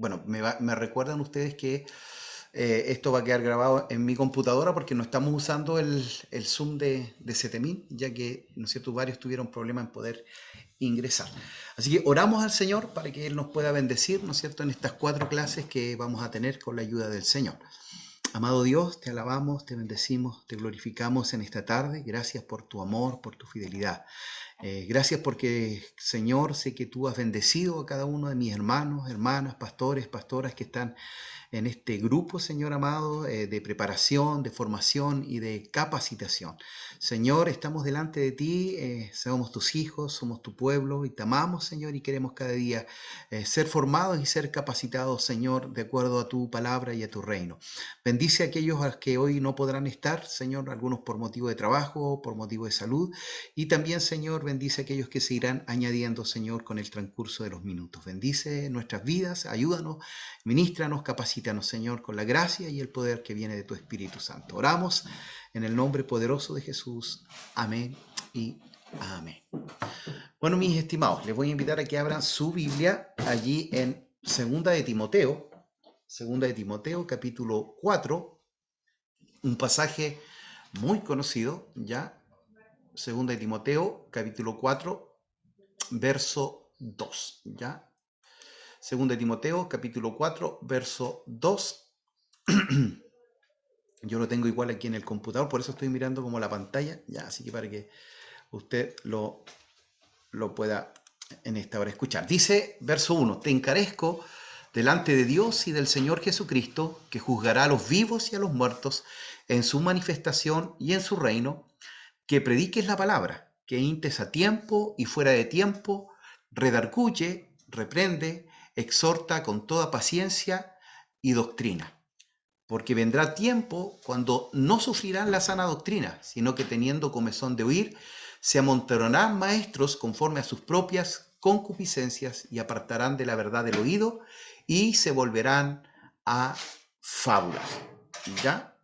bueno, me recuerdan ustedes que esto va a quedar grabado en mi computadora porque no estamos usando el Zoom de 7000, ya que, ¿no es cierto?, varios tuvieron problemas en poder ingresar. Así que oramos al Señor para que Él nos pueda bendecir, ¿no es cierto?, en estas 4 clases que vamos a tener con la ayuda del Señor. Amado Dios, te alabamos, te bendecimos, te glorificamos en esta tarde. Gracias por tu amor, por tu fidelidad. Gracias porque, Señor, sé que tú has bendecido a cada uno de mis hermanos, hermanas, pastores, pastoras que están en este grupo, Señor amado, de preparación, de formación y de capacitación. Señor, estamos delante de ti, somos tus hijos, somos tu pueblo y te amamos, Señor, y queremos cada día ser formados y ser capacitados, Señor, de acuerdo a tu palabra y a tu reino. Bendice a aquellos a los que hoy no podrán estar, Señor, algunos por motivo de trabajo, por motivo de salud, y también, Señor, bendice a aquellos que se irán añadiendo, Señor, con el transcurso de los minutos. Bendice nuestras vidas, ayúdanos, ministranos, capacítanos, Señor, con la gracia y el poder que viene de tu Espíritu Santo. Oramos en el nombre poderoso de Jesús. Amén y amén. Bueno, mis estimados, les voy a invitar a que abran su Biblia allí en Segunda de Timoteo, capítulo 4, un pasaje muy conocido, ¿ya? Segunda de Timoteo, capítulo 4, verso 2, ¿ya? Segunda de Timoteo, capítulo 4, verso 2. Yo lo tengo igual aquí en el computador, por eso estoy mirando como la pantalla, ya, así que para que usted lo pueda en esta hora escuchar. Dice, verso 1, te encarezco delante de Dios y del Señor Jesucristo, que juzgará a los vivos y a los muertos en su manifestación y en su reino, que prediques la palabra, que intes a tiempo y fuera de tiempo, redarguye, reprende, exhorta con toda paciencia y doctrina. Porque vendrá tiempo cuando no sufrirán la sana doctrina, sino que teniendo comezón de oír, se amontonarán maestros conforme a sus propias concupiscencias y apartarán de la verdad del oído y se volverán a fábulas. ¿Ya?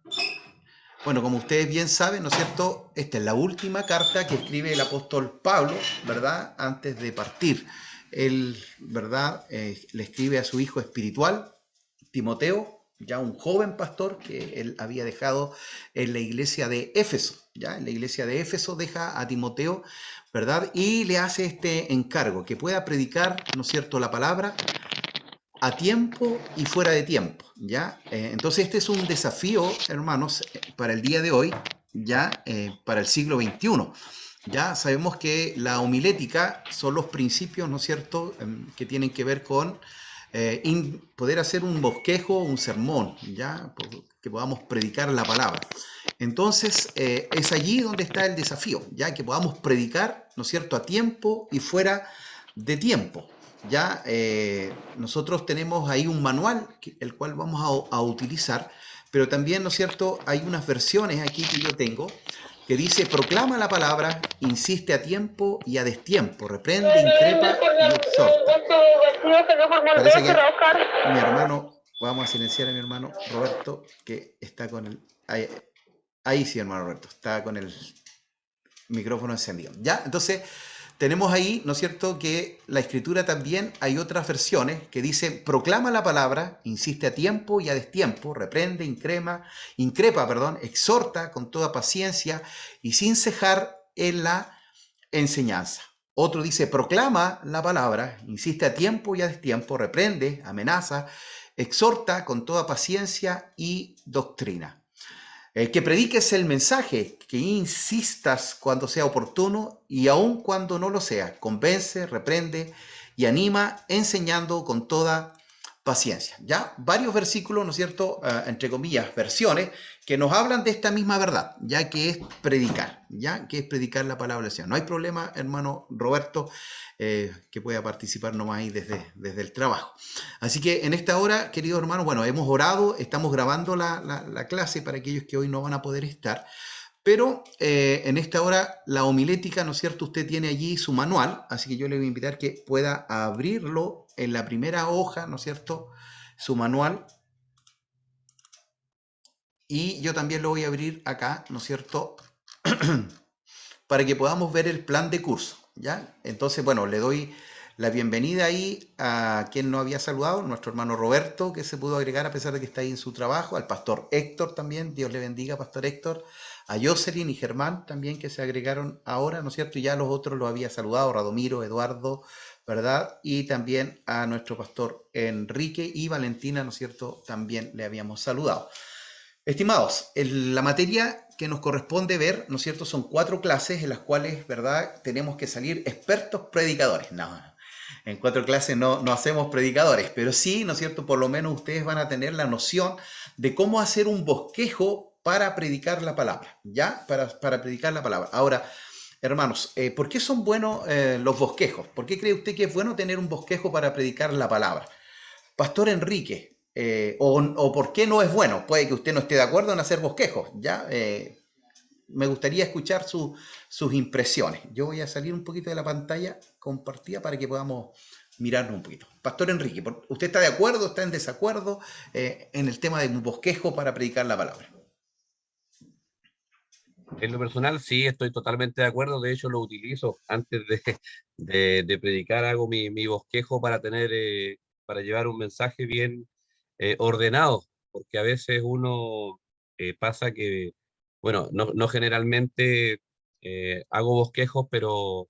Bueno, como ustedes bien saben, ¿no es cierto? Esta es la última carta que escribe el apóstol Pablo, ¿verdad? Antes de partir. Él, ¿verdad? Le escribe a su hijo espiritual, Timoteo, ya un joven pastor que él había dejado en la iglesia de Éfeso, ya en la iglesia de Éfeso deja a Timoteo, ¿verdad? Y le hace este encargo, que pueda predicar, ¿no es cierto?, la palabra a tiempo y fuera de tiempo, ¿ya? Entonces este es un desafío, hermanos, para el día de hoy, ¿ya? Para el siglo XXI. Ya sabemos que la homilética son los principios, ¿no es cierto?, que tienen que ver con poder hacer un bosquejo, un sermón, ¿ya? Que podamos predicar la palabra. Entonces, es allí donde está el desafío, ya que podamos predicar, ¿no es cierto?, a tiempo y fuera de tiempo. Ya nosotros tenemos ahí un manual, el cual vamos a utilizar, pero también, ¿no es cierto?, hay unas versiones aquí que yo tengo que dice, proclama la palabra, insiste a tiempo y a destiempo, reprende, increpa y exhorta. Parece que mi hermano, vamos a silenciar a mi hermano Roberto, que está con el... Ahí sí, hermano Roberto, está con el micrófono encendido. ¿Ya? Entonces, tenemos ahí, ¿no es cierto?, que la escritura también hay otras versiones que dicen, proclama la palabra, insiste a tiempo y a destiempo, reprende, increpa, exhorta con toda paciencia y sin cejar en la enseñanza. Otro dice, proclama la palabra, insiste a tiempo y a destiempo, reprende, amenaza, exhorta con toda paciencia y doctrina. Que prediques el mensaje, que insistas cuando sea oportuno y aun cuando no lo sea. Convence, reprende y anima, enseñando con toda paciencia. Ya varios versículos, ¿no es cierto?, entre comillas, versiones, que nos hablan de esta misma verdad, ya que es predicar, ya que es predicar la palabra del Señor. No hay problema, hermano Roberto, que pueda participar nomás ahí desde el trabajo. Así que en esta hora, queridos hermanos, bueno, hemos orado, estamos grabando la clase para aquellos que hoy no van a poder estar, pero en esta hora la homilética, ¿no es cierto?, usted tiene allí su manual, así que yo le voy a invitar que pueda abrirlo en la primera hoja, ¿no es cierto?, su manual. Y yo también lo voy a abrir acá, ¿no es cierto?, para que podamos ver el plan de curso, ¿ya? Entonces, bueno, le doy la bienvenida ahí a quien no había saludado, nuestro hermano Roberto, que se pudo agregar a pesar de que está ahí en su trabajo, al pastor Héctor también, Dios le bendiga, pastor Héctor, a Jocelyn y Germán también que se agregaron ahora, ¿no es cierto? Y ya los otros los había saludado, Radomiro, Eduardo, ¿verdad? Y también a nuestro pastor Enrique y Valentina, ¿no es cierto? También le habíamos saludado. Estimados, la materia que nos corresponde ver, ¿no es cierto? Son 4 clases en las cuales, ¿verdad? Tenemos que salir expertos predicadores. No, en 4 clases no hacemos predicadores, pero sí, ¿no es cierto? Por lo menos ustedes van a tener la noción de cómo hacer un bosquejo para predicar la palabra, ¿ya? Para predicar la palabra. Ahora, hermanos, ¿por qué son buenos los bosquejos? ¿Por qué cree usted que es bueno tener un bosquejo para predicar la palabra? Pastor Enrique, o por qué no es bueno. Puede que usted no esté de acuerdo en hacer bosquejos, ¿ya? Me gustaría escuchar sus impresiones. Yo voy a salir un poquito de la pantalla compartida para que podamos mirarnos un poquito. Pastor Enrique, ¿usted está de acuerdo, está en desacuerdo en el tema de un bosquejo para predicar la palabra? En lo personal, sí, estoy totalmente de acuerdo. De hecho, lo utilizo antes de predicar. Hago mi bosquejo para para llevar un mensaje bien ordenado, porque a veces uno pasa que, bueno, no generalmente hago bosquejos, pero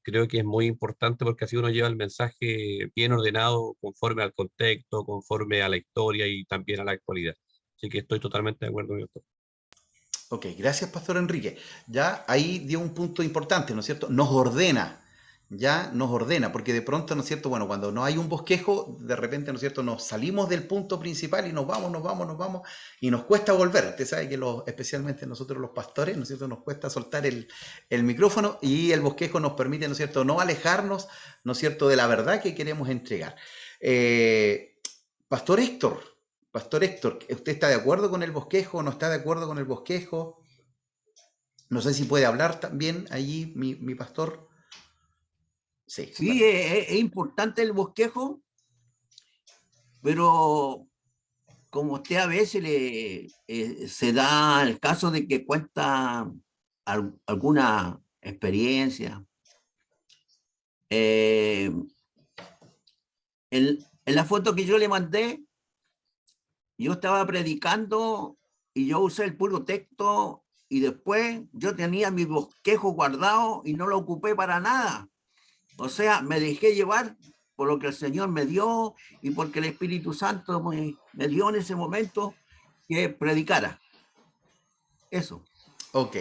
creo que es muy importante porque así uno lleva el mensaje bien ordenado, conforme al contexto, conforme a la historia y también a la actualidad. Así que estoy totalmente de acuerdo con esto. Ok, gracias, Pastor Enrique. Ya ahí dio un punto importante, ¿no es cierto? Nos ordena, ya nos ordena, porque de pronto, ¿no es cierto? Bueno, cuando no hay un bosquejo, de repente, ¿no es cierto? Nos salimos del punto principal y nos vamos, y nos cuesta volver. Usted sabe que especialmente nosotros los pastores, ¿no es cierto? Nos cuesta soltar el micrófono y el bosquejo nos permite, ¿no es cierto? No alejarnos, ¿no es cierto? De la verdad que queremos entregar. Eh, Pastor Héctor, Pastor Héctor, ¿usted está de acuerdo con el bosquejo? ¿No está de acuerdo con el bosquejo? No sé si puede hablar también allí mi pastor. Sí, Sí, parece. es importante el bosquejo, pero como usted a veces se da el caso de que cuenta alguna experiencia. Eh, en la foto que yo le mandé, yo estaba predicando y yo usé el puro texto y después yo tenía mi bosquejo guardado y no lo ocupé para nada. O sea, me dejé llevar por lo que el Señor me dio y porque el Espíritu Santo me dio en ese momento que predicara. Eso. Ok,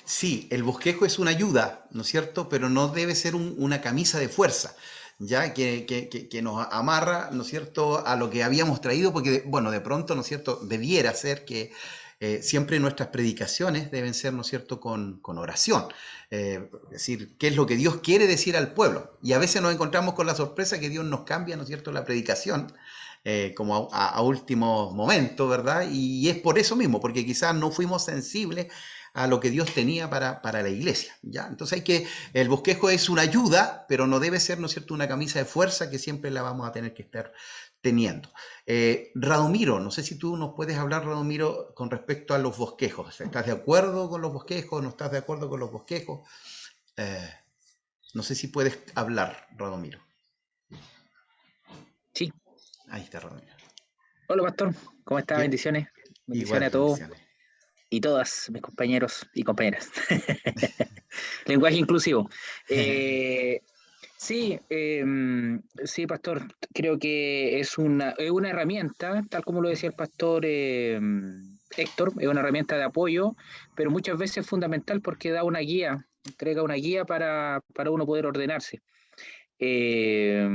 sí, el bosquejo es una ayuda, ¿no es cierto? Pero no debe ser una camisa de fuerza, ya que nos amarra, ¿no es cierto?, a lo que habíamos traído, porque, bueno, de pronto, ¿no es cierto?, debiera ser que siempre nuestras predicaciones deben ser, ¿no es cierto?, con oración. Es decir, qué es lo que Dios quiere decir al pueblo. Y a veces nos encontramos con la sorpresa que Dios nos cambia, ¿no es cierto?, la predicación. Como a último momento, ¿verdad? Y es por eso mismo, porque quizás no fuimos sensibles a lo que Dios tenía para la iglesia, ¿ya? Entonces el bosquejo es una ayuda, pero no debe ser, ¿no es cierto?, una camisa de fuerza que siempre la vamos a tener que estar teniendo. Radomiro, no sé si tú nos puedes hablar, Radomiro, con respecto a los bosquejos. ¿Estás de acuerdo con los bosquejos? ¿No estás de acuerdo con los bosquejos? Eh, no sé si puedes hablar, Radomiro. Sí. Ahí está, Radomiro. Hola, pastor. ¿Cómo está? Bien. Bendiciones. Bendiciones Igual, a todos bendiciones. y todas mis compañeros y compañeras. Lenguaje inclusivo. Sí, sí, pastor. Creo que es una herramienta, tal como lo decía el pastor Héctor, es una herramienta de apoyo, pero muchas veces es fundamental porque da una guía, entrega una guía para uno poder ordenarse. Eh,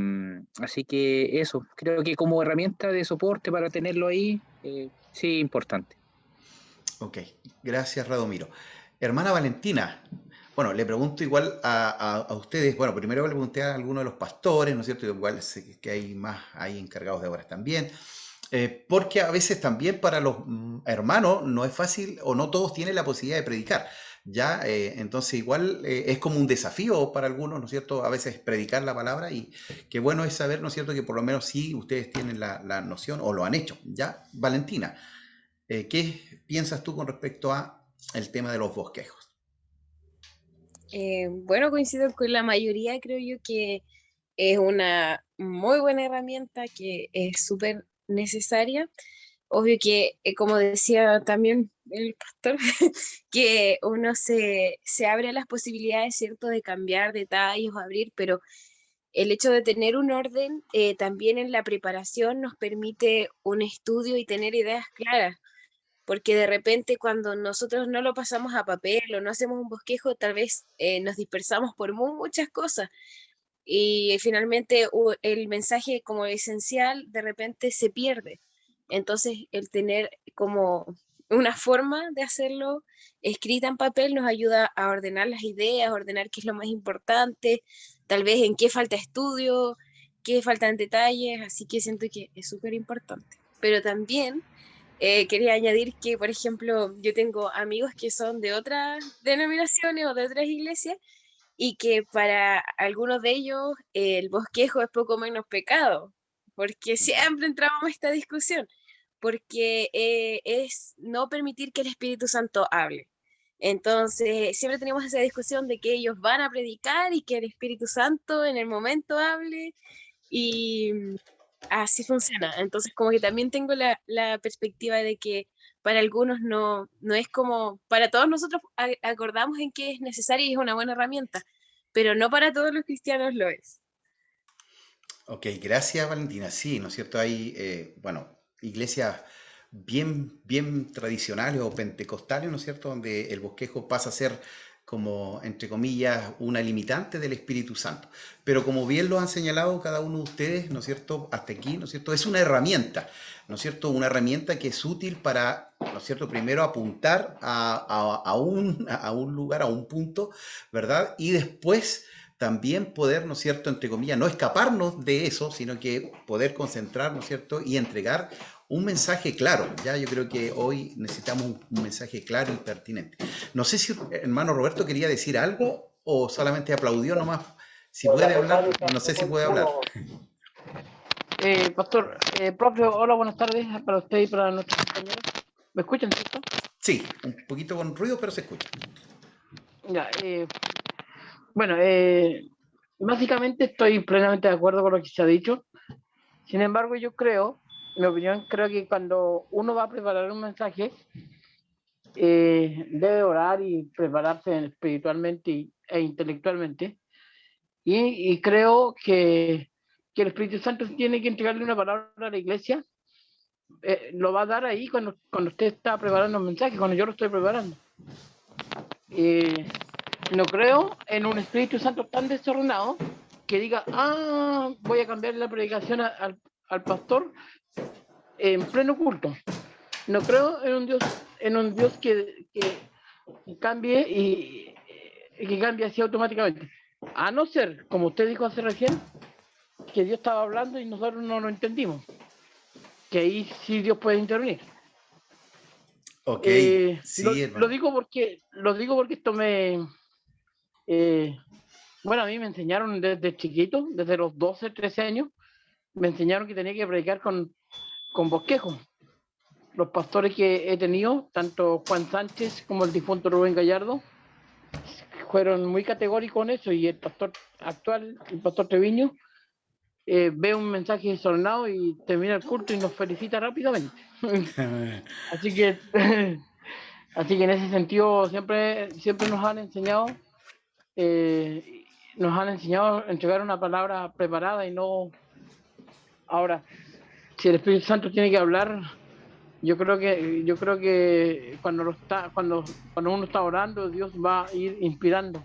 Así que eso, creo que como herramienta de soporte para tenerlo ahí, sí, importante. Ok, gracias, Radomiro. Hermana Valentina, bueno, le pregunto igual a ustedes, bueno, primero le pregunté a algunos de los pastores, ¿no es cierto? Igual sé que hay más ahí encargados de obras también, porque a veces también para los hermanos no es fácil o no todos tienen la posibilidad de predicar, ¿ya? Entonces igual es como un desafío para algunos, ¿no es cierto? A veces predicar la palabra y qué bueno es saber, ¿no es cierto? Que por lo menos sí ustedes tienen la noción o lo han hecho, ¿ya? Valentina. ¿Qué piensas tú con respecto a el tema de los bosquejos? Bueno, coincido con la mayoría, creo yo que es una muy buena herramienta que es súper necesaria. Obvio que, como decía también el pastor, que uno se abre a las posibilidades, ¿cierto?, de cambiar detalles o abrir, pero el hecho de tener un orden también en la preparación nos permite un estudio y tener ideas claras, porque de repente cuando nosotros no lo pasamos a papel o no hacemos un bosquejo, tal vez nos dispersamos por muchas cosas y finalmente el mensaje como esencial de repente se pierde. Entonces, el tener como una forma de hacerlo escrita en papel nos ayuda a ordenar las ideas, a ordenar qué es lo más importante, tal vez en qué falta estudio, qué faltan detalles, así que siento que es súper importante. Pero también quería añadir que, por ejemplo, yo tengo amigos que son de otras denominaciones o de otras iglesias y que para algunos de ellos el bosquejo es poco menos pecado, porque siempre entramos en esta discusión, porque es no permitir que el Espíritu Santo hable. Entonces, siempre tenemos esa discusión de que ellos van a predicar y que el Espíritu Santo en el momento hable y así funciona. Entonces, como que también tengo la perspectiva de que para algunos no es como, para todos nosotros acordamos en que es necesaria y es una buena herramienta, pero no para todos los cristianos lo es. Ok, gracias Valentina. Sí, ¿no es cierto? Hay, bueno, iglesias bien tradicionales o pentecostales, ¿no es cierto? Donde el bosquejo pasa a ser como, entre comillas, una limitante del Espíritu Santo. Pero como bien lo han señalado cada uno de ustedes, ¿no es cierto? Hasta aquí, ¿no es cierto? Es una herramienta, ¿no es cierto? Una herramienta que es útil para, ¿no es cierto? Primero apuntar a un lugar, a un punto, ¿verdad? Y después también poder, ¿no es cierto?, entre comillas, no escaparnos de eso, sino que poder concentrarnos, ¿no es cierto?, y entregar un mensaje claro. Ya yo creo que hoy necesitamos un mensaje claro y pertinente. No sé si hermano Roberto quería decir algo o solamente aplaudió nomás. Si puede hablar, no sé si puede hablar. Pastor, profe, hola, buenas tardes para usted y para nuestros compañeros. ¿Me escuchan, cierto? Sí, un poquito con ruido, pero se escucha. Ya, bueno, básicamente estoy plenamente de acuerdo con lo que se ha dicho. Sin embargo, yo creo, en mi opinión, creo que cuando uno va a preparar un mensaje, debe orar y prepararse espiritualmente e intelectualmente. Y creo que el Espíritu Santo tiene que entregarle una palabra a la iglesia. Lo va a dar ahí cuando usted está preparando un mensaje, cuando yo lo estoy preparando. No creo en un Espíritu Santo tan desordenado que diga, voy a cambiar la predicación al pastor en pleno culto. No creo en un Dios que cambie y que cambie así automáticamente. A no ser, como usted dijo hace recién, que Dios estaba hablando y nosotros no lo entendimos. Que ahí sí Dios puede intervenir. Ok, sí, Lo hermano. digo porque esto bueno, a mí me enseñaron desde chiquito, desde los 12, 13 años, me enseñaron que tenía que predicar con bosquejo. Los pastores que he tenido, tanto Juan Sánchez como el difunto Rubén Gallardo, fueron muy categóricos en eso, y el pastor actual, el pastor Treviño, ve un mensaje desordenado y termina el culto y nos felicita rápidamente. Así que así que en ese sentido siempre nos han enseñado a entregar una palabra preparada y no. Ahora, si el Espíritu Santo tiene que hablar, yo creo que cuando uno está orando, Dios va a ir inspirando.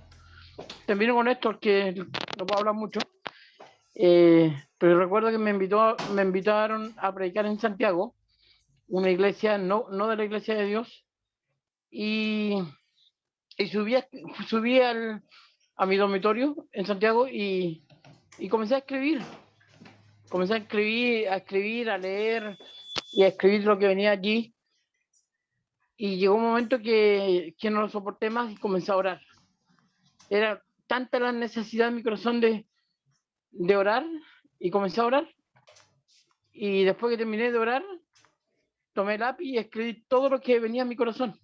Termino con esto, que no puedo hablar mucho. Pero recuerdo que me invitaron a predicar en Santiago, una iglesia, no de la iglesia de Dios, y subí a mi dormitorio en Santiago y comencé a escribir. Comencé a escribir, a leer y a escribir lo que venía allí. Y llegó un momento que no lo soporté más y comencé a orar. Era tanta la necesidad en mi corazón de orar, y comencé a orar. Y después que terminé de orar, tomé el lápiz y escribí todo lo que venía en mi corazón.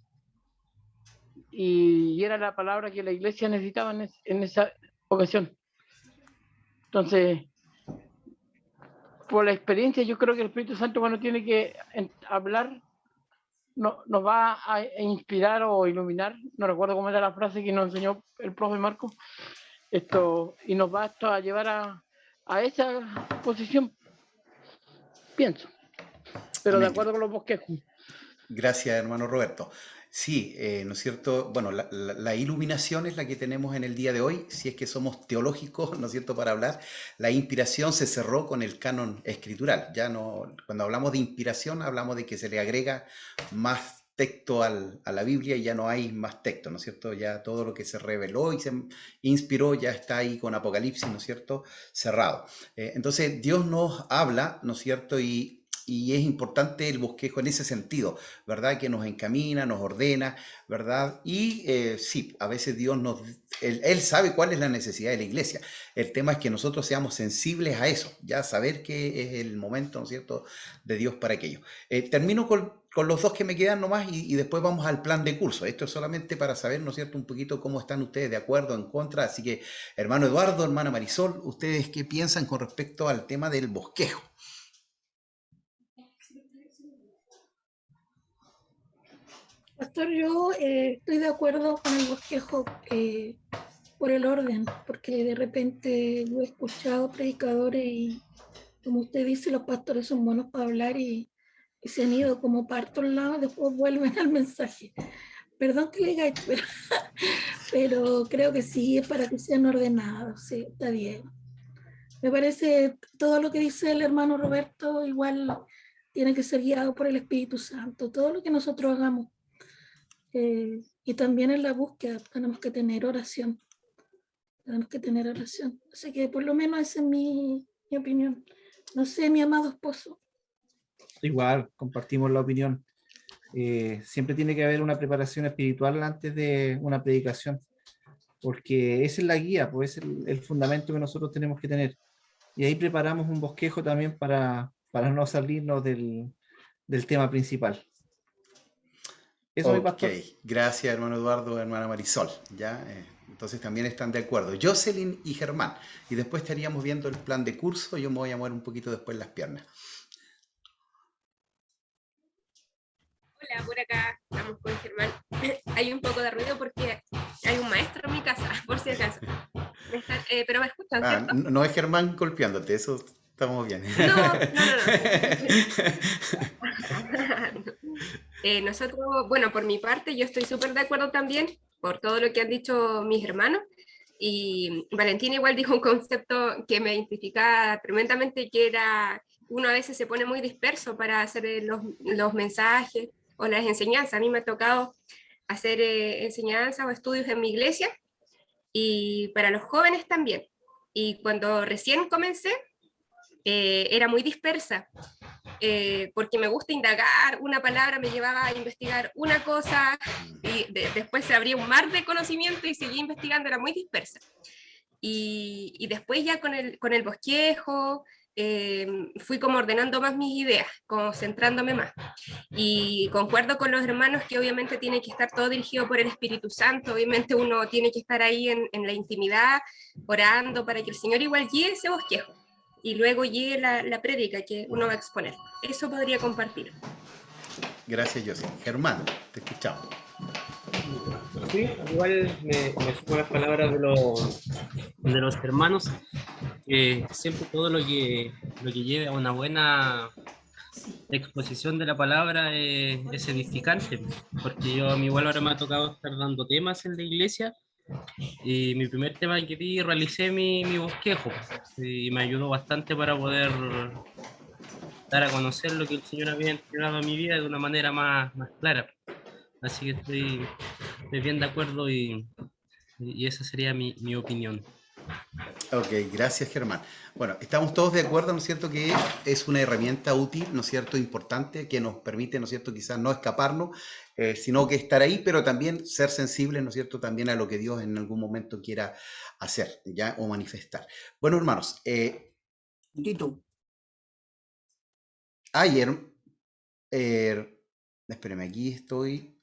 y era la palabra que la iglesia necesitaba en esa ocasión. Entonces, por la experiencia, yo creo que el Espíritu Santo cuando tiene que hablar, nos va a inspirar o iluminar, no recuerdo cómo era la frase que nos enseñó el profe Marco, y nos va a llevar a esa posición, pienso, pero de Amén. acuerdo con los bosquejos. Gracias, hermano Roberto. Sí, ¿no es cierto? Bueno, la iluminación es la que tenemos en el día de hoy, si es que somos teológicos, ¿no es cierto?, para hablar. La inspiración se cerró con el canon escritural. Ya no, cuando hablamos de inspiración, hablamos de que se le agrega más texto a la Biblia y ya no hay más texto, ¿no es cierto? Ya todo lo que se reveló y se inspiró ya está ahí con Apocalipsis, ¿no es cierto?, cerrado. Entonces, Dios nos habla, ¿no es cierto?, y es importante el bosquejo en ese sentido, ¿verdad? Que nos encamina, nos ordena, ¿verdad? Y sí, a veces Él sabe cuál es la necesidad de la iglesia. El tema es que nosotros seamos sensibles a eso, ya saber que es el momento, ¿no es cierto?, de Dios para aquello. Termino con los dos que me quedan nomás y después vamos al plan de curso. Esto es solamente para saber, ¿no es cierto?, un poquito cómo están ustedes, de acuerdo, en contra. Así que, hermano Eduardo, hermana Marisol, ¿ustedes qué piensan con respecto al tema del bosquejo? Pastor, yo estoy de acuerdo con el bosquejo por el orden, porque de repente yo he escuchado predicadores y, como usted dice, los pastores son buenos para hablar y se han ido como para otro lado y después vuelven al mensaje. Perdón que le diga esto, pero creo que sí, es para que sean ordenados, sí, está bien. Me parece todo lo que dice el hermano Roberto igual tiene que ser guiado por el Espíritu Santo, todo lo que nosotros hagamos. Y también en la búsqueda tenemos que tener oración. Tenemos que tener oración. Así que por lo menos esa es mi opinión. No sé, mi amado esposo. Igual, compartimos la opinión. Siempre tiene que haber una preparación espiritual antes de una predicación, porque esa es la guía, pues es el fundamento que nosotros tenemos que tener. Y ahí preparamos un bosquejo también para no salirnos del tema principal. Eso, mi Ok, pastor. gracias hermano Eduardo, hermana Marisol. ¿Ya? Entonces también están de acuerdo. Jocelyn y Germán. Y después estaríamos viendo el plan de curso. Yo me voy a mover un poquito después las piernas. Hola, por acá estamos con Germán. Hay un poco de ruido porque hay un maestro en mi casa, por si acaso. Pero me escuchan, ¿cierto? No es Germán golpeándote, eso estamos bien. No. Nosotros, bueno, por mi parte, yo estoy súper de acuerdo también por todo lo que han dicho mis hermanos. Y Valentina igual dijo un concepto que me identifica tremendamente, que era, uno a veces se pone muy disperso para hacer los mensajes o las enseñanzas. A mí me ha tocado hacer enseñanzas o estudios en mi iglesia y para los jóvenes también. Y cuando recién comencé, era muy dispersa, porque me gusta indagar, una palabra me llevaba a investigar una cosa y después se abría un mar de conocimiento y seguía investigando, era muy dispersa. Y después ya con el bosquejo fui como ordenando más mis ideas, como centrándome más. Y concuerdo con los hermanos que obviamente tiene que estar todo dirigido por el Espíritu Santo, obviamente uno tiene que estar ahí en la intimidad, orando para que el Señor igual guíe ese bosquejo y luego llegue la prédica que uno va a exponer. Eso podría compartir. Gracias, José. Germán, te escuchamos. Sí, igual me sumo a las palabras de los hermanos. Siempre todo lo que lleve a una buena exposición de la palabra es edificante, porque yo a mí igual ahora me ha tocado estar dando temas en la iglesia y mi primer tema que di realicé mi bosquejo y me ayudó bastante para poder dar a conocer lo que el Señor había entregado a mi vida de una manera más clara. Así que estoy bien de acuerdo y esa sería mi opinión. Ok, gracias Germán. Bueno, estamos todos de acuerdo, ¿no es cierto?, que es una herramienta útil, ¿no es cierto?, importante, que nos permite, ¿no es cierto?, quizás no escaparnos, sino que estar ahí, pero también ser sensibles, ¿no es cierto?, también a lo que Dios en algún momento quiera hacer, ¿ya?, o manifestar. Bueno, hermanos, Tito, ayer, espérenme, aquí estoy.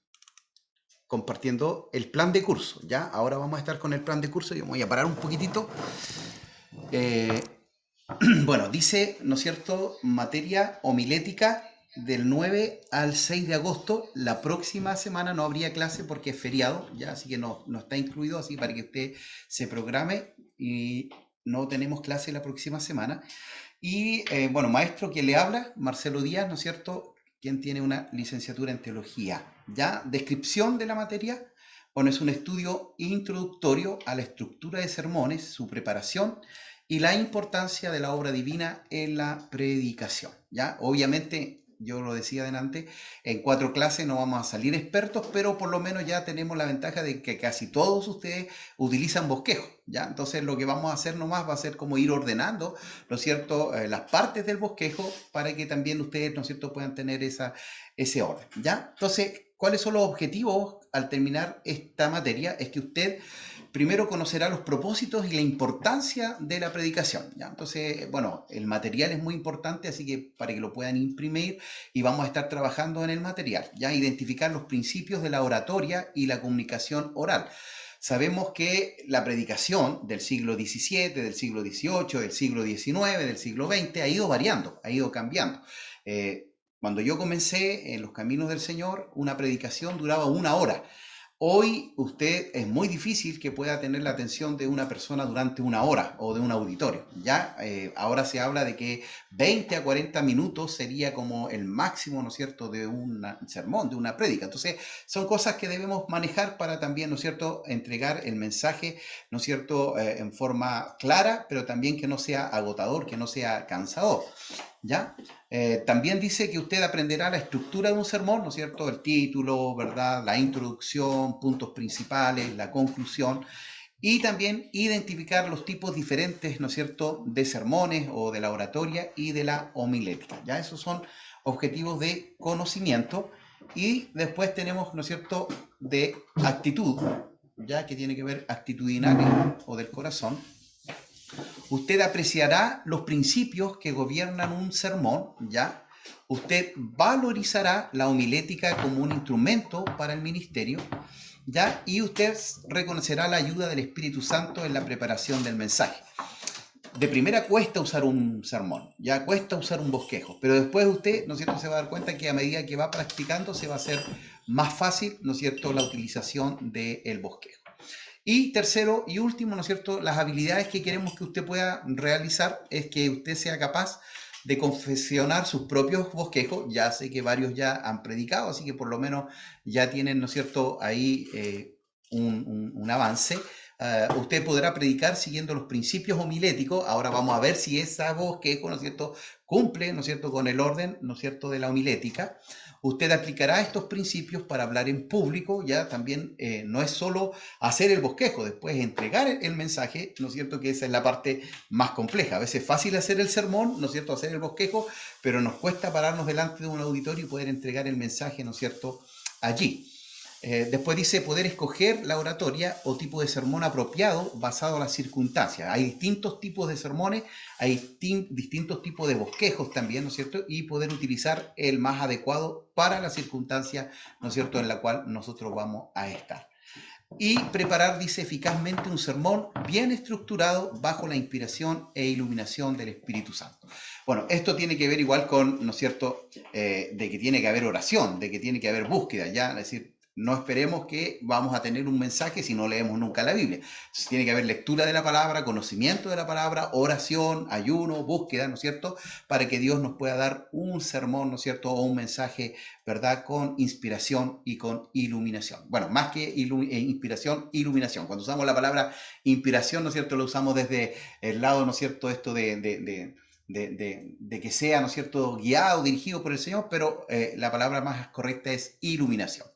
compartiendo el plan de curso, ¿ya? Ahora vamos a estar con el plan de curso. Yo me voy a parar un poquitito. Bueno, dice, ¿no es cierto?, materia homilética del 9 al 6 de agosto. La próxima semana no habría clase porque es feriado, ¿ya? Así que no está incluido, así para que usted se programe, y no tenemos clase la próxima semana. Y bueno, maestro que le habla, Marcelo Díaz, ¿no es cierto?, quien tiene una licenciatura en teología. Ya, descripción de la materia. Bueno, es un estudio introductorio a la estructura de sermones, su preparación y la importancia de la obra divina en la predicación. Ya, obviamente, yo lo decía adelante, en 4 clases no vamos a salir expertos, pero por lo menos ya tenemos la ventaja de que casi todos ustedes utilizan bosquejo, ¿ya? Entonces lo que vamos a hacer nomás va a ser como ir ordenando, ¿no es cierto?, las partes del bosquejo para que también ustedes, ¿no es cierto?, puedan tener ese orden, ¿ya? Entonces, ¿cuáles son los objetivos al terminar esta materia? Es que usted primero conocerá los propósitos y la importancia de la predicación, ¿ya? Entonces, bueno, el material es muy importante, así que para que lo puedan imprimir, y vamos a estar trabajando en el material, ya identificar los principios de la oratoria y la comunicación oral. Sabemos que la predicación del siglo XVII, del siglo XVIII, del siglo XIX, del siglo XX ha ido variando, ha ido cambiando. Cuando yo comencé en los caminos del Señor, una predicación duraba 1 hora. Hoy usted es muy difícil que pueda tener la atención de una persona durante 1 hora o de un auditorio. Ya ahora se habla de que 20 a 40 minutos sería como el máximo, ¿no es cierto?, de un sermón, de una prédica. Entonces, son cosas que debemos manejar para también, ¿no es cierto?, entregar el mensaje, ¿no es cierto?, en forma clara, pero también que no sea agotador, que no sea cansador. ¿Ya? También dice que usted aprenderá la estructura de un sermón, ¿no es cierto? El título, ¿verdad? La introducción, puntos principales, la conclusión, y también identificar los tipos diferentes, ¿no es cierto?, de sermones o de la oratoria y de la homilética. ¿Ya? Esos son objetivos de conocimiento. Y después tenemos, ¿no es cierto?, de actitud, ya que tiene que ver actitudinal o del corazón. Usted apreciará los principios que gobiernan un sermón, ¿ya? Usted valorizará la homilética como un instrumento para el ministerio, ¿ya? Y usted reconocerá la ayuda del Espíritu Santo en la preparación del mensaje. De primera cuesta usar un sermón, ya cuesta usar un bosquejo, pero después usted, ¿no es cierto?, se va a dar cuenta que a medida que va practicando se va a hacer más fácil, ¿no es cierto?, la utilización del bosquejo. Y tercero y último, ¿no es cierto?, las habilidades que queremos que usted pueda realizar es que usted sea capaz de confeccionar sus propios bosquejos. Ya sé que varios ya han predicado, así que por lo menos ya tienen, ¿no es cierto?, ahí un avance. Usted podrá predicar siguiendo los principios homiléticos. Ahora vamos a ver si esa bosquejo, ¿no es cierto?, cumple, ¿no es cierto?, con el orden, ¿no es cierto?, de la homilética. Usted aplicará estos principios para hablar en público, ya también no es solo hacer el bosquejo, después entregar el mensaje, ¿no es cierto?, que esa es la parte más compleja. A veces es fácil hacer el sermón, ¿no es cierto?, hacer el bosquejo, pero nos cuesta pararnos delante de un auditorio y poder entregar el mensaje, ¿no es cierto?, allí. Después dice poder escoger la oratoria o tipo de sermón apropiado basado en las circunstancias. Hay distintos tipos de sermones, hay distintos tipos de bosquejos también, ¿no es cierto? Y poder utilizar el más adecuado para la circunstancia, ¿no es cierto?, en la cual nosotros vamos a estar. Y preparar, dice, eficazmente un sermón bien estructurado bajo la inspiración e iluminación del Espíritu Santo. Bueno, esto tiene que ver igual con, ¿no es cierto?, de que tiene que haber oración, de que tiene que haber búsqueda, ¿ya? Es decir, no esperemos que vamos a tener un mensaje si no leemos nunca la Biblia. Entonces, tiene que haber lectura de la palabra, conocimiento de la palabra, oración, ayuno, búsqueda, ¿no es cierto?, para que Dios nos pueda dar un sermón, ¿no es cierto?, o un mensaje, ¿verdad?, con inspiración y con iluminación. Bueno, más que inspiración, iluminación. Cuando usamos la palabra inspiración, ¿no es cierto?, lo usamos desde el lado, ¿no es cierto?, esto de que sea, ¿no es cierto?, guiado, dirigido por el Señor, pero la palabra más correcta es iluminación.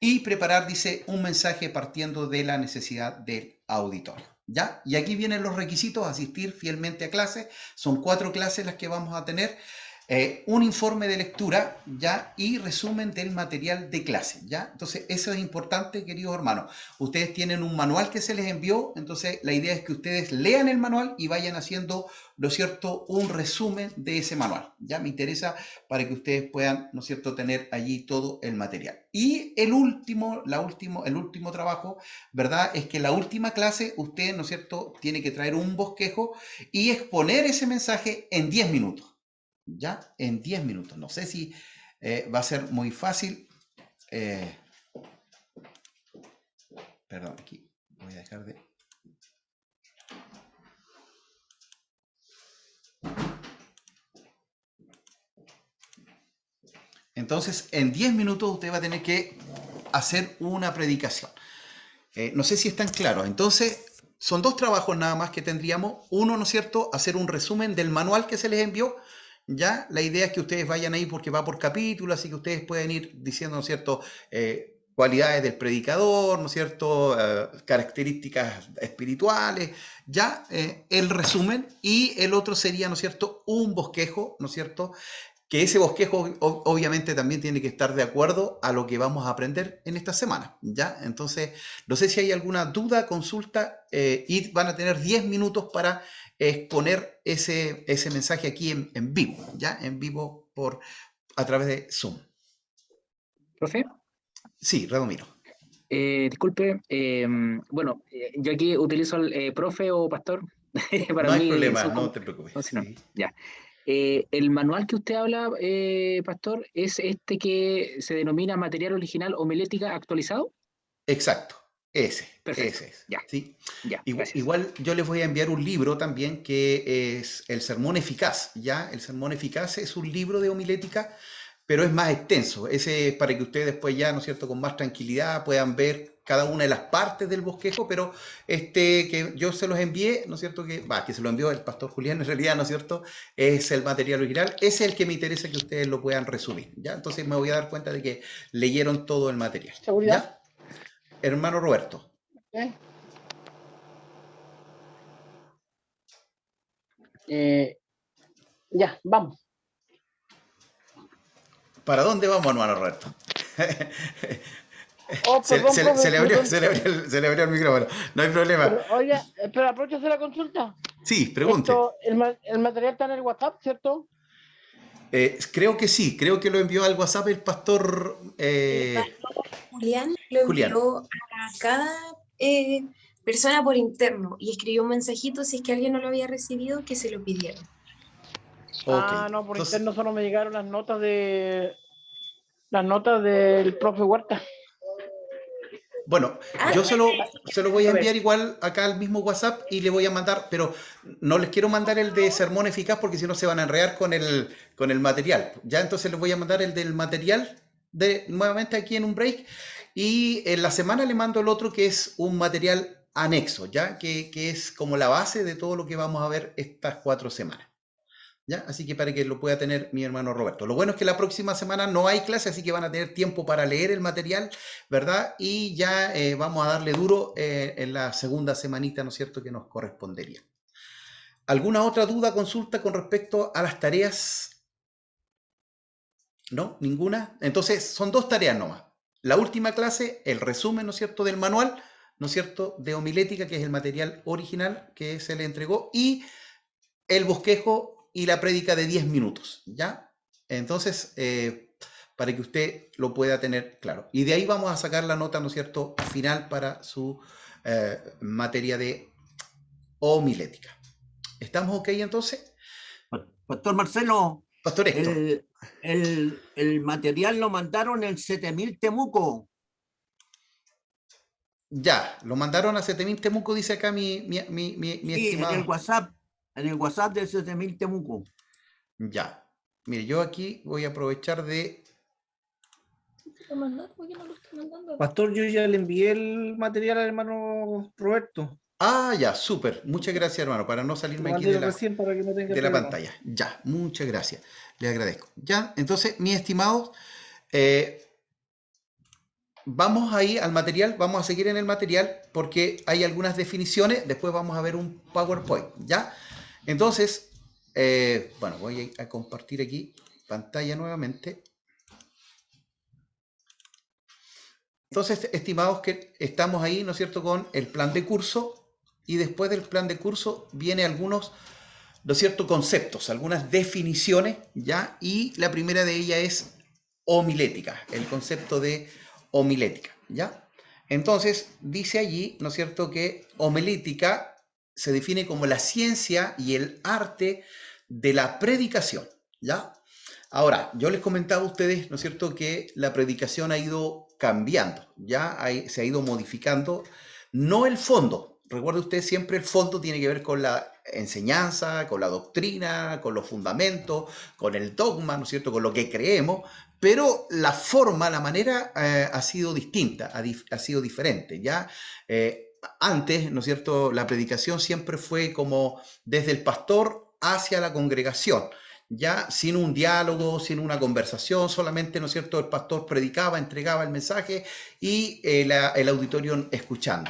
Y preparar, dice, un mensaje partiendo de la necesidad del auditorio, ¿ya? Y aquí vienen los requisitos: asistir fielmente a clases. Son 4 clases las que vamos a tener. un informe de lectura, ¿ya? Y resumen del material de clase, ¿ya? Entonces, eso es importante, queridos hermanos. Ustedes tienen un manual que se les envió, entonces la idea es que ustedes lean el manual y vayan haciendo, ¿no es cierto?, un resumen de ese manual, ¿ya? Me interesa para que ustedes puedan, ¿no es cierto?, tener allí todo el material. Y el último trabajo, ¿verdad?, es que la última clase, usted, ¿no es cierto?, tiene que traer un bosquejo y exponer ese mensaje en 10 minutos. Ya en 10 minutos. No sé si va a ser muy fácil. Perdón, aquí voy a dejar de... Entonces, en 10 minutos usted va a tener que hacer una predicación. No sé si están claros. Entonces, son dos trabajos nada más que tendríamos. Uno, ¿no es cierto?, hacer un resumen del manual que se les envió. Ya, la idea es que ustedes vayan ahí porque va por capítulo, así que ustedes pueden ir diciendo, ¿no es cierto?, cualidades del predicador, ¿no es cierto?, características espirituales, ya, el resumen, y el otro sería, ¿no es cierto?, un bosquejo, ¿no es cierto?, que ese bosquejo obviamente también tiene que estar de acuerdo a lo que vamos a aprender en esta semana, ¿ya? Entonces, no sé si hay alguna duda, consulta, y van a tener 10 minutos para exponer ese mensaje aquí en vivo, ¿ya? En vivo a través de Zoom. ¿Profe? Sí, Radomiro. Disculpe, bueno, yo aquí utilizo el profe o pastor. Para No hay mí problema, son no como... te preocupes. no, si no, Sí. ya. El manual que usted habla, pastor, ¿es este que se denomina material original homilética actualizado? Exacto, Perfecto, ese es. ya, ¿Sí? ya, gracias. Igual yo les voy a enviar un libro también que es El Sermón Eficaz, ¿ya? El Sermón Eficaz es un libro de homilética, pero es más extenso. Ese es para que ustedes después ya, ¿no es cierto?, con más tranquilidad puedan ver cada una de las partes del bosquejo, pero que yo se los envié, ¿no es cierto?, que se lo envió el pastor Julián en realidad, ¿no es cierto?, es el material original, es el que me interesa que ustedes lo puedan resumir, ¿ya? Entonces me voy a dar cuenta de que leyeron todo el material, ¿Seguridad? ¿ya? Hermano Roberto. ¿Eh? Ya, vamos. ¿Para dónde vamos, hermano Roberto? Oh, perdón, profe, Se le perdón. abrió el micrófono. No hay problema. Pero, oiga, pero aprovecho a hacer la consulta. Sí, pregunte. El material está en el WhatsApp, ¿cierto? Creo que sí, creo que lo envió al WhatsApp el pastor El pastor Julián lo Julián. envió a cada persona por interno y escribió un mensajito si es que alguien no lo había recibido que se lo pidiera. Ok. No, por Entonces, interno solo me llegaron las notas del profe Huerta. bueno, yo se lo voy a enviar igual acá al mismo WhatsApp y le voy a mandar, pero no les quiero mandar el de sermón eficaz porque si no se van a enredar con el material. Ya entonces les voy a mandar el del material nuevamente aquí en un break y en la semana le mando el otro que es un material anexo, ya que es como la base de todo lo que vamos a ver estas 4 semanas. ¿Ya? Así que para que lo pueda tener mi hermano Roberto. Lo bueno es que la próxima semana no hay clase, así que van a tener tiempo para leer el material, ¿verdad? Y ya vamos a darle duro en la segunda semanita, ¿no es cierto?, que nos correspondería. ¿Alguna otra duda, consulta con respecto a las tareas? ¿No? ¿Ninguna? Entonces, son 2 tareas nomás. La última clase, el resumen, ¿no es cierto?, del manual, ¿no es cierto?, de homilética, que es el material original que se le entregó, y el bosquejo y la prédica de 10 minutos, ¿ya? Entonces, para que usted lo pueda tener claro. Y de ahí vamos a sacar la nota, ¿no es cierto?, final para su materia de homilética. ¿Estamos ok entonces? Pastor Marcelo, Pastor Héctor. el material lo mandaron en 7000 Temuco. Ya, lo mandaron a 7000 Temuco, dice acá mi Sí, estimado. en el WhatsApp de 7000 Temuco. Ya. Mire, yo aquí voy a aprovechar de... ¿Por qué no lo está mandando? Pastor, yo ya le envié el material al hermano Roberto. Ah, ya, súper. Muchas gracias, hermano, para no Lo salirme aquí mandé recién para que no tenga de la problema. pantalla. Ya, muchas gracias. Le agradezco. Ya, entonces, mis estimados, vamos ahí al material, vamos a seguir en el material porque hay algunas definiciones, después vamos a ver un PowerPoint, ¿ya? Entonces, bueno, voy a compartir aquí pantalla nuevamente. Entonces, estimados, que estamos ahí, ¿no es cierto?, con el plan de curso, y después del plan de curso viene algunos, ¿no es cierto?, conceptos, algunas definiciones, ¿ya? Y la primera de ellas es homilética, el concepto de homilética, ¿ya? Entonces, dice allí, ¿no es cierto?, que homilética se define como la ciencia y el arte de la predicación, ¿ya? Ahora, yo les comentaba a ustedes, ¿no es cierto?, que la predicación ha ido cambiando, ya se ha ido modificando, no el fondo. Recuerde usted, siempre el fondo tiene que ver con la enseñanza, con la doctrina, con los fundamentos, con el dogma, ¿no es cierto?, con lo que creemos, pero la forma, la manera ha sido distinta, ha sido diferente, ¿ya? Antes, ¿no es cierto?, la predicación siempre fue como desde el pastor hacia la congregación, ya sin un diálogo, sin una conversación, solamente, ¿no es cierto?, el pastor predicaba, entregaba el mensaje y el auditorio escuchando.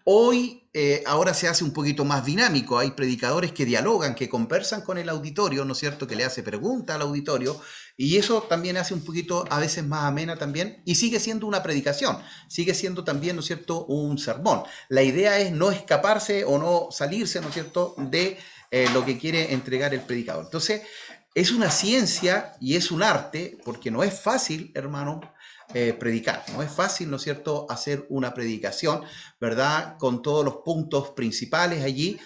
Hoy, ahora se hace un poquito más dinámico, hay predicadores que dialogan, que conversan con el auditorio, ¿no es cierto?, que le hace preguntas al auditorio, y eso también hace un poquito, a veces más amena también, y sigue siendo una predicación, sigue siendo también, ¿no es cierto?, un sermón. La idea es no escaparse o no salirse, ¿no es cierto?, de lo que quiere entregar el predicador. Entonces, es una ciencia y es un arte, porque no es fácil, hermano, predicar. No es fácil, ¿no es cierto?, hacer una predicación, ¿verdad?, con todos los puntos principales allí.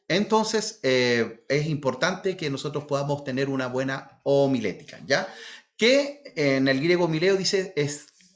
Entonces, es importante que nosotros podamos tener una buena homilética, ¿ya? Que en el griego homileo dice,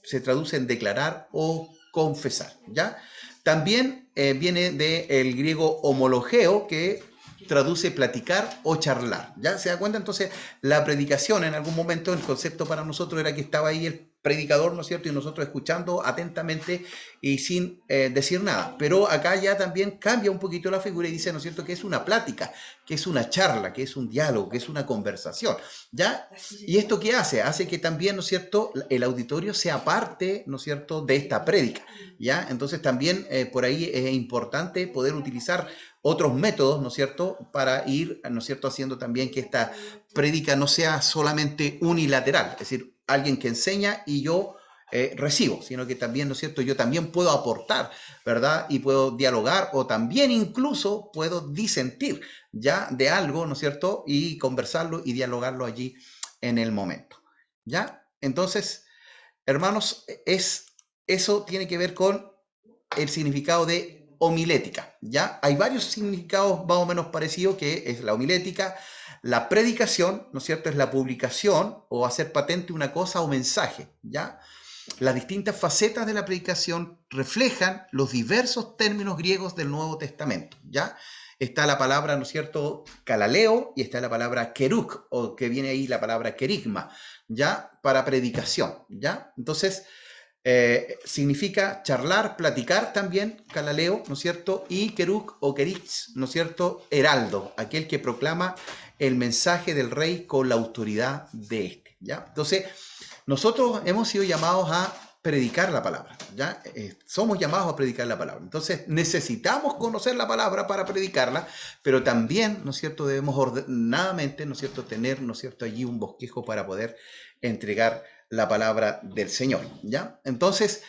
se traduce en declarar o confesar, ¿ya? También viene del griego homologeo, que traduce platicar o charlar, ¿ya? ¿Se da cuenta? Entonces, la predicación en algún momento, el concepto para nosotros era que estaba ahí el predicador, ¿no es cierto?, y nosotros escuchando atentamente y sin decir nada. Pero acá ya también cambia un poquito la figura y dice, ¿no es cierto?, que es una plática, que es una charla, que es un diálogo, que es una conversación, ¿ya? ¿Y esto qué hace? Hace que también, ¿no es cierto?, el auditorio sea parte, ¿no es cierto?, de esta prédica, ¿ya? Entonces también por ahí es importante poder utilizar otros métodos, ¿no es cierto?, para ir, ¿no es cierto?, haciendo también que esta prédica no sea solamente unilateral, es decir, alguien que enseña y yo recibo, sino que también, ¿no es cierto?, yo también puedo aportar, ¿verdad?, y puedo dialogar o también incluso puedo disentir ya de algo, ¿no es cierto?, y conversarlo y dialogarlo allí en el momento, ¿ya? Entonces, hermanos, eso tiene que ver con el significado de homilética, ¿ya? Hay varios significados más o menos parecidos, que es la homilética, la predicación, ¿no es cierto?, es la publicación o hacer patente una cosa o mensaje, ¿ya? Las distintas facetas de la predicación reflejan los diversos términos griegos del Nuevo Testamento, ¿ya? Está la palabra, ¿no es cierto?, calaleo, y está la palabra keruk, o que viene ahí la palabra kerigma, ¿ya?, para predicación, ¿ya? Entonces, significa charlar, platicar también, calaleo, ¿no es cierto? Y keruk o kerix, ¿no es cierto?, heraldo, aquel que proclama el mensaje del rey con la autoridad de este, ¿ya? Entonces, nosotros hemos sido llamados a predicar la palabra, ¿ya? Somos llamados a predicar la palabra. Entonces, necesitamos conocer la palabra para predicarla, pero también, ¿no es cierto?, debemos ordenadamente, ¿no es cierto?, tener, ¿no es cierto?, allí un bosquejo para poder entregar la palabra del Señor, ¿ya? Entonces,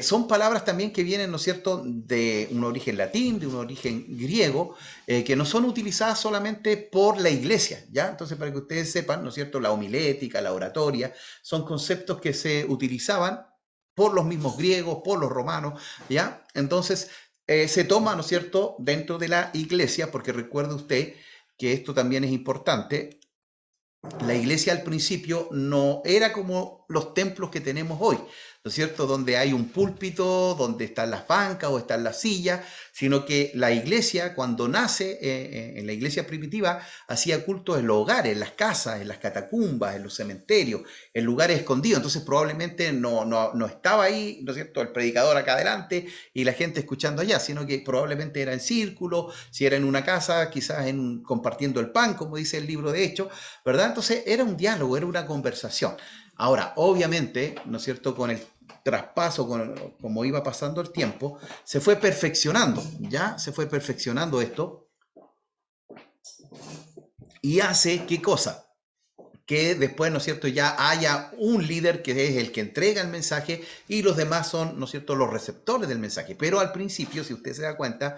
son palabras también que vienen, ¿no es cierto?, de un origen latín, de un origen griego, que no son utilizadas solamente por la iglesia, ¿ya? Entonces, para que ustedes sepan, ¿no es cierto?, la homilética, la oratoria, son conceptos que se utilizaban por los mismos griegos, por los romanos, ¿ya? Entonces, se toma, ¿no es cierto?, dentro de la iglesia, porque recuerde usted que esto también es importante. La iglesia al principio no era como los templos que tenemos hoy, ¿no es cierto?, donde hay un púlpito, donde están las bancas o están las sillas, sino que la iglesia, cuando nace, en la iglesia primitiva, hacía culto en los hogares, en las casas, en las catacumbas, en los cementerios, en lugares escondidos. Entonces probablemente no estaba ahí, ¿no es cierto?, el predicador acá adelante y la gente escuchando allá, sino que probablemente era en círculo, si era en una casa, quizás compartiendo el pan, como dice el libro de Hechos, ¿verdad? Entonces era un diálogo, era una conversación. Ahora, obviamente, ¿no es cierto?, con el traspaso, como iba pasando el tiempo, se fue perfeccionando, ¿ya? Se fue perfeccionando esto y hace ¿qué cosa? Que después, ¿no es cierto?, ya haya un líder que es el que entrega el mensaje y los demás son, ¿no es cierto?, los receptores del mensaje. Pero al principio, si usted se da cuenta,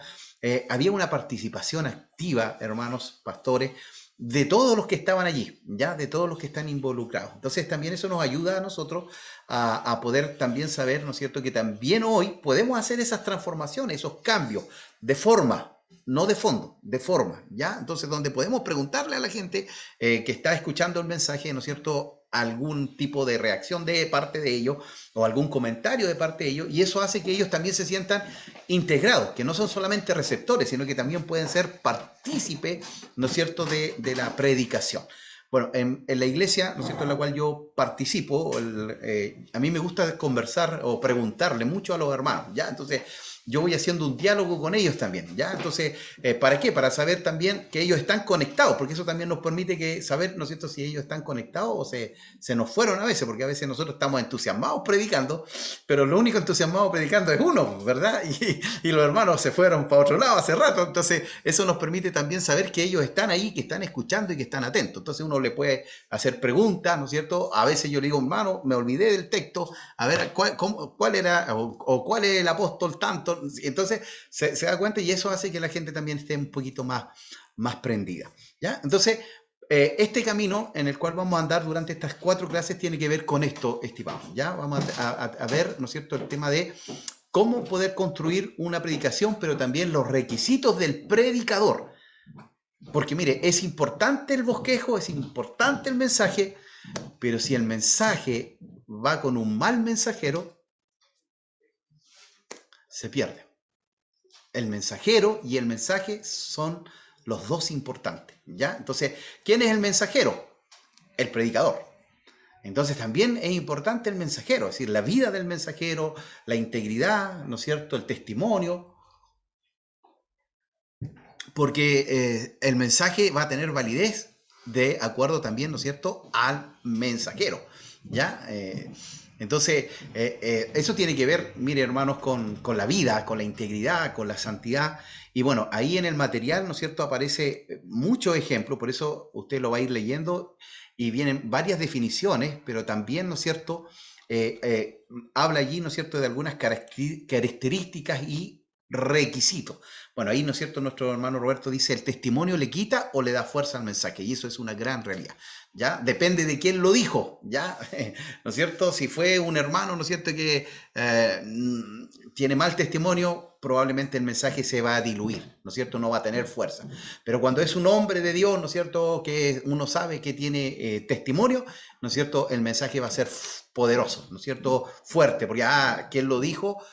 había una participación activa, hermanos pastores, de todos los que estaban allí, ya de todos los que están involucrados. Entonces también eso nos ayuda a nosotros a poder también saber, ¿no es cierto?, que también hoy podemos hacer esas transformaciones, esos cambios de forma, no de fondo, de forma, ¿ya? Entonces, donde podemos preguntarle a la gente que está escuchando el mensaje, ¿no es cierto?, algún tipo de reacción de parte de ellos o algún comentario de parte de ellos, y eso hace que ellos también se sientan integrados, que no son solamente receptores, sino que también pueden ser partícipes, ¿no es cierto?, de la predicación. Bueno, en la iglesia, ¿no es cierto?, en la cual yo participo, a mí me gusta conversar o preguntarle mucho a los hermanos, ¿ya? Entonces, yo voy haciendo un diálogo con ellos también, ¿ya? Entonces, ¿para qué? Para saber también que ellos están conectados, porque eso también nos permite saber, ¿no es cierto?, si ellos están conectados o se nos fueron a veces, porque a veces nosotros estamos entusiasmados predicando, pero lo único entusiasmado predicando es uno, ¿verdad? Y los hermanos se fueron para otro lado hace rato, entonces eso nos permite también saber que ellos están ahí, que están escuchando y que están atentos. Entonces uno le puede hacer preguntas, ¿no es cierto? A veces yo le digo, hermano, me olvidé del texto, a ver, ¿cuál era o cuál es el apóstol tanto? Entonces se da cuenta y eso hace que la gente también esté un poquito más prendida, ¿ya? Entonces, este camino en el cual vamos a andar durante estas 4 clases tiene que ver con esto, estimados, ¿ya? Vamos a ver, ¿no es cierto?, el tema de cómo poder construir una predicación, pero también los requisitos del predicador. Porque mire, es importante el bosquejo, es importante el mensaje, pero si el mensaje va con un mal mensajero, se pierde. El mensajero y el mensaje son los dos importantes, ¿ya? Entonces, ¿quién es el mensajero? El predicador. Entonces también es importante el mensajero, es decir, la vida del mensajero, la integridad, ¿no es cierto?, el testimonio, porque el mensaje va a tener validez de acuerdo también, ¿no es cierto?, al mensajero, ¿ya? Entonces, eso tiene que ver, mire, hermanos, con la vida, con la integridad, con la santidad. Y bueno, ahí en el material, ¿no es cierto?, aparece muchos ejemplos, por eso usted lo va a ir leyendo y vienen varias definiciones, pero también, ¿no es cierto?, habla allí, ¿no es cierto?, de algunas características y requisitos. Bueno, ahí, ¿no es cierto?, nuestro hermano Roberto dice, ¿el testimonio le quita o le da fuerza al mensaje? Y eso es una gran realidad, ¿ya? Depende de quién lo dijo, ¿ya? ¿No es cierto? Si fue un hermano, ¿no es cierto?, que tiene mal testimonio, probablemente el mensaje se va a diluir, ¿no es cierto?, no va a tener fuerza. Pero cuando es un hombre de Dios, ¿no es cierto?, que uno sabe que tiene testimonio, ¿no es cierto?, el mensaje va a ser poderoso, ¿no es cierto?, fuerte, porque quien lo dijo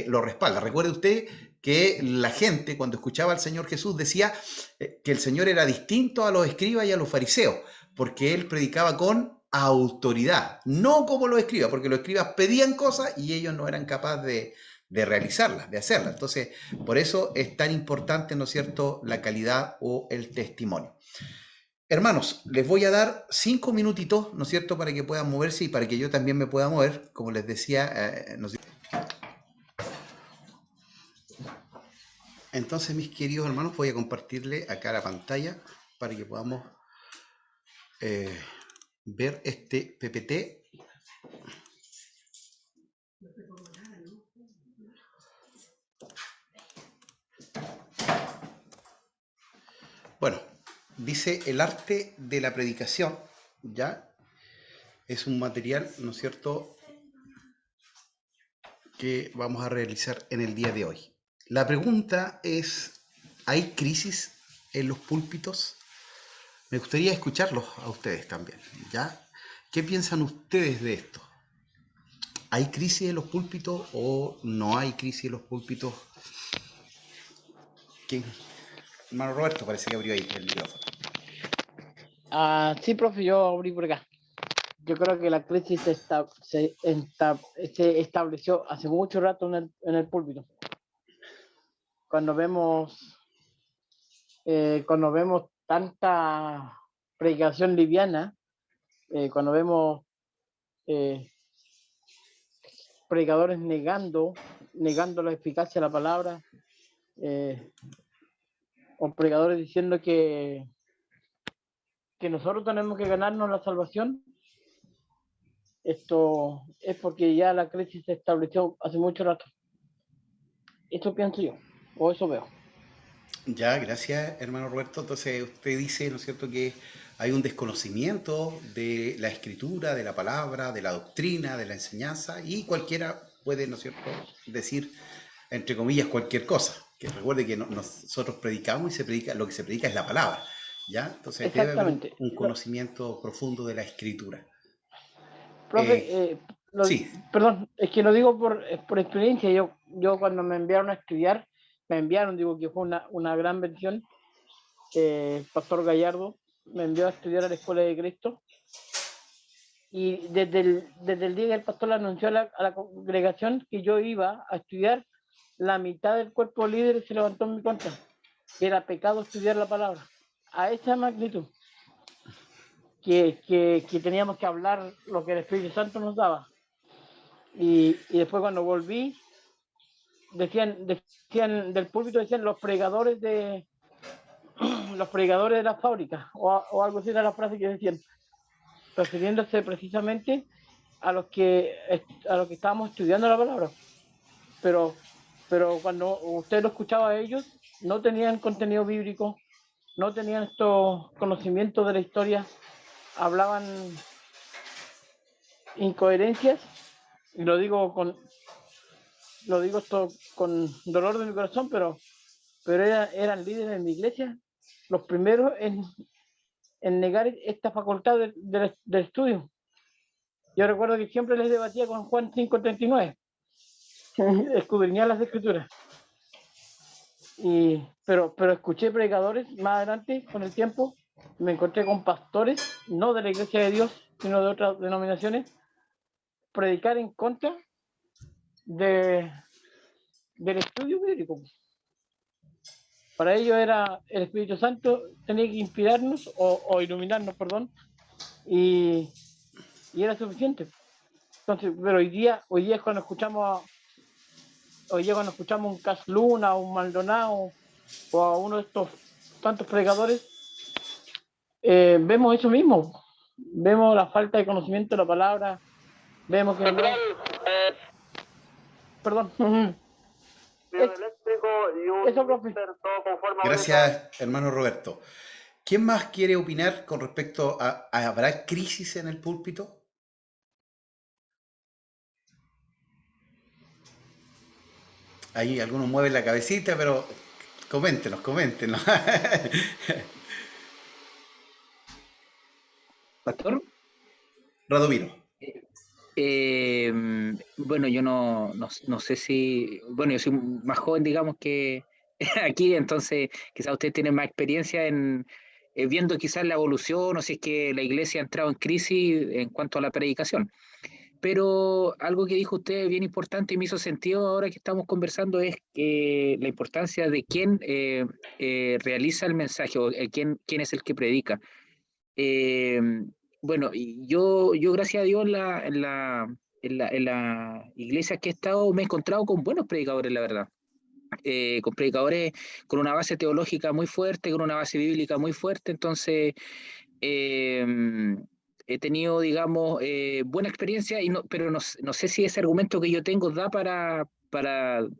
lo respalda. Recuerde usted que la gente cuando escuchaba al Señor Jesús decía que el Señor era distinto a los escribas y a los fariseos, porque Él predicaba con autoridad, no como los escribas, porque los escribas pedían cosas y ellos no eran capaces de realizarlas, de hacerlas. Entonces, por eso es tan importante, ¿no es cierto?, la calidad o el testimonio. Hermanos, les voy a dar 5 minutitos, ¿no es cierto?, para que puedan moverse y para que yo también me pueda mover, como les decía, ¿no es cierto? Entonces, mis queridos hermanos, voy a compartirle acá la pantalla para que podamos ver este PPT. Bueno, dice el arte de la predicación, ¿ya? Es un material, ¿no es cierto?, que vamos a realizar en el día de hoy. La pregunta es, ¿hay crisis en los púlpitos? Me gustaría escucharlos a ustedes también, ¿ya? ¿Qué piensan ustedes de esto? ¿Hay crisis en los púlpitos o no hay crisis en los púlpitos? ¿Quién? Hermano Roberto, parece que abrió ahí el micrófono. Sí, profe, yo abrí por acá. Yo creo que la crisis se estableció hace mucho rato en el púlpito. Cuando vemos tanta predicación liviana, cuando vemos predicadores negando la eficacia de la palabra, o predicadores diciendo que que nosotros tenemos que ganarnos la salvación, esto es porque ya la crisis se estableció hace mucho rato. Esto pienso yo, o eso veo. Ya, gracias, hermano Roberto. Entonces, usted dice, ¿no es cierto?, que hay un desconocimiento de la escritura, de la palabra, de la doctrina, de la enseñanza, y cualquiera puede, ¿no es cierto?, decir, entre comillas, cualquier cosa. Que recuerde que nosotros predicamos y se predica, lo que se predica es la palabra, ¿ya? Entonces, debe haber Exactamente. un conocimiento profundo de la escritura. Profe, Sí, perdón, es que lo digo por experiencia. Yo cuando me enviaron a estudiar, digo que fue una gran bendición. El pastor Gallardo me envió a estudiar a la Escuela de Cristo. Y desde el día que el pastor le anunció a la congregación que yo iba a estudiar, la mitad del cuerpo líder se levantó en mi contra. Que era pecado estudiar la palabra. A esa magnitud. Que teníamos que hablar lo que el Espíritu Santo nos daba. Y después cuando volví, decían del púlpito, decían los pregadores de la fábrica, o algo así era la frase que decían, refiriéndose precisamente a los que estábamos estudiando la palabra. Pero cuando usted lo escuchaba a ellos, no tenían contenido bíblico, no tenían estos conocimientos de la historia, hablaban incoherencias, y lo digo esto con dolor de mi corazón, pero eran líderes en mi iglesia, los primeros en negar esta facultad del estudio. Yo recuerdo que siempre les debatía con Juan 5:39, escudriñar las escrituras. Pero escuché predicadores más adelante, con el tiempo, me encontré con pastores, no de la Iglesia de Dios, sino de otras denominaciones, predicar en contra del estudio bíblico. Para ello era el Espíritu Santo, tenía que inspirarnos o iluminarnos, perdón, y era suficiente. Entonces, pero hoy día es cuando escuchamos un Cas Luna, un Maldonado, o a uno de estos tantos predicadores, vemos eso mismo. Vemos la falta de conocimiento de la palabra, vemos que perdón. Eso, profe. gracias, hermano Roberto. ¿Quién más quiere opinar con respecto a habrá crisis en el púlpito? Ahí algunos mueven la cabecita, pero coméntenos. Pastor. Radomiro. Bueno, yo no sé si, bueno, yo soy más joven, digamos, que aquí, entonces quizás usted tiene más experiencia en viendo quizás la evolución, o si es que la iglesia ha entrado en crisis en cuanto a la predicación. Pero algo que dijo usted bien importante y me hizo sentido ahora que estamos conversando es la importancia de quién realiza el mensaje, o quién es el que predica. Bueno, y yo gracias a Dios en la iglesia que he estado me he encontrado con buenos predicadores, la verdad. Con predicadores con una base teológica muy fuerte, con una base bíblica muy fuerte. Entonces he tenido, digamos, buena experiencia, pero no sé si ese argumento que yo tengo da para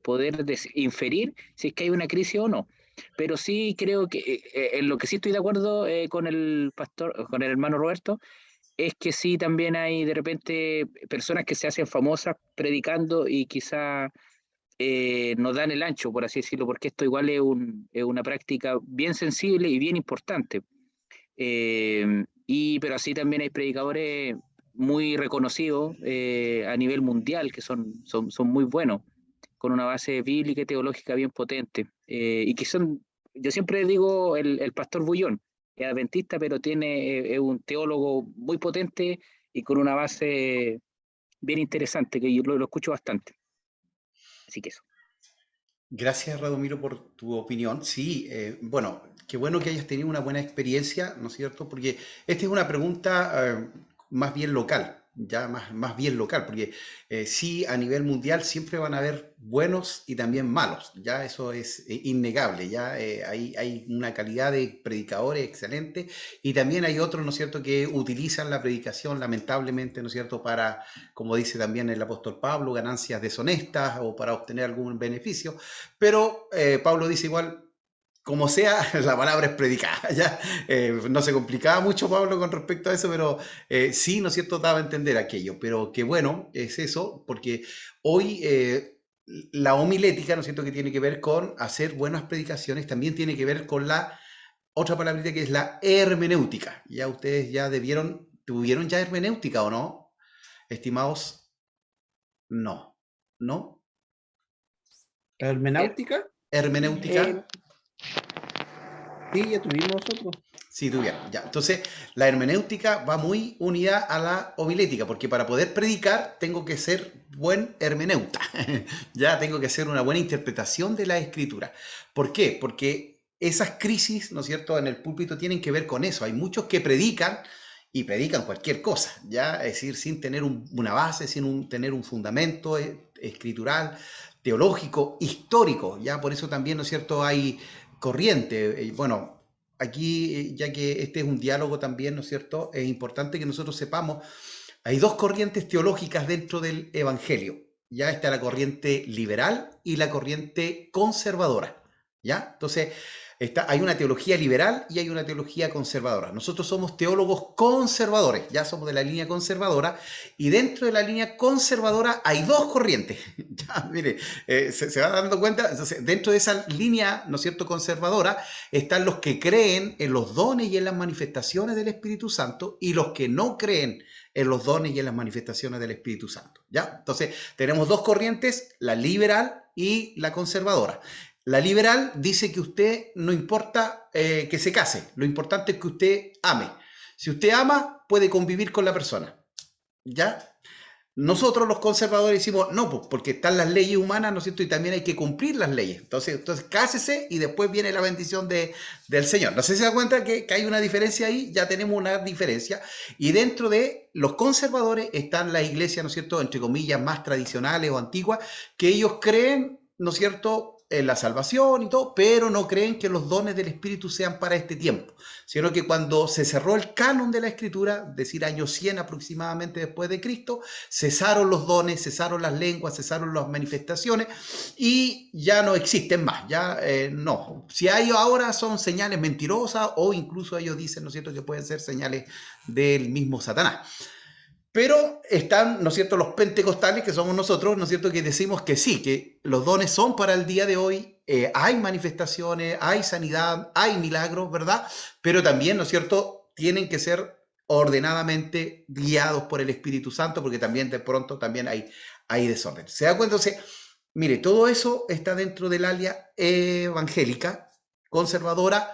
poder inferir si es que hay una crisis o no. Pero sí creo que en lo que sí estoy de acuerdo con el hermano Roberto, es que sí también hay de repente personas que se hacen famosas predicando y quizá nos dan el ancho, por así decirlo, porque esto igual es una práctica bien sensible y bien importante. Pero así también hay predicadores muy reconocidos a nivel mundial que son muy buenos, con una base bíblica y teológica bien potente, y que yo siempre digo, el pastor Bullón es adventista, pero es un teólogo muy potente y con una base bien interesante, que yo lo escucho bastante. Así que eso. Gracias, Radomiro, por tu opinión. Sí, bueno, qué bueno que hayas tenido una buena experiencia, ¿no es cierto? Porque esta es una pregunta más bien local, ya más bien local, porque sí, a nivel mundial siempre van a haber buenos y también malos, ya eso es innegable, ya hay una calidad de predicadores excelente y también hay otros, ¿no es cierto?, que utilizan la predicación lamentablemente, ¿no es cierto?, para, como dice también el apóstol Pablo, ganancias deshonestas o para obtener algún beneficio, pero Pablo dice igual, como sea, la palabra es predicada. ¿Ya? No se complicaba mucho Pablo con respecto a eso, pero sí, ¿no es cierto?, daba a entender aquello. Pero qué bueno es eso, porque hoy la homilética, ¿no es cierto?, que tiene que ver con hacer buenas predicaciones, también tiene que ver con la otra palabrita que es la hermenéutica. Ya ustedes ya ¿tuvieron ya hermenéutica o no? Estimados, no. ¿No? ¿La hermenéutica? Hermenéutica. Sí, ya tuvimos nosotros. Sí, tuvieron, ya. Entonces, la hermenéutica va muy unida a la homilética, porque para poder predicar tengo que ser buen hermeneuta. Ya tengo que hacer una buena interpretación de la escritura. ¿Por qué? Porque esas crisis, ¿no es cierto?, en el púlpito tienen que ver con eso. Hay muchos que predican y predican cualquier cosa, ¿ya? Es decir, sin tener una base, sin tener un fundamento escritural, teológico, histórico, ¿ya? Por eso también, ¿no es cierto?, hay corriente. Bueno, aquí, ya que este es un diálogo también, ¿no es cierto?, es importante que nosotros sepamos, hay dos corrientes teológicas dentro del Evangelio. Ya está la corriente liberal y la corriente conservadora. ¿Ya? Entonces, hay una teología liberal y hay una teología conservadora. Nosotros somos teólogos conservadores, ya somos de la línea conservadora, y dentro de la línea conservadora hay dos corrientes. Ya, mire, se va dando cuenta. Entonces, dentro de esa línea, ¿no es cierto?, conservadora, están los que creen en los dones y en las manifestaciones del Espíritu Santo y los que no creen en los dones y en las manifestaciones del Espíritu Santo. ¿Ya? Entonces, tenemos dos corrientes, la liberal y la conservadora. La liberal dice que usted no importa que se case, lo importante es que usted ame. Si usted ama, puede convivir con la persona. ¿Ya? Nosotros los conservadores decimos, no, pues porque están las leyes humanas, ¿no es cierto? Y también hay que cumplir las leyes. Entonces cásese y después viene la bendición del Señor. No sé si se da cuenta que hay una diferencia ahí, ya tenemos una diferencia. Y dentro de los conservadores están las iglesias, ¿no es cierto?, entre comillas, más tradicionales o antiguas, que ellos creen, ¿no es cierto?, en la salvación y todo, pero no creen que los dones del Espíritu sean para este tiempo, sino que cuando se cerró el canon de la Escritura, es decir, año 100 aproximadamente después de Cristo, cesaron los dones, cesaron las lenguas, cesaron las manifestaciones y ya no existen más, ya no. Si hay ahora son señales mentirosas o incluso ellos dicen, ¿no es cierto?, que pueden ser señales del mismo Satanás. Pero están, ¿no es cierto?, los pentecostales, que somos nosotros, ¿no es cierto?, que decimos que sí, que los dones son para el día de hoy, hay manifestaciones, hay sanidad, hay milagros, ¿verdad? Pero también, ¿no es cierto?, tienen que ser ordenadamente guiados por el Espíritu Santo, porque también de pronto también hay desorden. ¿Se da cuenta? Entonces, mire, todo eso está dentro del área evangélica, conservadora,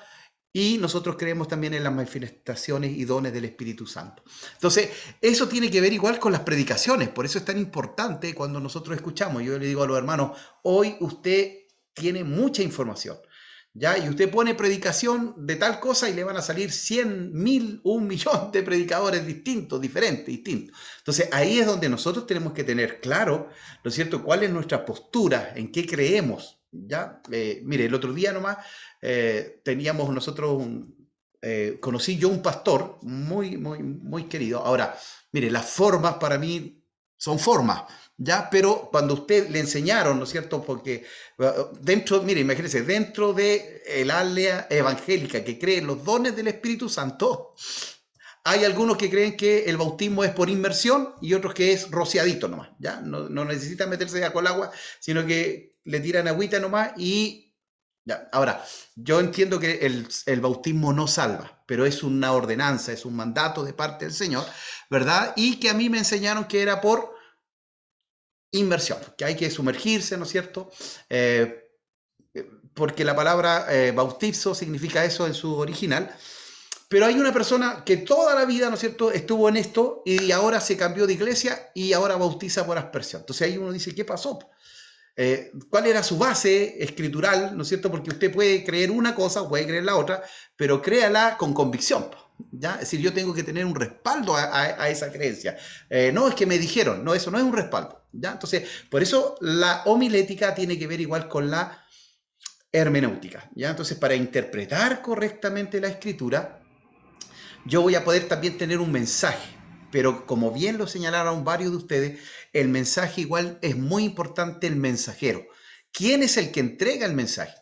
y nosotros creemos también en las manifestaciones y dones del Espíritu Santo. Entonces, eso tiene que ver igual con las predicaciones, por eso es tan importante cuando nosotros escuchamos. Yo le digo a los hermanos, hoy usted tiene mucha información, ¿ya? Y usted pone predicación de tal cosa y le van a salir 100, 1000, 1.000.000 de predicadores distintos, diferentes, distintos. Entonces, ahí es donde nosotros tenemos que tener claro, ¿no es cierto?, cuál es nuestra postura, en qué creemos, ¿ya? Mire, el otro día nomás teníamos nosotros conocí yo un pastor muy, muy, muy querido. Ahora, mire, las formas para mí son formas, ¿ya? Pero cuando usted le enseñaron, ¿no es cierto? Porque dentro, mire, imagínense, dentro de el área evangélica que cree en los dones del Espíritu Santo, hay algunos que creen que el bautismo es por inmersión y otros que es rociadito nomás, ¿ya? No necesitan meterse ya con el agua, sino que le tiran agüita nomás y ya. Ahora, yo entiendo que el bautismo no salva, pero es una ordenanza, es un mandato de parte del Señor, ¿verdad? Y que a mí me enseñaron que era por inmersión, que hay que sumergirse, ¿no es cierto? Porque la palabra bautizo significa eso en su original. Pero hay una persona que toda la vida, ¿no es cierto?, estuvo en esto y ahora se cambió de iglesia y ahora bautiza por aspersión. Entonces ahí uno dice, ¿qué pasó? ¿Cuál era su base escritural? ¿No es cierto? Porque usted puede creer una cosa o puede creer la otra, pero créala con convicción, ¿ya? Es decir, yo tengo que tener un respaldo a esa creencia. No, es que me dijeron, no, eso no es un respaldo, ¿ya? Entonces, por eso la homilética tiene que ver igual con la hermenéutica, ¿ya? Entonces, para interpretar correctamente la escritura, yo voy a poder también tener un mensaje, pero como bien lo señalaron varios de ustedes, el mensaje igual es muy importante, el mensajero. ¿Quién es el que entrega el mensaje?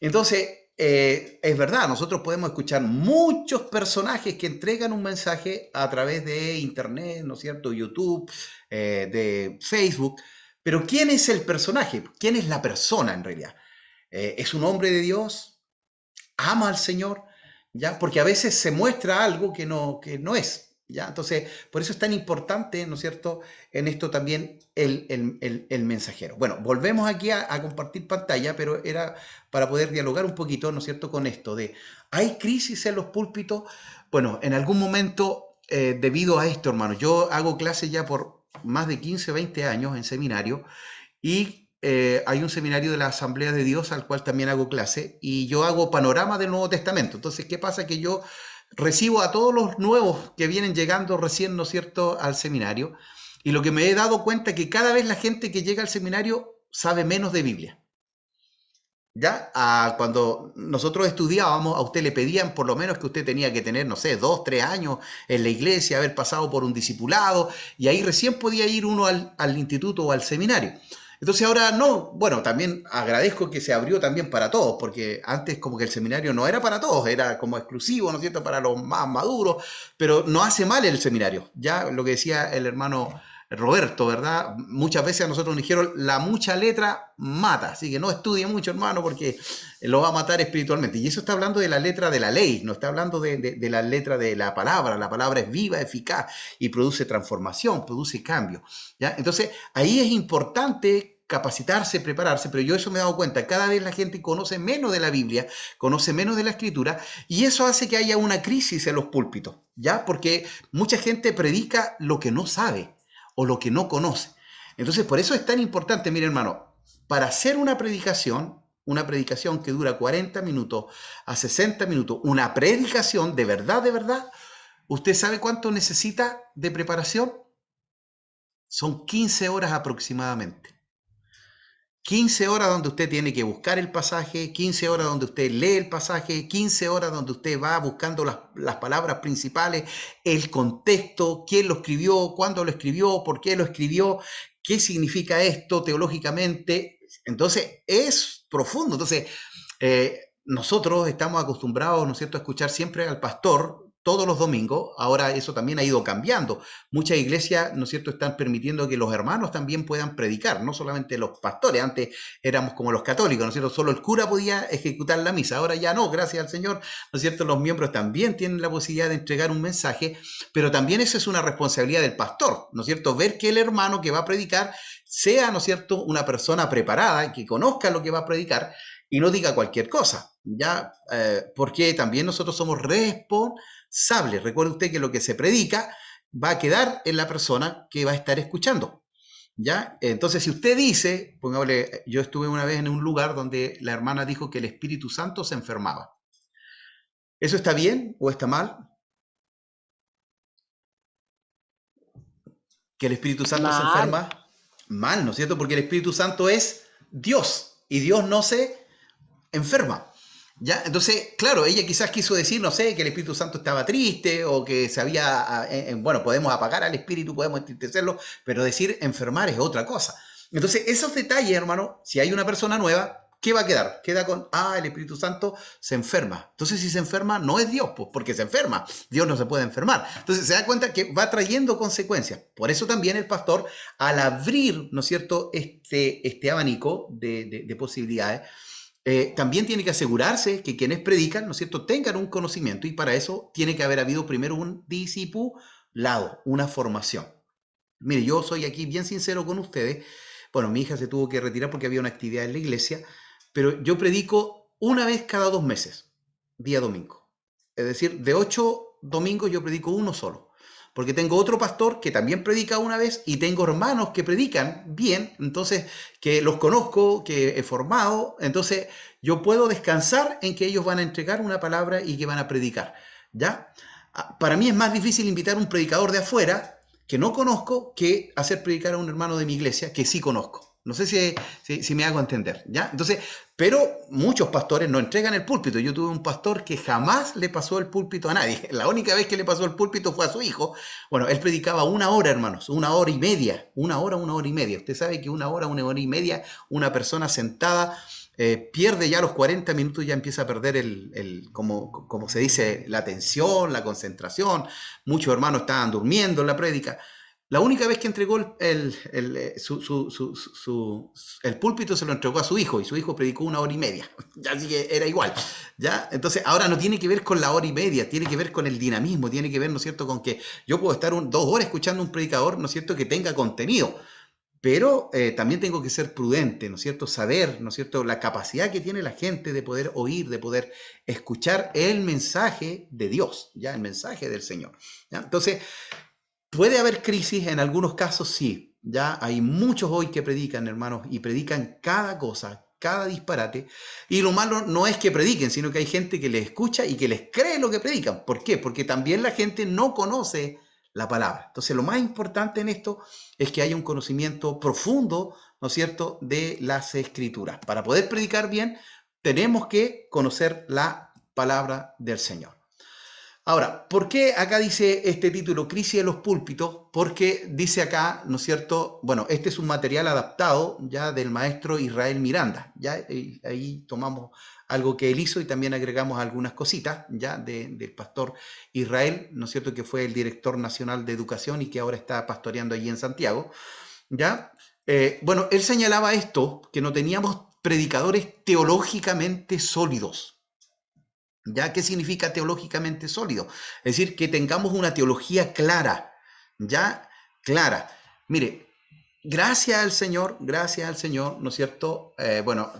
Entonces, es verdad, nosotros podemos escuchar muchos personajes que entregan un mensaje a través de Internet, ¿no es cierto? YouTube, de Facebook, pero ¿quién es el personaje? ¿Quién es la persona en realidad? ¿Es un hombre de Dios? ¿Ama al Señor? ¿Ya? Porque a veces se muestra algo que no es, ¿ya? Entonces, por eso es tan importante, ¿no es cierto?, en esto también el mensajero. Bueno, volvemos aquí a compartir pantalla, pero era para poder dialogar un poquito, ¿no es cierto?, con esto de, ¿hay crisis en los púlpitos? Bueno, en algún momento, debido a esto, hermano, yo hago clases ya por más de 15, 20 años en seminario, y hay un seminario de la Asamblea de Dios al cual también hago clase, y yo hago panorama del Nuevo Testamento. Entonces, ¿qué pasa? Que yo recibo a todos los nuevos que vienen llegando recién, ¿no es cierto?, al seminario, y lo que me he dado cuenta es que cada vez la gente que llega al seminario sabe menos de Biblia. ¿Ya? Cuando nosotros estudiábamos, a usted le pedían por lo menos que usted tenía que tener, no sé, 2, 3 años en la iglesia, haber pasado por un discipulado, y ahí recién podía ir uno al instituto o al seminario. Entonces ahora no, bueno, también agradezco que se abrió también para todos, porque antes como que el seminario no era para todos, era como exclusivo, ¿no es cierto?, para los más maduros, pero no hace mal el seminario, ya lo que decía el hermano Roberto, ¿verdad? Muchas veces a nosotros nos dijeron, la mucha letra mata, así que no estudie mucho, hermano, porque lo va a matar espiritualmente. Y eso está hablando de la letra de la ley, no está hablando de la letra de la palabra es viva, eficaz y produce transformación, produce cambio, ¿ya? Entonces, ahí es importante capacitarse, prepararse, pero yo eso me he dado cuenta, cada vez la gente conoce menos de la Biblia, conoce menos de la Escritura, y eso hace que haya una crisis en los púlpitos, ¿ya? Porque mucha gente predica lo que no sabe o lo que no conoce. Entonces, por eso es tan importante, mire hermano, para hacer una predicación que dura 40 minutos a 60 minutos, una predicación de verdad, ¿usted sabe cuánto necesita de preparación? Son 15 horas aproximadamente. 15 horas donde usted tiene que buscar el pasaje, 15 horas donde usted lee el pasaje, 15 horas donde usted va buscando las palabras principales, el contexto, quién lo escribió, cuándo lo escribió, por qué lo escribió, qué significa esto teológicamente. Entonces, es profundo. Entonces, nosotros estamos acostumbrados, ¿no es cierto?, a escuchar siempre al pastor todos los domingos. Ahora eso también ha ido cambiando. Muchas iglesias, ¿no es cierto?, están permitiendo que los hermanos también puedan predicar, no solamente los pastores. Antes éramos como los católicos, ¿no es cierto?, solo el cura podía ejecutar la misa. Ahora ya no, gracias al Señor, ¿no es cierto?, los miembros también tienen la posibilidad de entregar un mensaje, pero también eso es una responsabilidad del pastor, ¿no es cierto?, ver que el hermano que va a predicar sea, ¿no es cierto?, una persona preparada, que conozca lo que va a predicar y no diga cualquier cosa, ¿ya? Porque también nosotros somos responsables. Recuerde usted que lo que se predica va a quedar en la persona que va a estar escuchando, ¿ya? Entonces, si usted dice, pongámosle, yo estuve una vez en un lugar donde la hermana dijo que el Espíritu Santo se enfermaba. ¿Eso está bien o está mal? ¿Que el Espíritu Santo se enferma? Mal, ¿no es cierto? Porque el Espíritu Santo es Dios y Dios no se enferma. ¿Ya? Entonces, claro, ella quizás quiso decir, no sé, que el Espíritu Santo estaba triste o que se había, bueno, podemos apagar al Espíritu, podemos entristecerlo, pero decir enfermar es otra cosa. Entonces, esos detalles, hermano, si hay una persona nueva, ¿qué va a quedar? Queda con, el Espíritu Santo se enferma. Entonces, si se enferma, no es Dios, pues, porque se enferma. Dios no se puede enfermar. Entonces, se da cuenta que va trayendo consecuencias. Por eso también el pastor, al abrir, ¿no es cierto?, este abanico de posibilidades, también tiene que asegurarse que quienes predican, ¿no es cierto?, tengan un conocimiento, y para eso tiene que haber habido primero un discipulado, una formación. Mire, yo soy aquí bien sincero con ustedes. Bueno, mi hija se tuvo que retirar porque había una actividad en la iglesia, pero yo predico una vez cada 2 meses, día domingo. Es decir, de 8 domingos yo predico uno solo, porque tengo otro pastor que también predica una vez y tengo hermanos que predican bien, entonces, que los conozco, que he formado, entonces yo puedo descansar en que ellos van a entregar una palabra y que van a predicar, ¿ya? Para mí es más difícil invitar a un predicador de afuera que no conozco que hacer predicar a un hermano de mi iglesia que sí conozco. No sé si me hago entender, ¿ya? Entonces, pero muchos pastores no entregan el púlpito. Yo tuve un pastor que jamás le pasó el púlpito a nadie. La única vez que le pasó el púlpito fue a su hijo. Bueno, él predicaba 1 hora, hermanos, 1 hora y media. 1 hora y media. Usted sabe que 1 hora y media, una persona sentada pierde ya los 40 minutos, ya empieza a perder como se dice, la atención, la concentración. Muchos hermanos estaban durmiendo en la prédica. La única vez que entregó el púlpito se lo entregó a su hijo, y su hijo predicó 1 hora y media. Así que era igual, ¿ya? Entonces, ahora no tiene que ver con la hora y media, tiene que ver con el dinamismo, tiene que ver, ¿no es cierto?, con que yo puedo estar 2 horas escuchando a un predicador, ¿no es cierto?, que tenga contenido, pero también tengo que ser prudente, ¿no es cierto?, saber, ¿no es cierto?, la capacidad que tiene la gente de poder oír, de poder escuchar el mensaje de Dios, ¿ya?, el mensaje del Señor, ¿ya? Entonces, ¿puede haber crisis? En algunos casos sí. Ya hay muchos hoy que predican, hermanos, y predican cada cosa, cada disparate. Y lo malo no es que prediquen, sino que hay gente que les escucha y que les cree lo que predican. ¿Por qué? Porque también la gente no conoce la palabra. Entonces, lo más importante en esto es que haya un conocimiento profundo, ¿no es cierto?, de las Escrituras. Para poder predicar bien, tenemos que conocer la palabra del Señor. Ahora, ¿por qué acá dice este título, Crisis de los Púlpitos? Porque dice acá, ¿no es cierto? Bueno, este es un material adaptado ya del maestro Israel Miranda. Ya ahí tomamos algo que él hizo y también agregamos algunas cositas ya del pastor Israel, ¿no es cierto?, que fue el director nacional de educación y que ahora está pastoreando allí en Santiago. ¿Ya? Bueno, él señalaba esto, que no teníamos predicadores teológicamente sólidos. ¿Ya? ¿Qué significa teológicamente sólido? Es decir, que tengamos una teología clara, ¿ya? Clara. Mire, gracias al Señor, ¿no es cierto? Bueno,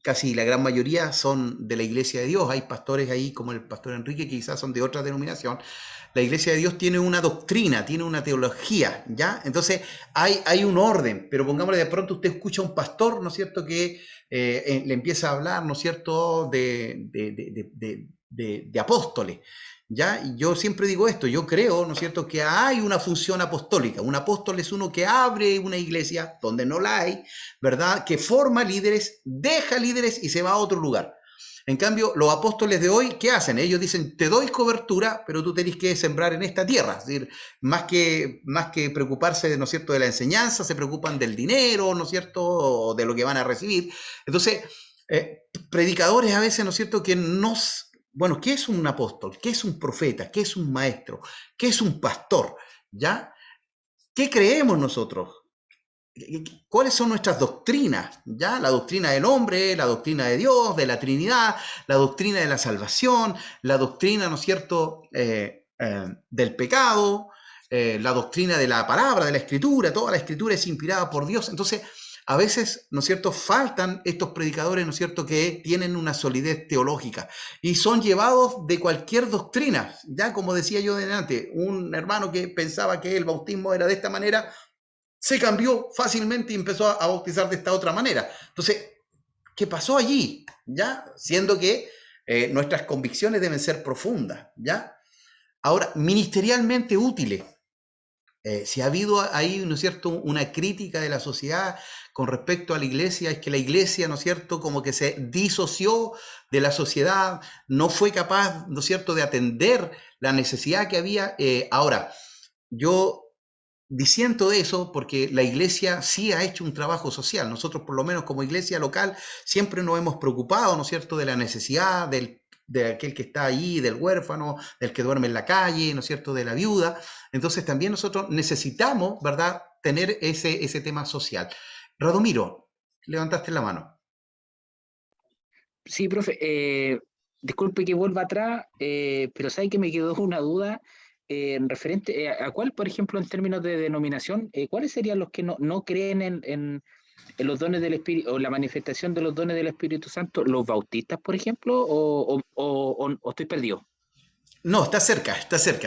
casi la gran mayoría son de la Iglesia de Dios. Hay pastores ahí, como el pastor Enrique, que quizás son de otra denominación. La Iglesia de Dios tiene una doctrina, tiene una teología, ¿ya? Entonces, hay un orden, pero pongámosle, de pronto usted escucha a un pastor, ¿no es cierto?, que le empieza a hablar, ¿no es cierto?, de apóstoles, ¿ya? Y yo siempre digo esto, yo creo, ¿no es cierto?, que hay una función apostólica. Un apóstol es uno que abre una iglesia donde no la hay, ¿verdad?, que forma líderes, deja líderes y se va a otro lugar. En cambio, los apóstoles de hoy, ¿qué hacen? Ellos dicen, te doy cobertura, pero tú tenés que sembrar en esta tierra. Es decir, más que preocuparse, ¿no es cierto?, de la enseñanza, se preocupan del dinero, ¿no es cierto?, o de lo que van a recibir. Entonces, predicadores a veces, ¿no es cierto?, que bueno, ¿qué es un apóstol? ¿Qué es un profeta? ¿Qué es un maestro? ¿Qué es un pastor? ¿Ya? ¿Qué creemos nosotros? ¿Cuáles son nuestras doctrinas? ¿Ya? La doctrina del hombre, la doctrina de Dios, de la Trinidad, la doctrina de la salvación, la doctrina, ¿no es cierto?, del pecado, la doctrina de la palabra, de la Escritura. Toda la Escritura es inspirada por Dios. Entonces, a veces, ¿no es cierto?, faltan estos predicadores, ¿no es cierto?, que tienen una solidez teológica y son llevados de cualquier doctrina. Ya, como decía yo delante, un hermano que pensaba que el bautismo era de esta manera, se cambió fácilmente y empezó a bautizar de esta otra manera. Entonces, ¿qué pasó allí? ¿Ya? Siendo que nuestras convicciones deben ser profundas, ¿ya? Ahora, ministerialmente útiles. Si ha habido ahí, ¿no es cierto?, una crítica de la sociedad con respecto a la iglesia, es que la iglesia, ¿no es cierto?, como que se disoció de la sociedad, no fue capaz, ¿no es cierto?, de atender la necesidad que había. Ahora, yo disiento de eso porque la iglesia sí ha hecho un trabajo social. Nosotros, por lo menos como iglesia local, siempre nos hemos preocupado, ¿no es cierto?, de la necesidad de aquel que está ahí, del huérfano, del que duerme en la calle, ¿no es cierto?, de la viuda. Entonces también nosotros necesitamos, ¿verdad?, tener ese tema social. Radomiro, levantaste la mano. Sí, profe, disculpe que vuelva atrás, pero sabe que me quedó una duda referente a cuál, por ejemplo, en términos de denominación, ¿cuáles serían los que no creen en los dones del Espíritu, o la manifestación de los dones del Espíritu Santo? ¿Los bautistas, por ejemplo, o estoy perdido? No, está cerca,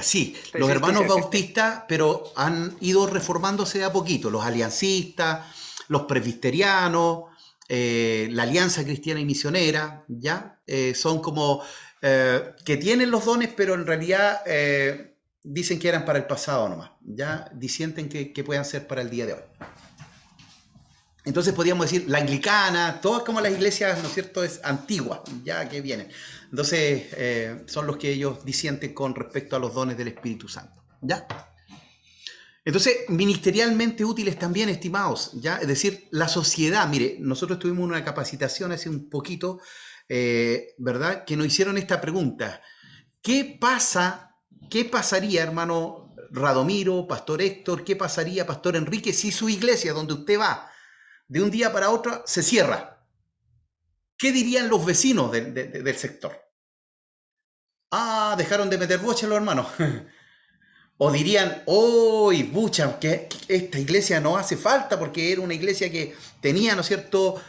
sí. Los Estoy hermanos cerca. bautistas, pero han ido reformándose de a poquito. Los aliancistas, los presbiterianos, la Alianza Cristiana y Misionera, ¿ya? Son como que tienen los dones, pero en realidad dicen que eran para el pasado nomás, ya disienten que puedan ser para el día de hoy. Entonces podríamos decir la anglicana, todas como las iglesias, ¿no es cierto?, es antigua, ya que vienen. Entonces son los que ellos disienten con respecto a los dones del Espíritu Santo, ¿ya? Entonces, ministerialmente útiles también, estimados, ¿ya? Es decir, la sociedad, mire, nosotros tuvimos una capacitación hace un poquito, ¿verdad?, que nos hicieron esta pregunta. ¿Qué pasaría, hermano Radomiro, Pastor Héctor, qué pasaría, Pastor Enrique, si su iglesia, donde usted va, de un día para otro, se cierra? ¿Qué dirían los vecinos del sector? Ah, dejaron de meter boche los hermanos. O dirían, ¡uy, bucha, que esta iglesia no hace falta porque era una iglesia que tenía, ¿no es cierto?,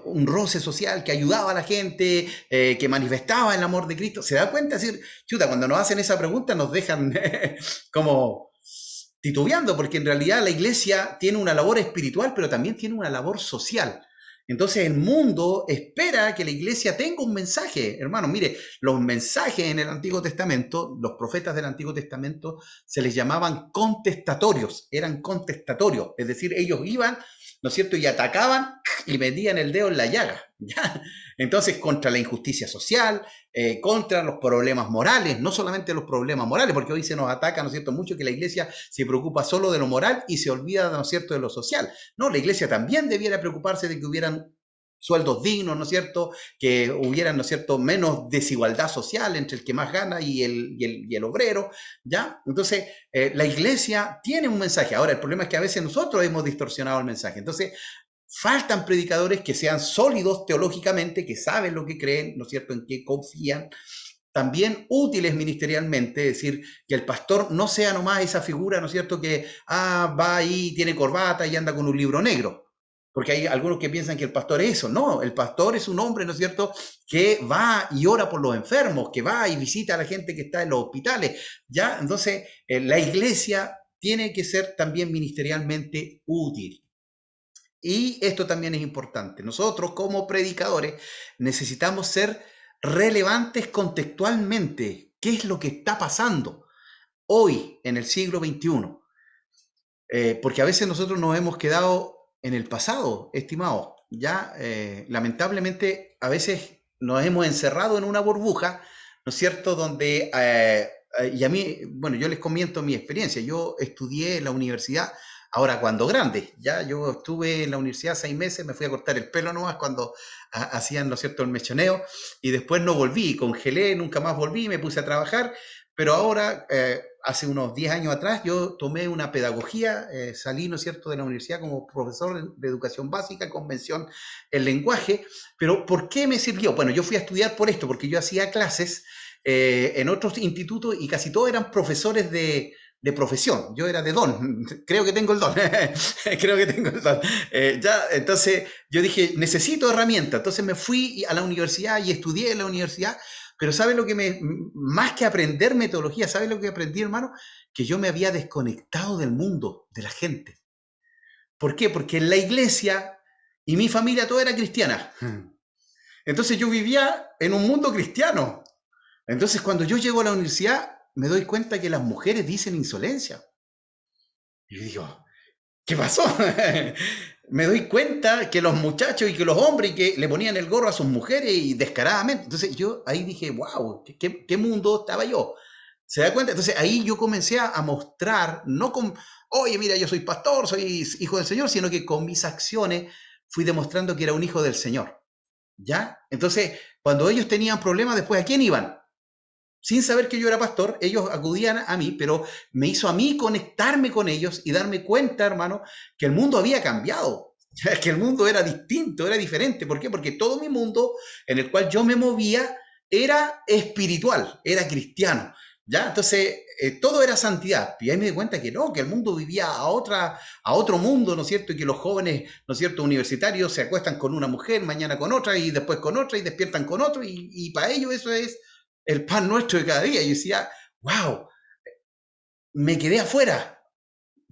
un roce social, que ayudaba a la gente, que manifestaba el amor de Cristo? ¿Se da cuenta? Es decir, chuta, cuando nos hacen esa pregunta nos dejan como titubeando, porque en realidad la iglesia tiene una labor espiritual, pero también tiene una labor social. Entonces el mundo espera que la iglesia tenga un mensaje. Hermano, mire, los mensajes en el Antiguo Testamento, los profetas del Antiguo Testamento se les llamaban contestatorios, eran contestatorios, es decir, ellos iban, ¿no es cierto?, y atacaban y metían el dedo en la llaga, ¿ya? Entonces, contra la injusticia social, contra los problemas morales, no solamente los problemas morales, porque hoy se nos ataca, ¿no es cierto?, mucho que la iglesia se preocupa solo de lo moral y se olvida, ¿no es cierto?, de lo social. No, la iglesia también debiera preocuparse de que hubieran sueldos dignos, ¿no es cierto?, que hubieran, ¿no es cierto?, menos desigualdad social entre el que más gana y el obrero, ¿ya? Entonces, la iglesia tiene un mensaje. Ahora, el problema es que a veces nosotros hemos distorsionado el mensaje. Entonces, faltan predicadores que sean sólidos teológicamente, que saben lo que creen, ¿no es cierto?, en qué confían. También útiles ministerialmente, es decir, que el pastor no sea nomás esa figura, ¿no es cierto?, que va ahí, tiene corbata y anda con un libro negro. Porque hay algunos que piensan que el pastor es eso. No, el pastor es un hombre, ¿no es cierto?, que va y ora por los enfermos, que va y visita a la gente que está en los hospitales, ¿ya? Entonces, la iglesia tiene que ser también ministerialmente útil. Y esto también es importante. Nosotros, como predicadores, necesitamos ser relevantes contextualmente. ¿Qué es lo que está pasando hoy en el siglo XXI? Porque a veces nosotros nos hemos quedado en el pasado, estimados. Ya, lamentablemente, a veces nos hemos encerrado en una burbuja, ¿no es cierto?, donde, y a mí, bueno, yo les comento mi experiencia. Yo estudié en la universidad, ahora cuando grande, ya yo estuve en la universidad 6 meses, me fui a cortar el pelo nomás cuando hacían, ¿no es cierto?, el mechoneo, y después no volví, congelé, nunca más volví, me puse a trabajar, pero ahora, hace unos 10 años atrás, yo tomé una pedagogía, salí, ¿no es cierto?, de la universidad como profesor de educación básica, con mención en lenguaje. Pero ¿por qué me sirvió? Bueno, yo fui a estudiar por esto, porque yo hacía clases en otros institutos y casi todos eran profesores de profesión. Yo era de don, creo que tengo el don, creo que tengo el don. Ya, entonces yo dije, necesito herramientas. Entonces me fui a la universidad y estudié en la universidad. Pero ¿sabe lo que más que aprender metodología, ¿sabe lo que aprendí, hermano? Que yo me había desconectado del mundo, de la gente. ¿Por qué? Porque en la iglesia y mi familia toda era cristiana. Entonces yo vivía en un mundo cristiano. Entonces cuando yo llego a la universidad, me doy cuenta que las mujeres dicen insolencia. Y yo digo, ¿qué pasó? Me doy cuenta que los muchachos y que los hombres que le ponían el gorro a sus mujeres y descaradamente. Entonces yo ahí dije, wow, ¿qué mundo estaba yo? ¿Se da cuenta? Entonces ahí yo comencé a mostrar, no con, oye, mira, yo soy pastor, soy hijo del Señor, sino que con mis acciones fui demostrando que era un hijo del Señor. ¿Ya? Entonces, cuando ellos tenían problemas, después, ¿a quién iban? Sin saber que yo era pastor, ellos acudían a mí, pero me hizo a mí conectarme con ellos y darme cuenta, hermano, que el mundo había cambiado, que el mundo era distinto, era diferente. ¿Por qué? Porque todo mi mundo en el cual yo me movía era espiritual, era cristiano, ¿ya? Entonces, todo era santidad. Y ahí me di cuenta que no, que el mundo vivía a otro mundo, ¿no es cierto? Y que los jóvenes, ¿no es cierto?, universitarios se acuestan con una mujer, mañana con otra y después con otra y despiertan con otro y para ellos eso es el pan nuestro de cada día. Y yo decía, wow, me quedé afuera,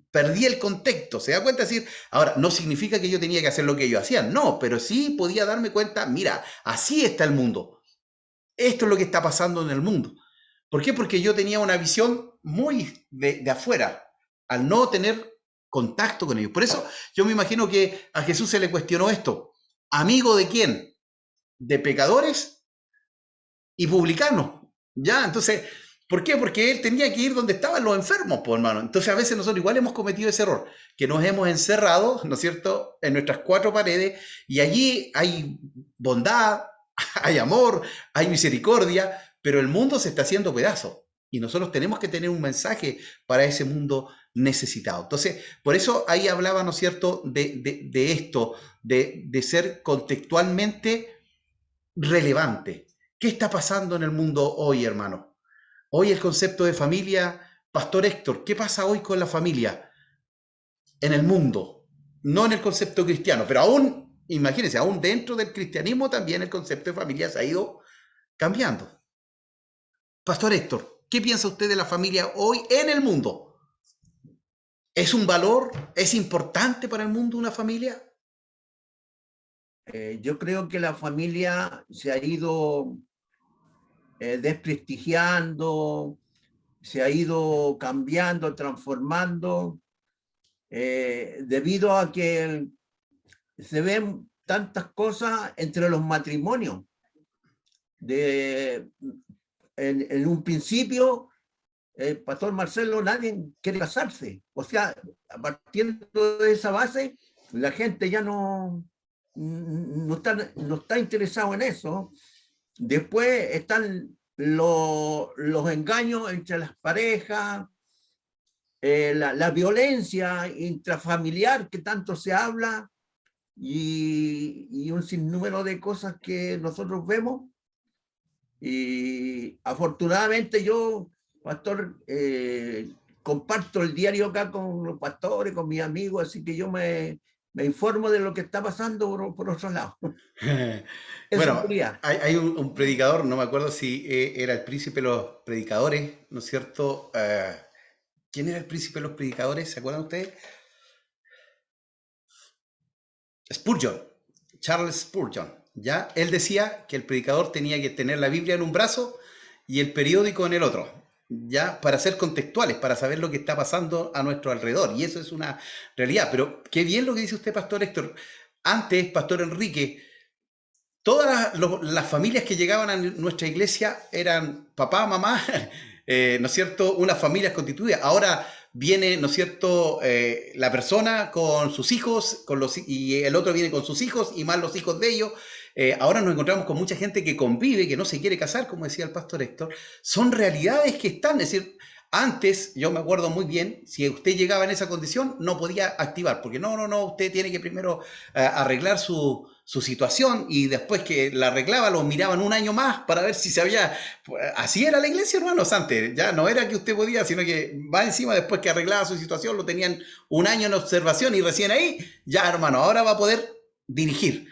perdí el contexto. ¿Se da cuenta? Es decir, ahora, no significa que yo tenía que hacer lo que ellos hacían, no, pero sí podía darme cuenta, mira, así está el mundo. esto es lo que está pasando en el mundo. ¿Por qué? Porque yo tenía una visión muy de afuera, al no tener contacto con ellos. Por eso yo me imagino que a Jesús se le cuestionó esto. ¿Amigo de quién? ¿De pecadores y publicanos? ¿Ya? Entonces, ¿por qué? Porque él tenía que ir donde estaban los enfermos, pues, hermano. Entonces, a veces nosotros igual hemos cometido ese error, que nos hemos encerrado, ¿no es cierto?, en nuestras cuatro paredes, y allí hay bondad, hay amor, hay misericordia, pero el mundo se está haciendo pedazos. Y nosotros tenemos que tener un mensaje para ese mundo necesitado. Entonces, por eso ahí hablaba, ¿no es cierto?, de esto, de ser contextualmente relevante. ¿Qué está pasando en el mundo hoy, hermano? Hoy el concepto de familia, Pastor Héctor, ¿qué pasa hoy con la familia en el mundo? No en el concepto cristiano, pero aún, imagínense, aún dentro del cristianismo también el concepto de familia se ha ido cambiando. Pastor Héctor, ¿qué piensa usted de la familia hoy en el mundo? ¿Es un valor? ¿Es importante para el mundo una familia? Yo creo que la familia se ha ido desprestigiando, se ha ido cambiando, transformando, debido a que se ven tantas cosas entre los matrimonios. En un principio, Pastor Marcelo, nadie quiere casarse. O sea, partiendo de esa base, la gente ya no está interesado en eso. Después están los engaños entre las parejas, la violencia intrafamiliar que tanto se habla, y un sinnúmero de cosas que nosotros vemos. Y afortunadamente yo, pastor, comparto el diario acá con los pastores, con mis amigos, así que yo me informo de lo que está pasando por otro lado. Bueno, hay un predicador, no me acuerdo si era el príncipe de los predicadores, ¿no es cierto? ¿Quién era el príncipe de los predicadores? ¿Se acuerdan ustedes? Spurgeon, Charles Spurgeon, ¿ya? Él decía que el predicador tenía que tener la Biblia en un brazo y el periódico en el otro, ¿ya? Para ser contextuales, para saber lo que está pasando a nuestro alrededor, y eso es una realidad. Pero qué bien lo que dice usted, Pastor Héctor. Antes, Pastor Enrique, todas las familias que llegaban a nuestra iglesia eran papá, mamá, ¿no es cierto?, unas familias constituidas. Ahora viene, ¿no es cierto?, la persona con sus hijos, y el otro viene con sus hijos y más los hijos de ellos. Ahora nos encontramos con mucha gente que convive, que no se quiere casar, como decía el Pastor Héctor. Son realidades que están, es decir, antes, yo me acuerdo muy bien, si usted llegaba en esa condición, no podía activar, porque no, usted tiene que primero arreglar su situación, y después que la arreglaba, lo miraban un año más para ver si se había... Así era la iglesia, hermanos, antes. Ya no era que usted podía, sino que va encima, después que arreglaba su situación, lo tenían un año en observación, y recién ahí, ya, hermano, ahora va a poder dirigir.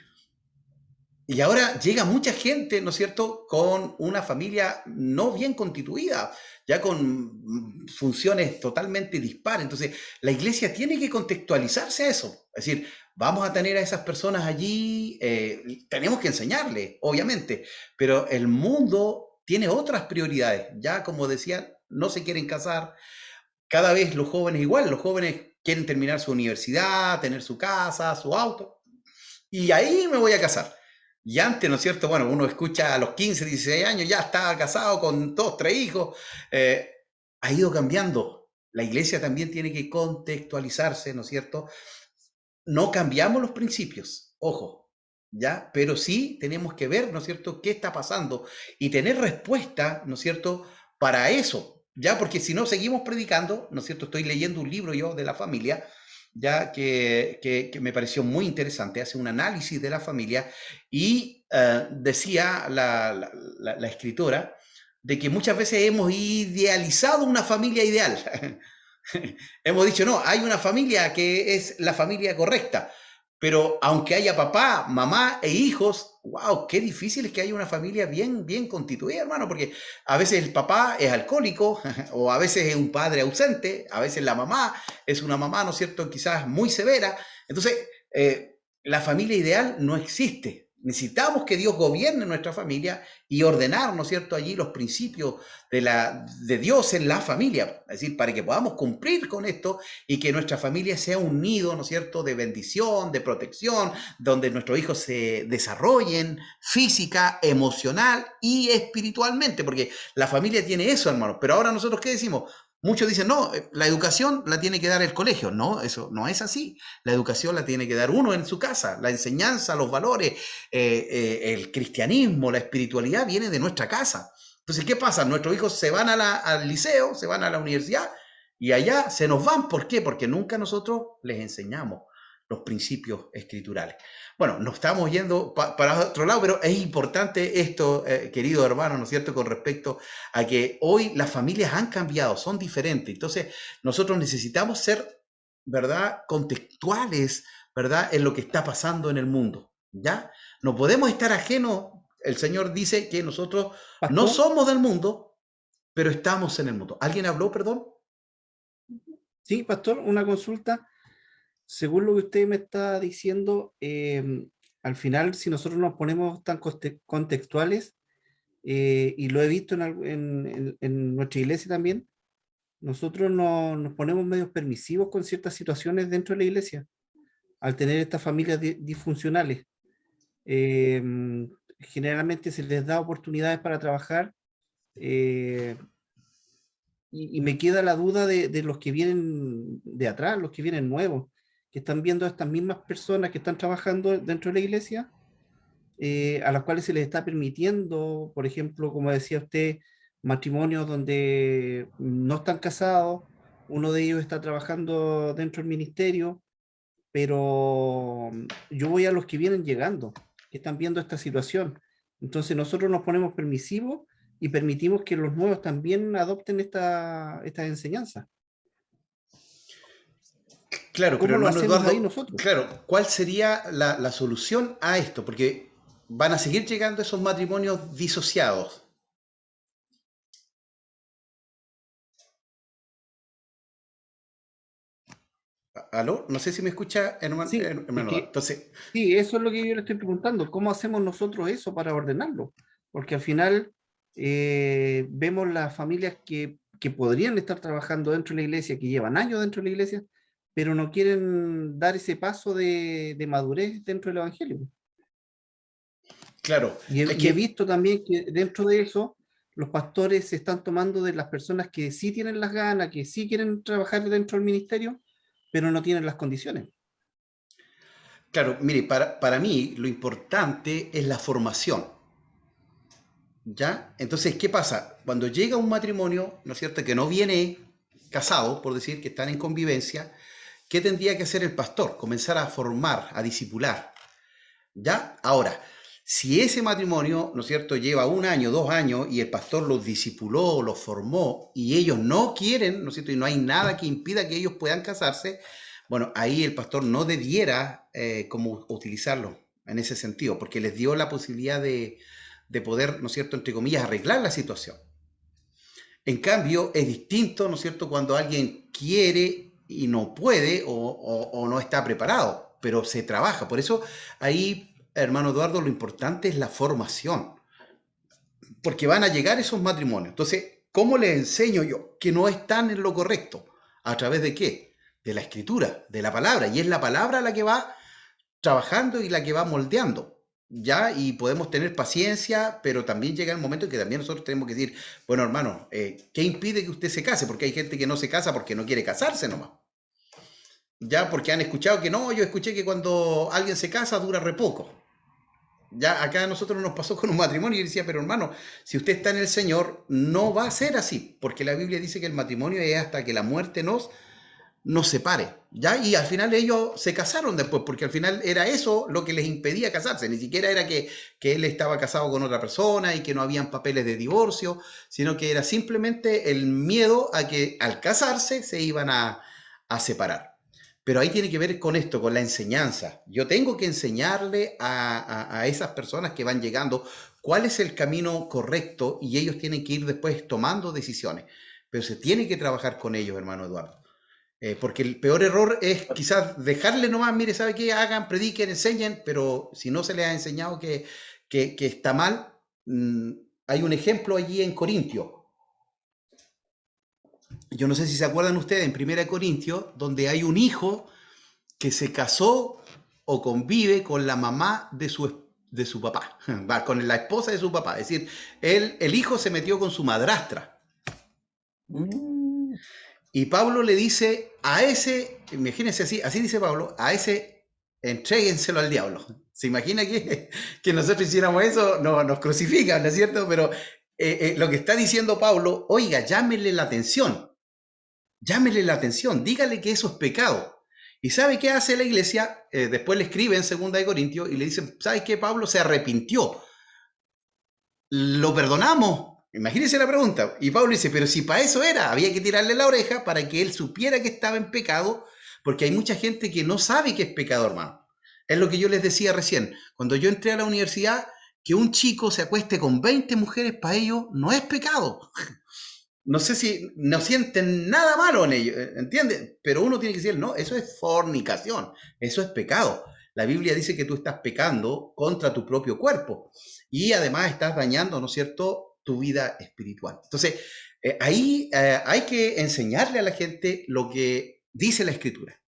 Y ahora llega mucha gente, ¿no es cierto?, con una familia no bien constituida, ya con funciones totalmente dispares. Entonces, la iglesia tiene que contextualizarse a eso. Es decir, vamos a tener a esas personas allí, tenemos que enseñarles, obviamente, pero el mundo tiene otras prioridades. Ya, como decían, no se quieren casar. Cada vez los jóvenes igual, los jóvenes quieren terminar su universidad, tener su casa, su auto, y ahí me voy a casar. Y antes, ¿no es cierto? Bueno, uno escucha a los 15, 16 años, ya estaba casado con 2, 3 hijos. Ha ido cambiando. La iglesia también tiene que contextualizarse, ¿no es cierto? No cambiamos los principios, ojo, ¿ya? Pero sí tenemos que ver, ¿no es cierto?, qué está pasando y tener respuesta, ¿no es cierto?, para eso, ¿ya? Porque si no seguimos predicando, ¿no es cierto? Estoy leyendo un libro yo de la familia, ya que me pareció muy interesante, hace un análisis de la familia, y decía la escritora de que muchas veces hemos idealizado una familia ideal. Hemos dicho, no, hay una familia que es la familia correcta, pero aunque haya papá, mamá e hijos, wow, qué difícil es que haya una familia bien constituida, hermano, porque a veces el papá es alcohólico, o a veces es un padre ausente, a veces la mamá es una mamá, ¿no es cierto?, quizás muy severa. Entonces, la familia ideal no existe, Necesitamos que Dios gobierne nuestra familia y ordenar, ¿no es cierto?, allí los principios de Dios en la familia. Es decir, para que podamos cumplir con esto y que nuestra familia sea un nido, ¿no es cierto?, de bendición, de protección, donde nuestros hijos se desarrollen física, emocional y espiritualmente, porque la familia tiene eso, hermanos. Pero ahora nosotros, ¿qué decimos? Muchos dicen, no, la educación la tiene que dar el colegio. No, eso no es así. La educación la tiene que dar uno en su casa. La enseñanza, los valores, el cristianismo, la espiritualidad viene de nuestra casa. Entonces, ¿qué pasa? Nuestros hijos se van al liceo, se van a la universidad y allá se nos van. ¿Por qué? Porque nunca nosotros les enseñamos los principios escriturales. Bueno, nos estamos yendo para otro lado, pero es importante esto, querido hermano, ¿no es cierto?, con respecto a que hoy las familias han cambiado, son diferentes. Entonces, nosotros necesitamos ser, ¿verdad?, contextuales, ¿verdad?, en lo que está pasando en el mundo, ¿ya? No podemos estar ajenos. El Señor dice que nosotros no Pastor, somos del mundo, pero estamos en el mundo. ¿Alguien habló, perdón? sí, pastor, una consulta. Según lo que usted me está diciendo, al final, si nosotros nos ponemos tan contextuales, y lo he visto en nuestra iglesia también, nosotros nos ponemos medios permisivos con ciertas situaciones dentro de la iglesia, al tener estas familias disfuncionales. Eh, Generalmente se les da oportunidades para trabajar, eh, y me queda la duda de los que vienen de atrás, los que vienen nuevos, que están viendo a estas mismas personas que están trabajando dentro de la iglesia, a las cuales se les está permitiendo, por ejemplo, como decía usted, matrimonios donde no están casados, uno de ellos está trabajando dentro del ministerio, pero yo voy a los que vienen llegando, que están viendo esta situación. Entonces nosotros nos ponemos permisivos y permitimos que los nuevos también adopten esta enseñanza. Claro, pero ¿Cómo lo hermano hacemos ahí Eduardo, nosotros? claro, ¿cuál sería la solución a esto? Porque van a seguir llegando esos matrimonios disociados. ¿Aló? No sé si me escucha, hermano, Sí, es hermano Eduardo. que Entonces, sí, eso es lo que yo le estoy preguntando. ¿Cómo hacemos nosotros eso para ordenarlo? Porque al final vemos las familias que podrían estar trabajando dentro de la iglesia, que llevan años dentro de la iglesia, pero no quieren dar ese paso de madurez dentro del evangelio. claro, es Y he que, visto también que dentro de eso los pastores se están tomando de las personas que sí tienen las ganas, que sí quieren trabajar dentro del ministerio, pero no tienen las condiciones. claro, mire, para mí lo importante es la formación, ¿ya? Entonces, ¿qué pasa? Cuando llega un matrimonio, ¿no es cierto?, que no viene casado, por decir, que están en convivencia, ¿qué tendría que hacer el pastor? Comenzar a formar, a discipular, ¿ya? Ahora, si ese matrimonio, ¿no es cierto?, lleva 1 año, 2 años y el pastor los discipuló, los formó y ellos no quieren, ¿no es cierto?, y no hay nada que impida que ellos puedan casarse, bueno, ahí el pastor no debiera como utilizarlo en ese sentido, porque les dio la posibilidad de poder, ¿no es cierto?, entre comillas, arreglar la situación. En cambio, es distinto, ¿no es cierto?, cuando alguien quiere y no puede o no está preparado, pero se trabaja. Por eso ahí, hermano Eduardo, lo importante es la formación, porque van a llegar esos matrimonios. Entonces, ¿cómo les enseño yo que no están en lo correcto? ¿A través de qué? De la escritura, de la palabra. Y es la palabra la que va trabajando y la que va moldeando. ¿Ya? Y podemos tener paciencia, pero también llega el momento en que también nosotros tenemos que decir, bueno, hermano, ¿qué impide que usted se case? Porque hay gente que no se casa porque no quiere casarse nomás. Ya, porque han escuchado que no, yo escuché que cuando alguien se casa dura re poco. Ya acá a nosotros nos pasó con un matrimonio y yo decía, pero hermano, si usted está en el Señor, no va a ser así, porque la Biblia dice que el matrimonio es hasta que la muerte nos separe, ¿ya? Y al final ellos se casaron después, porque al final era eso lo que les impedía casarse, ni siquiera era que él estaba casado con otra persona y que no habían papeles de divorcio, sino que era simplemente el miedo a que al casarse se iban a separar. Pero ahí tiene que ver con esto, con la enseñanza. Yo tengo que enseñarle a esas personas que van llegando cuál es el camino correcto y ellos tienen que ir después tomando decisiones. Pero se tiene que trabajar con ellos, hermano Eduardo. Porque el peor error es quizás dejarle nomás, mire, ¿sabe qué? Hagan, prediquen, enseñen, pero si no se les ha enseñado que está mal, hay un ejemplo allí en Corintios. Yo no sé si se acuerdan ustedes, en 1 Corintios, donde hay un hijo que se casó o convive con la mamá de su papá, con la esposa de su papá. Es decir, el hijo se metió con su madrastra. Y Pablo le dice a ese, imagínense así dice Pablo, a ese entréguenselo al diablo. ¿Se imagina que nosotros hiciéramos eso? No, nos crucifican, ¿no es cierto? Pero lo que está diciendo Pablo, oiga, llámele la atención, dígale que eso es pecado. ¿Y sabe qué hace la iglesia? Después le escribe en 2 Corintios y le dicen, ¿sabes qué? Pablo se arrepintió. ¿Lo perdonamos? Imagínense la pregunta. Y Pablo dice, pero si para eso era, había que tirarle la oreja para que él supiera que estaba en pecado, porque hay mucha gente que no sabe que es pecado, hermano. Es lo que yo les decía recién. Cuando yo entré a la universidad, que un chico se acueste con 20 mujeres, para ellos no es pecado. No sé si no sienten nada malo en ello, ¿entiendes? Pero uno tiene que decir, no, eso es fornicación, eso es pecado. La Biblia dice que tú estás pecando contra tu propio cuerpo y además estás dañando, ¿no es cierto?, tu vida espiritual. Entonces, ahí hay que enseñarle a la gente lo que dice la Escritura,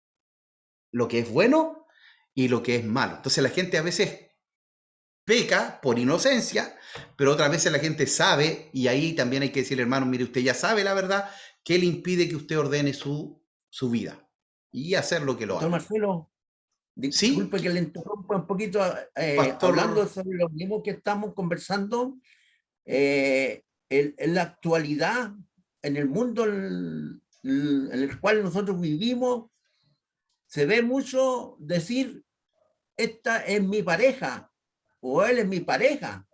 lo que es bueno y lo que es malo. Entonces, la gente a veces peca por inocencia, pero otras veces la gente sabe, y ahí también hay que decirle, hermano, mire, usted ya sabe la verdad, ¿qué le impide que usted ordene su vida? Y hacer lo que lo Doctor haga. Marcelo, ¿Sí? disculpe que le interrumpa un poquito, Pastor. hablando sobre lo mismo que estamos conversando, en la actualidad, en el mundo en el cual nosotros vivimos, se ve mucho decir, esta es mi pareja, o él es mi pareja.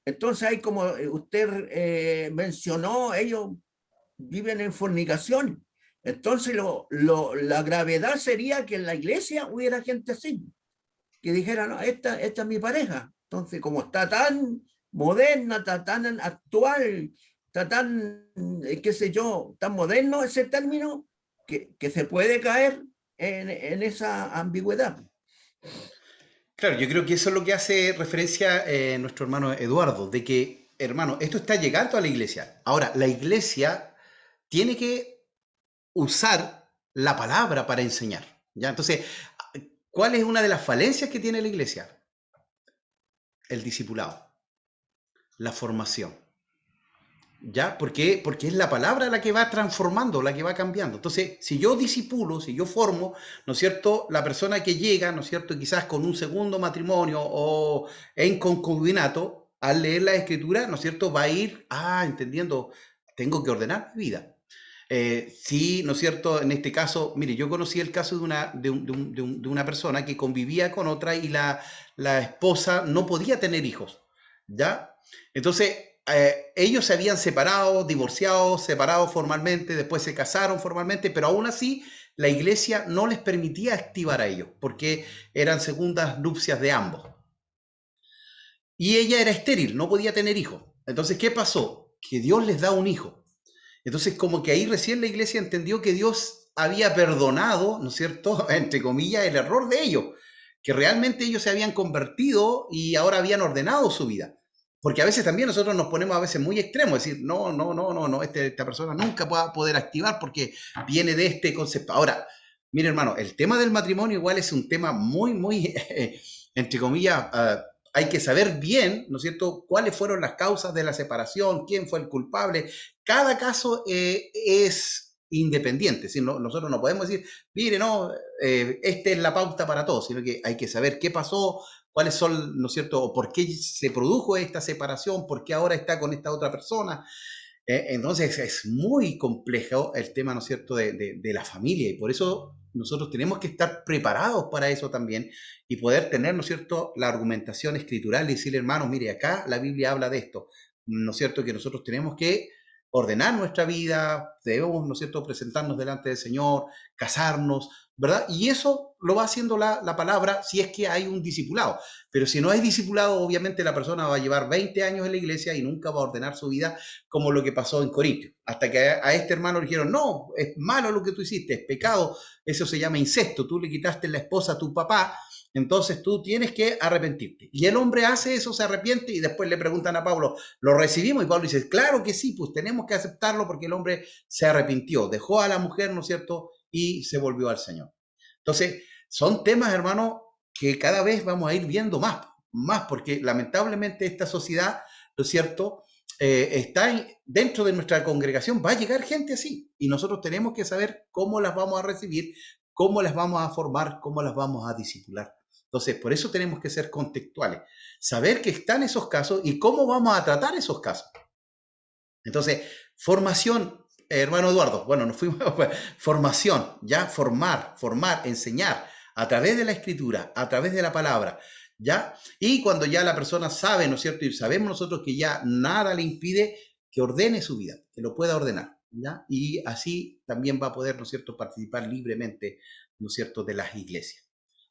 Entonces hay, como usted mencionó, ellos viven en fornicación. Entonces la gravedad sería que en la iglesia hubiera gente así, que dijera, no, esta es mi pareja. Entonces, como está tan moderna, está tan actual, está tan, qué sé yo, tan moderno ese término, que se puede caer en esa ambigüedad. Claro, yo creo que eso es lo que hace referencia nuestro hermano Eduardo, de que, hermano, esto está llegando a la iglesia. Ahora, la iglesia tiene que usar la palabra para enseñar, ¿ya? Entonces, ¿cuál es una de las falencias que tiene la iglesia? El discipulado, la formación. ¿Ya? ¿Por qué? Porque es la palabra la que va transformando, la que va cambiando. Entonces, si yo disipulo, si yo formo, ¿no es cierto? La persona que llega, ¿no es cierto? Quizás con un segundo matrimonio o en concubinato, al leer la escritura, ¿no es cierto? Va a ir, entendiendo, tengo que ordenar mi vida. Sí, ¿no es cierto? En este caso, mire, yo conocí el caso de una persona que convivía con otra y la esposa no podía tener hijos, ¿ya? Entonces, ellos se habían separado, divorciado, separado formalmente, después se casaron formalmente, pero aún así la iglesia no les permitía activar a ellos, porque eran segundas nupcias de ambos. Y ella era estéril, no podía tener hijos. Entonces, ¿qué pasó? Que Dios les da un hijo. Entonces, como que ahí recién la iglesia entendió que Dios había perdonado, ¿no es cierto?, entre comillas, el error de ellos, que realmente ellos se habían convertido y ahora habían ordenado su vida. Porque a veces también nosotros nos ponemos a veces muy extremos, decir, no, esta persona nunca va a poder activar porque viene de este concepto. Ahora, mire hermano, el tema del matrimonio igual es un tema muy, entre comillas, hay que saber bien, ¿no es cierto?, cuáles fueron las causas de la separación, quién fue el culpable. Cada caso es independiente, ¿sí? Nosotros no podemos decir, mire, no, esta es la pauta para todos, sino que hay que saber qué pasó, cuáles son, ¿no es cierto?, o por qué se produjo esta separación, por qué ahora está con esta otra persona. Entonces es muy complejo el tema, ¿no es cierto?, de la familia, y por eso nosotros tenemos que estar preparados para eso también y poder tener, ¿no es cierto?, la argumentación escritural y decirle, hermanos, mire, acá la Biblia habla de esto, ¿no es cierto?, que nosotros tenemos que ordenar nuestra vida, debemos, ¿no es cierto?, presentarnos delante del Señor, casarnos, ¿verdad? Y eso lo va haciendo la palabra si es que hay un discipulado. Pero si no hay discipulado, obviamente la persona va a llevar 20 años en la iglesia y nunca va a ordenar su vida, como lo que pasó en Corintios. Hasta que a este hermano le dijeron, no, es malo lo que tú hiciste, es pecado, eso se llama incesto, tú le quitaste la esposa a tu papá, entonces tú tienes que arrepentirte. Y el hombre hace eso, se arrepiente, y después le preguntan a Pablo, ¿lo recibimos? Y Pablo dice, claro que sí, pues tenemos que aceptarlo porque el hombre se arrepintió, dejó a la mujer, ¿no es cierto?, y se volvió al Señor. Entonces, son temas, hermano, que cada vez vamos a ir viendo más, porque lamentablemente esta sociedad, ¿no es cierto?, está dentro de nuestra congregación, va a llegar gente así, y nosotros tenemos que saber cómo las vamos a recibir, cómo las vamos a formar, cómo las vamos a discipular. Entonces, por eso tenemos que ser contextuales, saber que están esos casos y cómo vamos a tratar esos casos. Entonces, formación, hermano Eduardo, bueno, nos fuimos, formación, ya formar, enseñar a través de la escritura, a través de la palabra, ¿ya? Y cuando ya la persona sabe, ¿no es cierto? Y sabemos nosotros que ya nada le impide que ordene su vida, que lo pueda ordenar, ¿ya? Y así también va a poder, ¿no es cierto?, participar libremente, ¿no es cierto?, de las iglesias.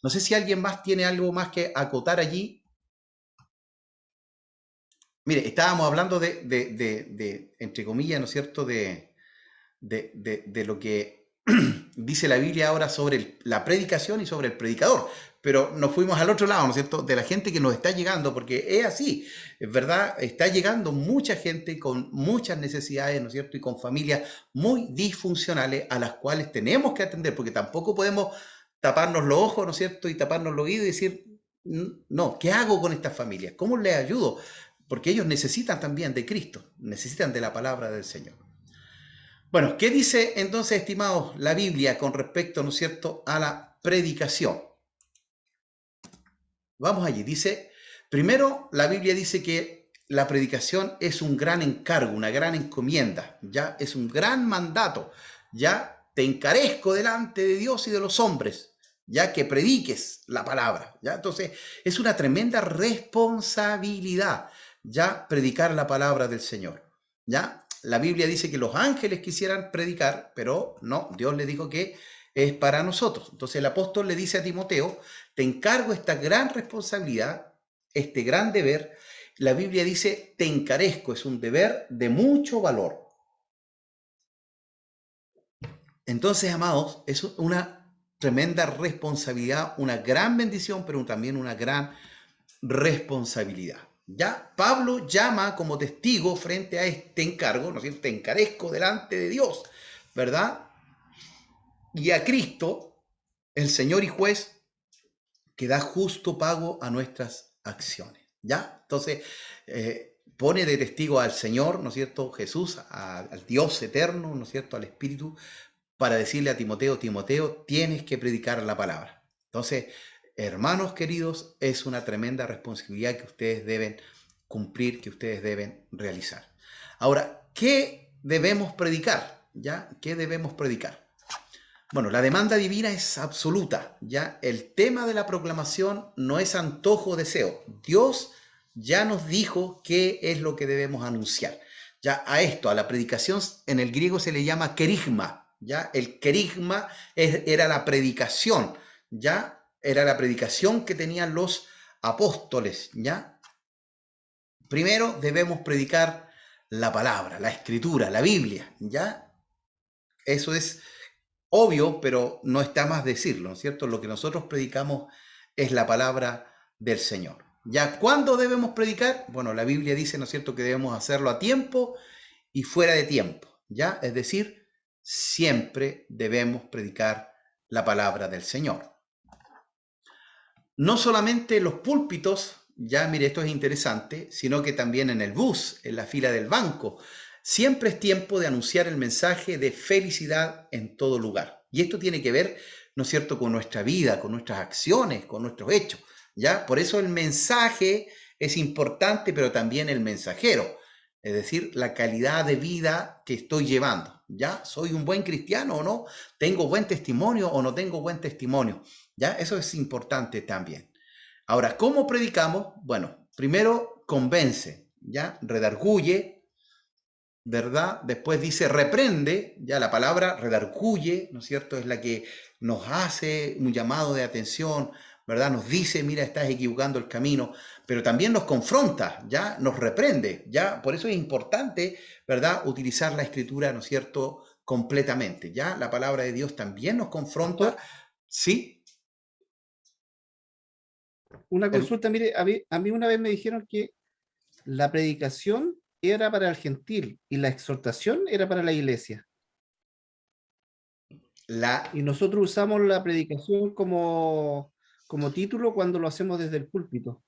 No sé si alguien más tiene algo más que acotar allí. Mire, estábamos hablando de entre comillas, ¿no es cierto?, de lo que dice la Biblia ahora sobre la predicación y sobre el predicador, pero nos fuimos al otro lado, ¿no es cierto?, de la gente que nos está llegando, porque es así, es verdad, está llegando mucha gente con muchas necesidades, ¿no es cierto?, y con familias muy disfuncionales a las cuales tenemos que atender, porque tampoco podemos taparnos los ojos, ¿no es cierto?, y taparnos los oídos y decir, no, ¿qué hago con estas familias? ¿Cómo les ayudo? Porque ellos necesitan también de Cristo, necesitan de la palabra del Señor. Bueno, ¿qué dice entonces, estimados, la Biblia con respecto, ¿no es cierto?, a la predicación? Vamos allí. Dice, primero, la Biblia dice que la predicación es un gran encargo, una gran encomienda, ya es un gran mandato, ya te encarezco delante de Dios y de los hombres, ya que prediques la palabra, ya. Entonces, es una tremenda responsabilidad, ya predicar la palabra del Señor, ya. La Biblia dice que los ángeles quisieran predicar, pero no, Dios le dijo que es para nosotros. Entonces el apóstol le dice a Timoteo, te encargo esta gran responsabilidad, este gran deber. La Biblia dice, te encarezco, es un deber de mucho valor. Entonces, amados, es una tremenda responsabilidad, una gran bendición, pero también una gran responsabilidad. Ya Pablo llama como testigo frente a este encargo, ¿no es cierto? Te encarezco delante de Dios, ¿verdad? Y a Cristo, el Señor y juez, que da justo pago a nuestras acciones, ¿ya? Entonces, pone de testigo al Señor, ¿no es cierto?, Jesús, al Dios eterno, ¿no es cierto?, al Espíritu, para decirle a Timoteo, Timoteo, tienes que predicar la palabra. Entonces, hermanos queridos, es una tremenda responsabilidad que ustedes deben cumplir, que ustedes deben realizar. Ahora, ¿qué debemos predicar? ¿Ya? ¿Qué debemos predicar? Bueno, la demanda divina es absoluta, ¿ya? El tema de la proclamación no es antojo o deseo. Dios ya nos dijo qué es lo que debemos anunciar. Ya a esto, a la predicación, en el griego se le llama querigma, ¿ya? El querigma era la predicación, ¿ya? Era la predicación que tenían los apóstoles, ¿ya? Primero debemos predicar la palabra, la escritura, la Biblia, ¿ya? Eso es obvio, pero no está más decirlo, ¿no es cierto? Lo que nosotros predicamos es la palabra del Señor. ¿Ya cuándo debemos predicar? Bueno, la Biblia dice, ¿no es cierto?, que debemos hacerlo a tiempo y fuera de tiempo, ¿ya? Es decir, siempre debemos predicar la palabra del Señor. No solamente en los púlpitos, ya mire, esto es interesante, sino que también en el bus, en la fila del banco. Siempre es tiempo de anunciar el mensaje de felicidad en todo lugar. Y esto tiene que ver, ¿no es cierto?, con nuestra vida, con nuestras acciones, con nuestros hechos, ¿ya? Por eso el mensaje es importante, pero también el mensajero. Es decir, la calidad de vida que estoy llevando, ¿ya? ¿Soy un buen cristiano o no? ¿Tengo buen testimonio o no tengo buen testimonio? ¿Ya? Eso es importante también. Ahora, ¿cómo predicamos? Bueno, primero convence, ¿ya? Redarguye, ¿verdad? Después dice reprende, ya la palabra redarguye, ¿no es cierto? Es la que nos hace un llamado de atención, ¿verdad? Nos dice, mira, estás equivocando el camino, pero también nos confronta, ya nos reprende, ya. Por eso es importante, ¿verdad? Utilizar la escritura, ¿no es cierto? Completamente, ya. La palabra de Dios también nos confronta, Pastor, ¿sí? una consulta, mire, a mí una vez me dijeron que la predicación era para el gentil y la exhortación era para la iglesia. Y nosotros usamos la predicación como título cuando lo hacemos desde el púlpito.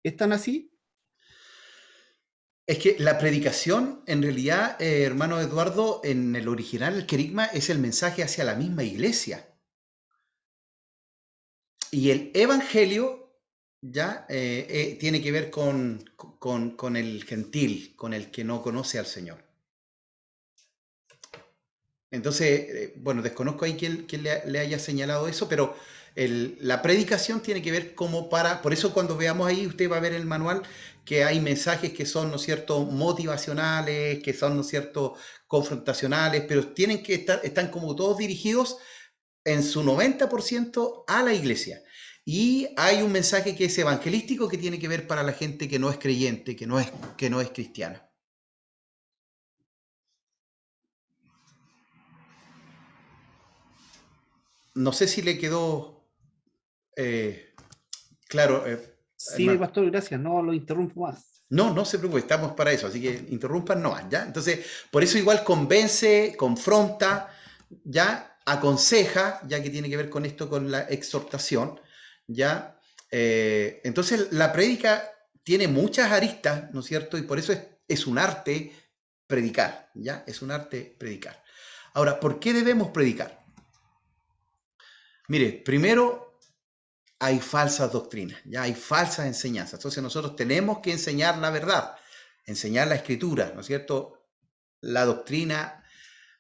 ¿Es tan así? Es que la predicación, en realidad, hermano Eduardo, en el original, el querigma es el mensaje hacia la misma iglesia. Y el evangelio ya tiene que ver con el gentil, con el que no conoce al Señor. Entonces, bueno, desconozco ahí quién le haya señalado eso, pero la predicación tiene que ver como para, por eso cuando veamos ahí, usted va a ver en el manual que hay mensajes que son, ¿no es cierto?, motivacionales, que son, ¿no es cierto?, confrontacionales, pero tienen que están como todos dirigidos en su 90% a la iglesia. Y hay un mensaje que es evangelístico que tiene que ver para la gente que no es creyente, que no es cristiana. No sé si le quedó claro, Sí, hermano. pastor, gracias. No lo interrumpo más. No, no se preocupe, estamos para eso, así que interrumpan no, ¿ya? Entonces, por eso igual convence, confronta, ya aconseja, ya que tiene que ver con esto, con la exhortación, ¿ya? Entonces, la prédica tiene muchas aristas, ¿no es cierto? Y por eso es un arte predicar, ¿ya? Es un arte predicar. Ahora, ¿por qué debemos predicar? Mire, primero hay falsas doctrinas, ya hay falsas enseñanzas. Entonces nosotros tenemos que enseñar la verdad, enseñar la escritura, ¿no es cierto? La doctrina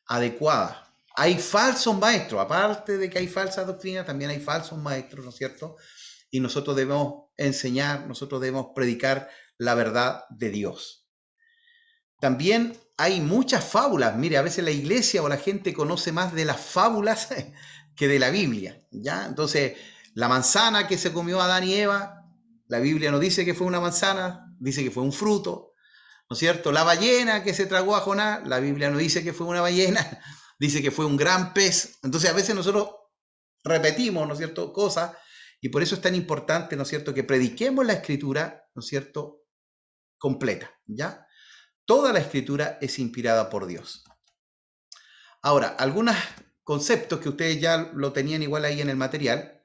adecuada. Hay falsos maestros, aparte de que hay falsas doctrinas, también hay falsos maestros, ¿no es cierto? Y nosotros debemos enseñar, nosotros debemos predicar la verdad de Dios. También hay muchas fábulas. Mire, a veces la iglesia o la gente conoce más de las fábulas que de la Biblia, ¿ya? Entonces, la manzana que se comió Adán y Eva, la Biblia no dice que fue una manzana, dice que fue un fruto, ¿no es cierto? La ballena que se tragó a Jonás, la Biblia no dice que fue una ballena, dice que fue un gran pez. Entonces, a veces nosotros repetimos, ¿no es cierto?, cosas, y por eso es tan importante, ¿no es cierto?, que prediquemos la escritura, ¿no es cierto?, completa, ¿ya? Toda la escritura es inspirada por Dios. Ahora, algunos conceptos que ustedes ya lo tenían igual ahí en el material,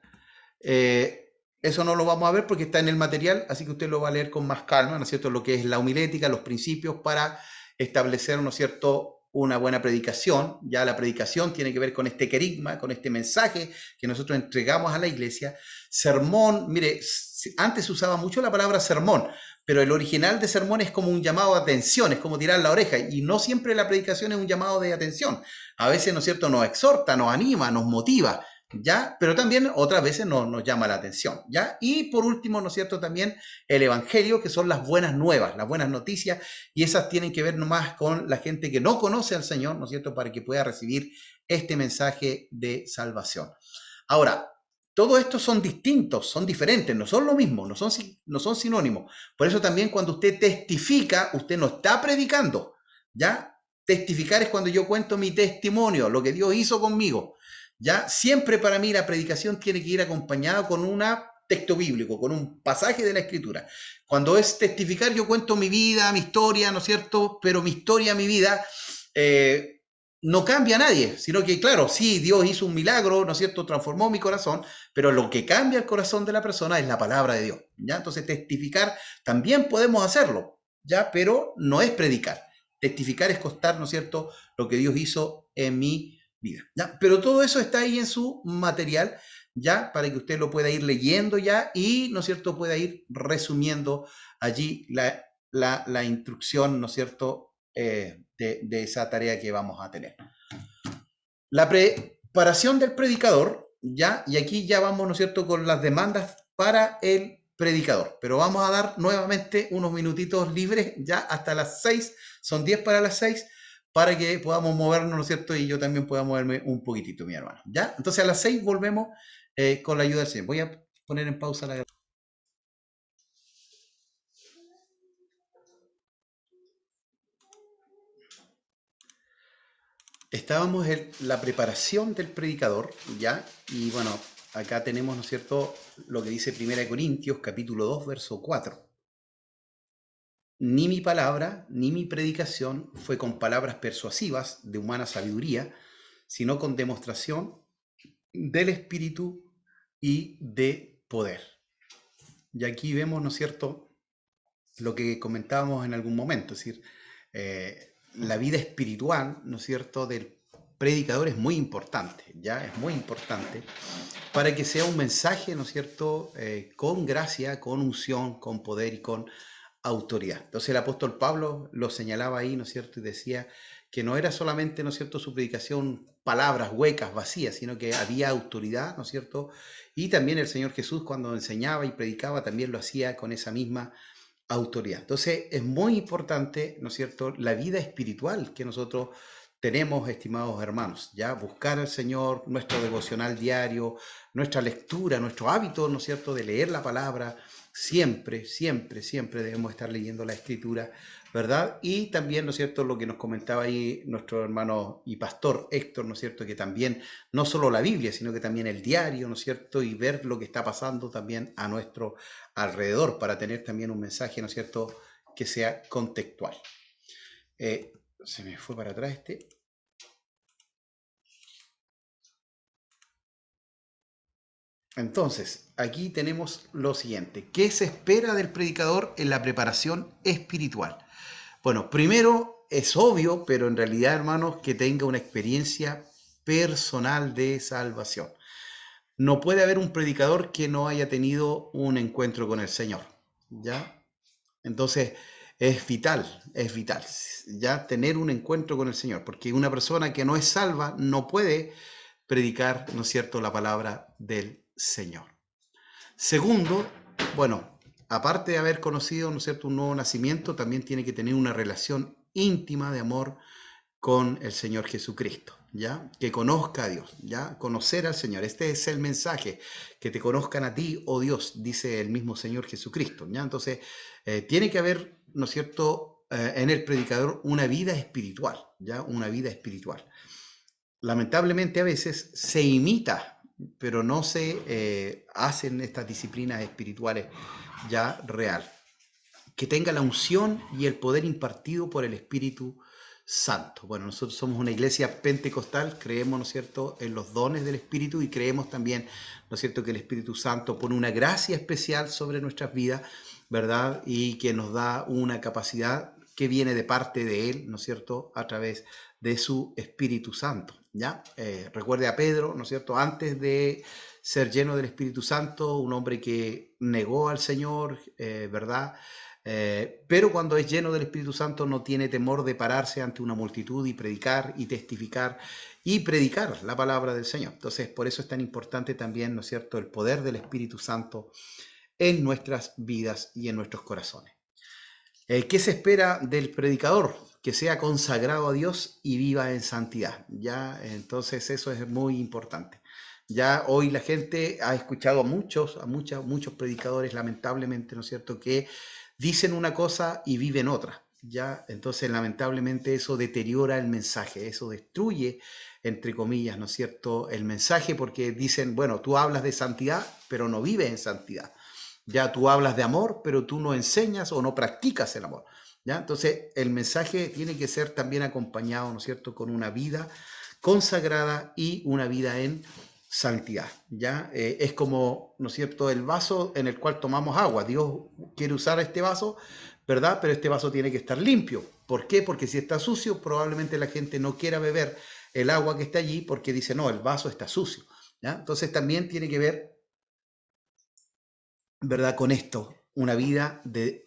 eso no lo vamos a ver porque está en el material, así que usted lo va a leer con más calma, ¿no es cierto?, lo que es la homilética, los principios para establecer, ¿no es cierto?, una buena predicación. Ya la predicación tiene que ver con este querigma, con este mensaje que nosotros entregamos a la iglesia. Sermón, mire, antes se usaba mucho la palabra sermón, pero el original de sermón es como un llamado de atención, es como tirar la oreja, y no siempre la predicación es un llamado de atención. A veces, ¿no es cierto?, nos exhorta, nos anima, nos motiva, ¿ya? Pero también otras veces nos llama la atención, ¿ya? Y por último, ¿no es cierto?, también el evangelio, que son las buenas nuevas, las buenas noticias, y esas tienen que ver nomás con la gente que no conoce al Señor, ¿no es cierto?, para que pueda recibir este mensaje de salvación. Ahora, todo esto son distintos, son diferentes, no son lo mismo, no son sinónimos. Por eso también cuando usted testifica, usted no está predicando, ¿ya? Testificar es cuando yo cuento mi testimonio, lo que Dios hizo conmigo, ¿ya? Siempre para mí la predicación tiene que ir acompañada con un texto bíblico, con un pasaje de la Escritura. Cuando es testificar, yo cuento mi vida, mi historia, ¿no es cierto? Pero mi historia, mi vida, no cambia a nadie, sino que, claro, sí, Dios hizo un milagro, ¿no es cierto?, transformó mi corazón, pero lo que cambia el corazón de la persona es la palabra de Dios, ¿ya? Entonces, testificar también podemos hacerlo, ¿ya? Pero no es predicar. Testificar es contar, ¿no es cierto?, lo que Dios hizo en mi vida, ¿ya? Pero todo eso está ahí en su material, ¿ya? Para que usted lo pueda ir leyendo ya y, ¿no es cierto?, pueda ir resumiendo allí la instrucción, ¿no es cierto?, de esa tarea que vamos a tener. La preparación del predicador, ¿ya? Y aquí ya vamos, ¿no es cierto?, con las demandas para el predicador. Pero vamos a dar nuevamente unos minutitos libres ya hasta las 6, son 10 para las 6, para que podamos movernos, ¿no es cierto? Y yo también pueda moverme un poquitito, mi hermano. ¿Ya? Entonces a las 6 volvemos con la ayuda del Señor. Voy a poner en pausa la... Estábamos en la preparación del predicador, ¿ya? Y bueno, acá tenemos, ¿no es cierto?, lo que dice 1 Corintios, capítulo 2, verso 4. Ni mi palabra, ni mi predicación fue con palabras persuasivas de humana sabiduría, sino con demostración del Espíritu y de poder. Y aquí vemos, ¿no es cierto?, lo que comentábamos en algún momento, es decir, la vida espiritual, ¿no es cierto?, del predicador es muy importante, ¿ya? Es muy importante para que sea un mensaje, ¿no es cierto?, con gracia, con unción, con poder y con autoridad. Entonces el apóstol Pablo lo señalaba ahí, ¿no es cierto?, y decía que no era solamente, ¿no es cierto?, su predicación palabras huecas, vacías, sino que había autoridad, ¿no es cierto?, y también el Señor Jesús cuando enseñaba y predicaba también lo hacía con esa misma autoridad. Entonces es muy importante, ¿no es cierto?, la vida espiritual que nosotros tenemos, estimados hermanos, ya buscar al Señor, nuestro devocional diario, nuestra lectura, nuestro hábito, ¿no es cierto?, de leer la palabra, siempre, siempre, siempre debemos estar leyendo la Escritura, ¿verdad? Y también, ¿no es cierto?, lo que nos comentaba ahí nuestro hermano y pastor Héctor, ¿no es cierto?, que también no solo la Biblia, sino que también el diario, ¿no es cierto?, y ver lo que está pasando también a nuestro alrededor para tener también un mensaje, ¿no es cierto?, que sea contextual. Se me fue para atrás este. Entonces, aquí tenemos lo siguiente. ¿Qué se espera del predicador en la preparación espiritual? Bueno, primero es obvio, pero en realidad, hermanos, que tenga una experiencia personal de salvación. No puede haber un predicador que no haya tenido un encuentro con el Señor, ¿ya? Entonces, es vital, ya tener un encuentro con el Señor, porque una persona que no es salva no puede predicar, ¿no es cierto?, la palabra del Señor. Segundo, bueno, aparte de haber conocido, ¿no es cierto?, un nuevo nacimiento, también tiene que tener una relación íntima de amor con el Señor Jesucristo, ¿ya? Que conozca a Dios, ¿ya? Conocer al Señor. Este es el mensaje, que te conozcan a ti, oh Dios, dice el mismo Señor Jesucristo, ¿ya? Entonces, tiene que haber, ¿no es cierto?, en el predicador una vida espiritual, ¿ya? Una vida espiritual. Lamentablemente a veces se imita, pero no se hacen estas disciplinas espirituales ya real. Que tenga la unción y el poder impartido por el Espíritu Santo. Bueno, nosotros somos una iglesia pentecostal, creemos, ¿no es cierto?, en los dones del Espíritu y creemos también, ¿no es cierto?, que el Espíritu Santo pone una gracia especial sobre nuestras vidas, ¿verdad? Y que nos da una capacidad que viene de parte de Él, ¿no es cierto?, a través de su Espíritu Santo, ¿ya? Recuerde a Pedro, ¿no es cierto?, antes de ser lleno del Espíritu Santo, un hombre que negó al Señor, ¿verdad?, pero cuando es lleno del Espíritu Santo no tiene temor de pararse ante una multitud y predicar y testificar y predicar la palabra del Señor. Entonces, por eso es tan importante también, ¿no es cierto?, el poder del Espíritu Santo en nuestras vidas y en nuestros corazones. ¿Qué se espera del predicador? Que sea consagrado a Dios y viva en santidad, ¿ya? Entonces eso es muy importante. Ya hoy la gente ha escuchado a muchos predicadores, lamentablemente, ¿no es cierto?, que dicen una cosa y viven otra, ¿ya? Entonces, lamentablemente, eso deteriora el mensaje, eso destruye, entre comillas, ¿no es cierto?, el mensaje, porque dicen, bueno, tú hablas de santidad, pero no vives en santidad. Ya tú hablas de amor, pero tú no enseñas o no practicas el amor, ¿ya? Entonces, el mensaje tiene que ser también acompañado, ¿no es cierto?, con una vida consagrada y una vida en santidad, ¿ya? Es como, ¿no es cierto?, el vaso en el cual tomamos agua. Dios quiere usar este vaso, ¿verdad? Pero este vaso tiene que estar limpio. ¿Por qué? Porque si está sucio, probablemente la gente no quiera beber el agua que está allí porque dice, no, el vaso está sucio, ¿ya? Entonces también tiene que ver, ¿verdad?, con esto, una vida de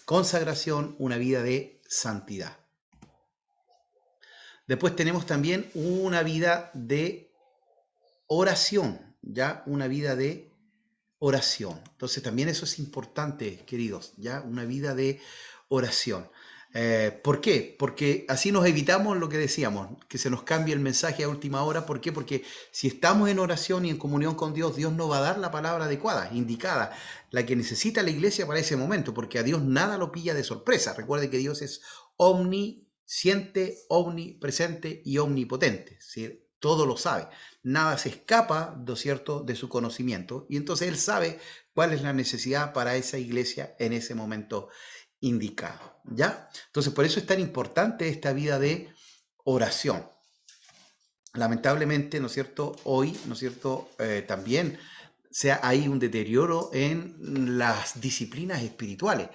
consagración, una vida de santidad. Después tenemos también una vida de oración, ya una vida de oración. Entonces también eso es importante, queridos, ¿ya? Una vida de oración. ¿Por qué? Porque así nos evitamos lo que decíamos, que se nos cambie el mensaje a última hora. ¿Por qué? Porque si estamos en oración y en comunión con Dios, Dios nos va a dar la palabra adecuada, indicada, la que necesita la iglesia para ese momento, porque a Dios nada lo pilla de sorpresa. Recuerde que Dios es omnisciente, omnipresente y omnipotente, ¿sí? Todo lo sabe. Nada se escapa, ¿no es cierto?, de su conocimiento. Y entonces Él sabe cuál es la necesidad para esa iglesia en ese momento indicado, ¿ya? Entonces, por eso es tan importante esta vida de oración. Lamentablemente, ¿no es cierto?, hoy, ¿no es cierto?, también hay un deterioro en las disciplinas espirituales.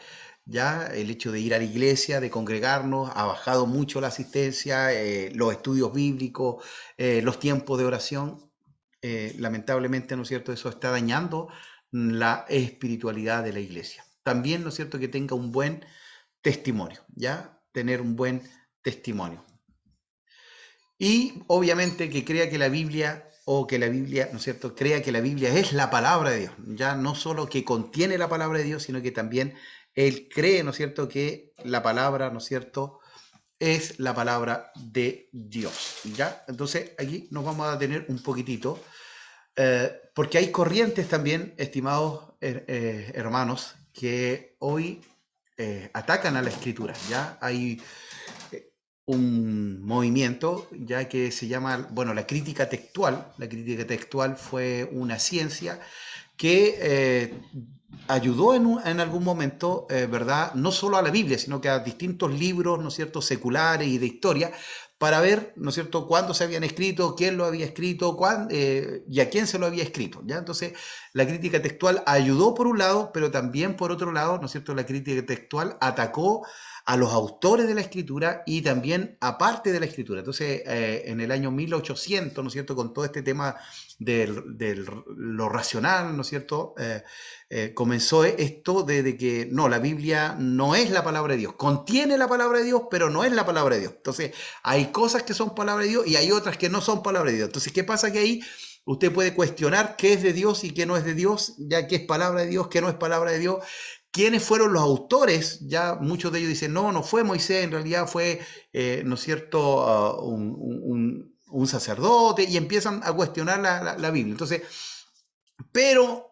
Ya el hecho de ir a la iglesia, de congregarnos, ha bajado mucho la asistencia, los estudios bíblicos, los tiempos de oración. Lamentablemente, ¿no es cierto?, eso está dañando la espiritualidad de la iglesia. También, ¿no es cierto?, que tenga un buen testimonio, ¿ya? Tener un buen testimonio. Y obviamente que crea que la Biblia, ¿no es cierto?, crea que la Biblia es la palabra de Dios, ya no solo que contiene la palabra de Dios, sino que también él cree, ¿no es cierto?, que la palabra, ¿no es cierto?, es la palabra de Dios, ¿ya? Entonces aquí nos vamos a detener un poquitito, porque hay corrientes también, estimados hermanos, que hoy atacan a la Escritura, ¿ya? Hay un movimiento ya que se llama, bueno, la crítica textual. La crítica textual fue una ciencia que ayudó en algún momento, ¿verdad?, no solo a la Biblia, sino que a distintos libros, ¿no es cierto?, seculares y de historia, para ver, ¿no es cierto?, cuándo se habían escrito, quién lo había escrito, y a quién se lo había escrito, ¿ya? Entonces, la crítica textual ayudó por un lado, pero también por otro lado, ¿no es cierto?, la crítica textual atacó a los autores de la escritura y también a parte de la escritura. Entonces, en el año 1800, ¿no es cierto?, con todo este tema de lo racional, ¿no es cierto?, comenzó esto de que no, la Biblia no es la palabra de Dios, contiene la palabra de Dios, pero no es la palabra de Dios. Entonces, hay cosas que son palabra de Dios y hay otras que no son palabra de Dios. Entonces, ¿qué pasa? Que ahí usted puede cuestionar qué es de Dios y qué no es de Dios, ya qué es palabra de Dios, qué no es palabra de Dios. ¿Quiénes fueron los autores? Ya muchos de ellos dicen, no fue Moisés, en realidad fue, ¿no es cierto?, un sacerdote, y empiezan a cuestionar la Biblia. Entonces, pero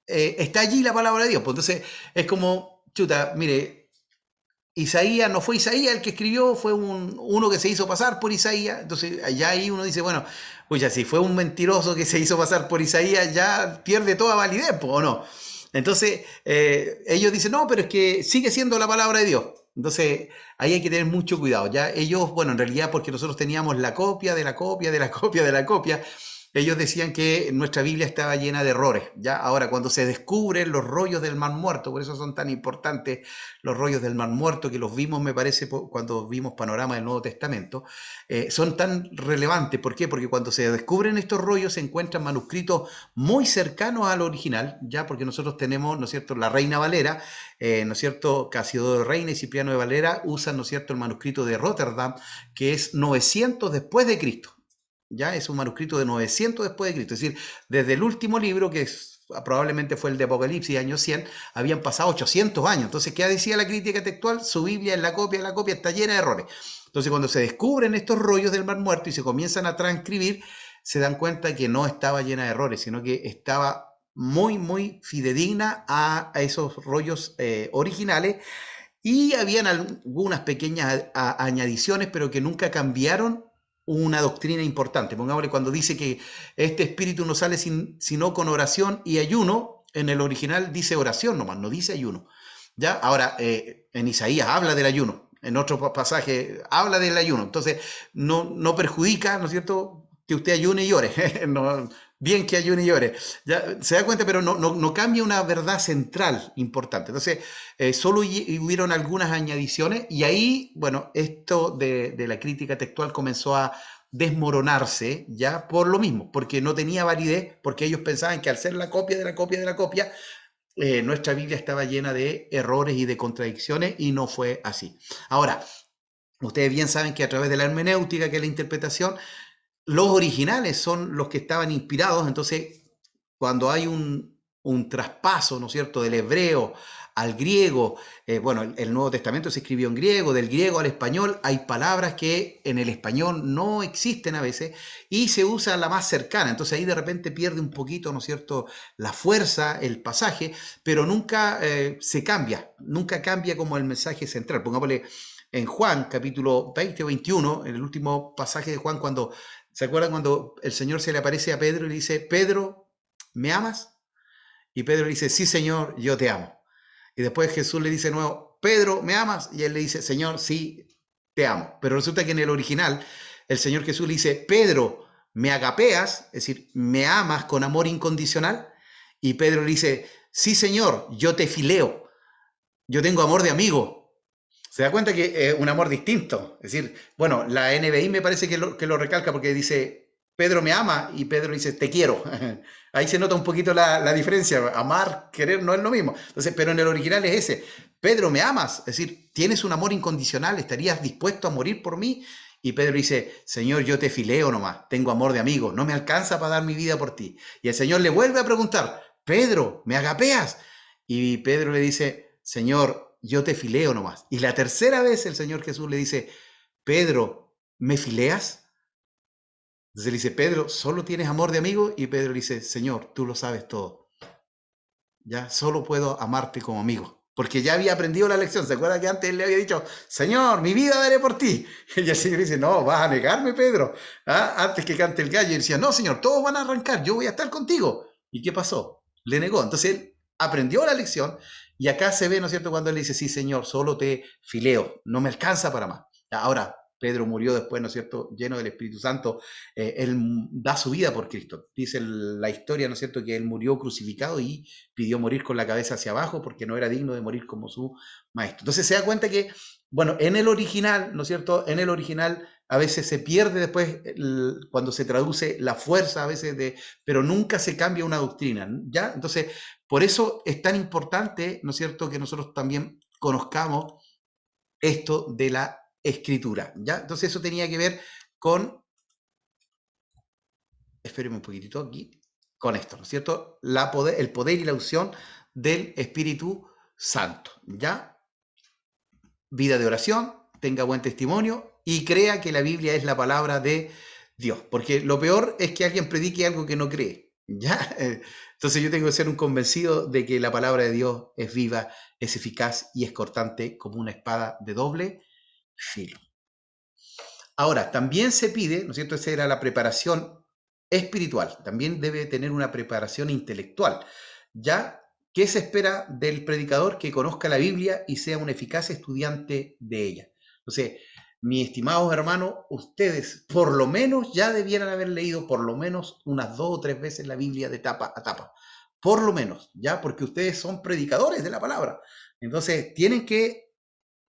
está allí la palabra de Dios. Pues entonces es como, chuta, mire, Isaías, no fue Isaías el que escribió, fue uno que se hizo pasar por Isaías. Entonces allá ahí uno dice, bueno, pues ya si fue un mentiroso que se hizo pasar por Isaías, ya pierde toda validez, ¿o no? Entonces ellos dicen, no, pero es que sigue siendo la palabra de Dios. Entonces ahí hay que tener mucho cuidado. Ya ellos, bueno, en realidad porque nosotros teníamos la copia de la copia de la copia de la copia, ellos decían que nuestra Biblia estaba llena de errores. Ya ahora, cuando se descubren los rollos del Mar Muerto, por eso son tan importantes los rollos del Mar Muerto, que los vimos, me parece, cuando vimos Panorama del Nuevo Testamento, son tan relevantes. ¿Por qué? Porque cuando se descubren estos rollos se encuentran manuscritos muy cercanos al original, ya, porque nosotros tenemos, ¿no es cierto?, la Reina Valera, ¿no es cierto?, Casiodoro de Reina y Cipriano de Valera usan, ¿no es cierto?, el manuscrito de Rotterdam, que es 900 después de Cristo. Ya es un manuscrito de 900 después de Cristo, es decir, desde el último libro, que probablemente fue el de Apocalipsis, año 100, habían pasado 800 años. Entonces, ¿qué decía la crítica textual? Su Biblia en la copia está llena de errores. Entonces, cuando se descubren estos rollos del Mar Muerto y se comienzan a transcribir, se dan cuenta que no estaba llena de errores, sino que estaba muy, muy fidedigna a esos rollos originales, y habían algunas pequeñas añadiciones, pero que nunca cambiaron una doctrina importante. Pongámosle, cuando dice que este espíritu no sale sino con oración y ayuno, en el original dice oración nomás, no dice ayuno. ¿Ya? Ahora, en Isaías habla del ayuno, en otro pasaje habla del ayuno, entonces no perjudica, ¿no es cierto?, que usted ayune y ore. No, bien que ayune y ore. Ya, se da cuenta, pero no cambia una verdad central importante. Entonces, solo hubieron algunas añadiciones, y ahí, bueno, esto de la crítica textual comenzó a desmoronarse, ya por lo mismo, porque no tenía validez, porque ellos pensaban que al ser la copia de la copia de la copia, nuestra Biblia estaba llena de errores y de contradicciones, y no fue así. Ahora, ustedes bien saben que a través de la hermenéutica, que es la interpretación, los originales son los que estaban inspirados. Entonces, cuando hay un un traspaso, ¿no es cierto?, del hebreo al griego. Bueno, el Nuevo Testamento se escribió en griego, del griego al español hay palabras que en el español no existen a veces y se usa la más cercana. Entonces ahí de repente pierde un poquito, ¿no es cierto?, la fuerza, el pasaje, pero nunca se cambia, nunca cambia como el mensaje central. Pongámosle en Juan, capítulo 20 o 21, en el último pasaje de Juan, cuando, ¿se acuerdan cuando el Señor se le aparece a Pedro y le dice, Pedro, ¿me amas? Y Pedro le dice, sí, Señor, yo te amo. Y después Jesús le dice de nuevo, Pedro, ¿me amas? Y él le dice, Señor, sí, te amo. Pero resulta que en el original, el Señor Jesús le dice, Pedro, ¿me agapeas? Es decir, ¿me amas con amor incondicional? Y Pedro le dice, sí, Señor, yo te fileo. Yo tengo amor de amigo. Se da cuenta que es un amor distinto. Es decir, bueno, la NBI me parece que lo recalca porque dice, Pedro me ama, y Pedro dice, te quiero. Ahí se nota un poquito la diferencia. Amar, querer no es lo mismo. Entonces, pero en el original es ese. Pedro, ¿me amas? Es decir, ¿tienes un amor incondicional? ¿Estarías dispuesto a morir por mí? Y Pedro dice, Señor, yo te fileo nomás. Tengo amor de amigo. No me alcanza para dar mi vida por ti. Y el Señor le vuelve a preguntar, Pedro, ¿me agapeas? Y Pedro le dice, Señor, yo te fileo nomás. Y la tercera vez el Señor Jesús le dice, Pedro, ¿me fileas? Entonces le dice, Pedro, ¿solo tienes amor de amigo? Y Pedro le dice, Señor, tú lo sabes todo. Ya, solo puedo amarte como amigo. Porque ya había aprendido la lección. ¿Se acuerda que antes él le había dicho, Señor, mi vida daré por ti? Y el Señor dice, no, vas a negarme, Pedro. ¿Ah? Antes que cante el gallo. Y él decía, no, Señor, todos van a arrancar, yo voy a estar contigo. ¿Y qué pasó? Le negó. Entonces él aprendió la lección. Y acá se ve, ¿no es cierto?, cuando él dice, sí, Señor, solo te fileo, no me alcanza para más. Ahora, Pedro murió después, ¿no es cierto?, lleno del Espíritu Santo. Él da su vida por Cristo. Dice la historia, ¿no es cierto?, que él murió crucificado y pidió morir con la cabeza hacia abajo porque no era digno de morir como su maestro. Entonces se da cuenta que, bueno, en el original, ¿no es cierto?, en el original a veces se pierde después cuando se traduce la fuerza a veces pero nunca se cambia una doctrina, ¿ya? Entonces, por eso es tan importante, ¿no es cierto?, que nosotros también conozcamos esto de la escritura, ¿ya? Entonces eso tenía que ver con, espérenme un poquitito aquí, con esto, ¿no es cierto?, el poder y la unción del Espíritu Santo, ¿ya? Vida de oración, tenga buen testimonio y crea que la Biblia es la palabra de Dios, porque lo peor es que alguien predique algo que no cree, ¿ya? Entonces yo tengo que ser un convencido de que la palabra de Dios es viva, es eficaz y es cortante como una espada de doble filo. Ahora, también se pide, ¿no es cierto?, esa era la preparación espiritual, también debe tener una preparación intelectual, ¿ya? ¿Qué se espera del predicador? Que conozca la Biblia y sea un eficaz estudiante de ella. Entonces, mis estimados hermanos, ustedes por lo menos ya debieran haber leído por lo menos unas 2 o 3 veces la Biblia de tapa a tapa. Por lo menos, ¿ya? Porque ustedes son predicadores de la palabra. Entonces, tienen que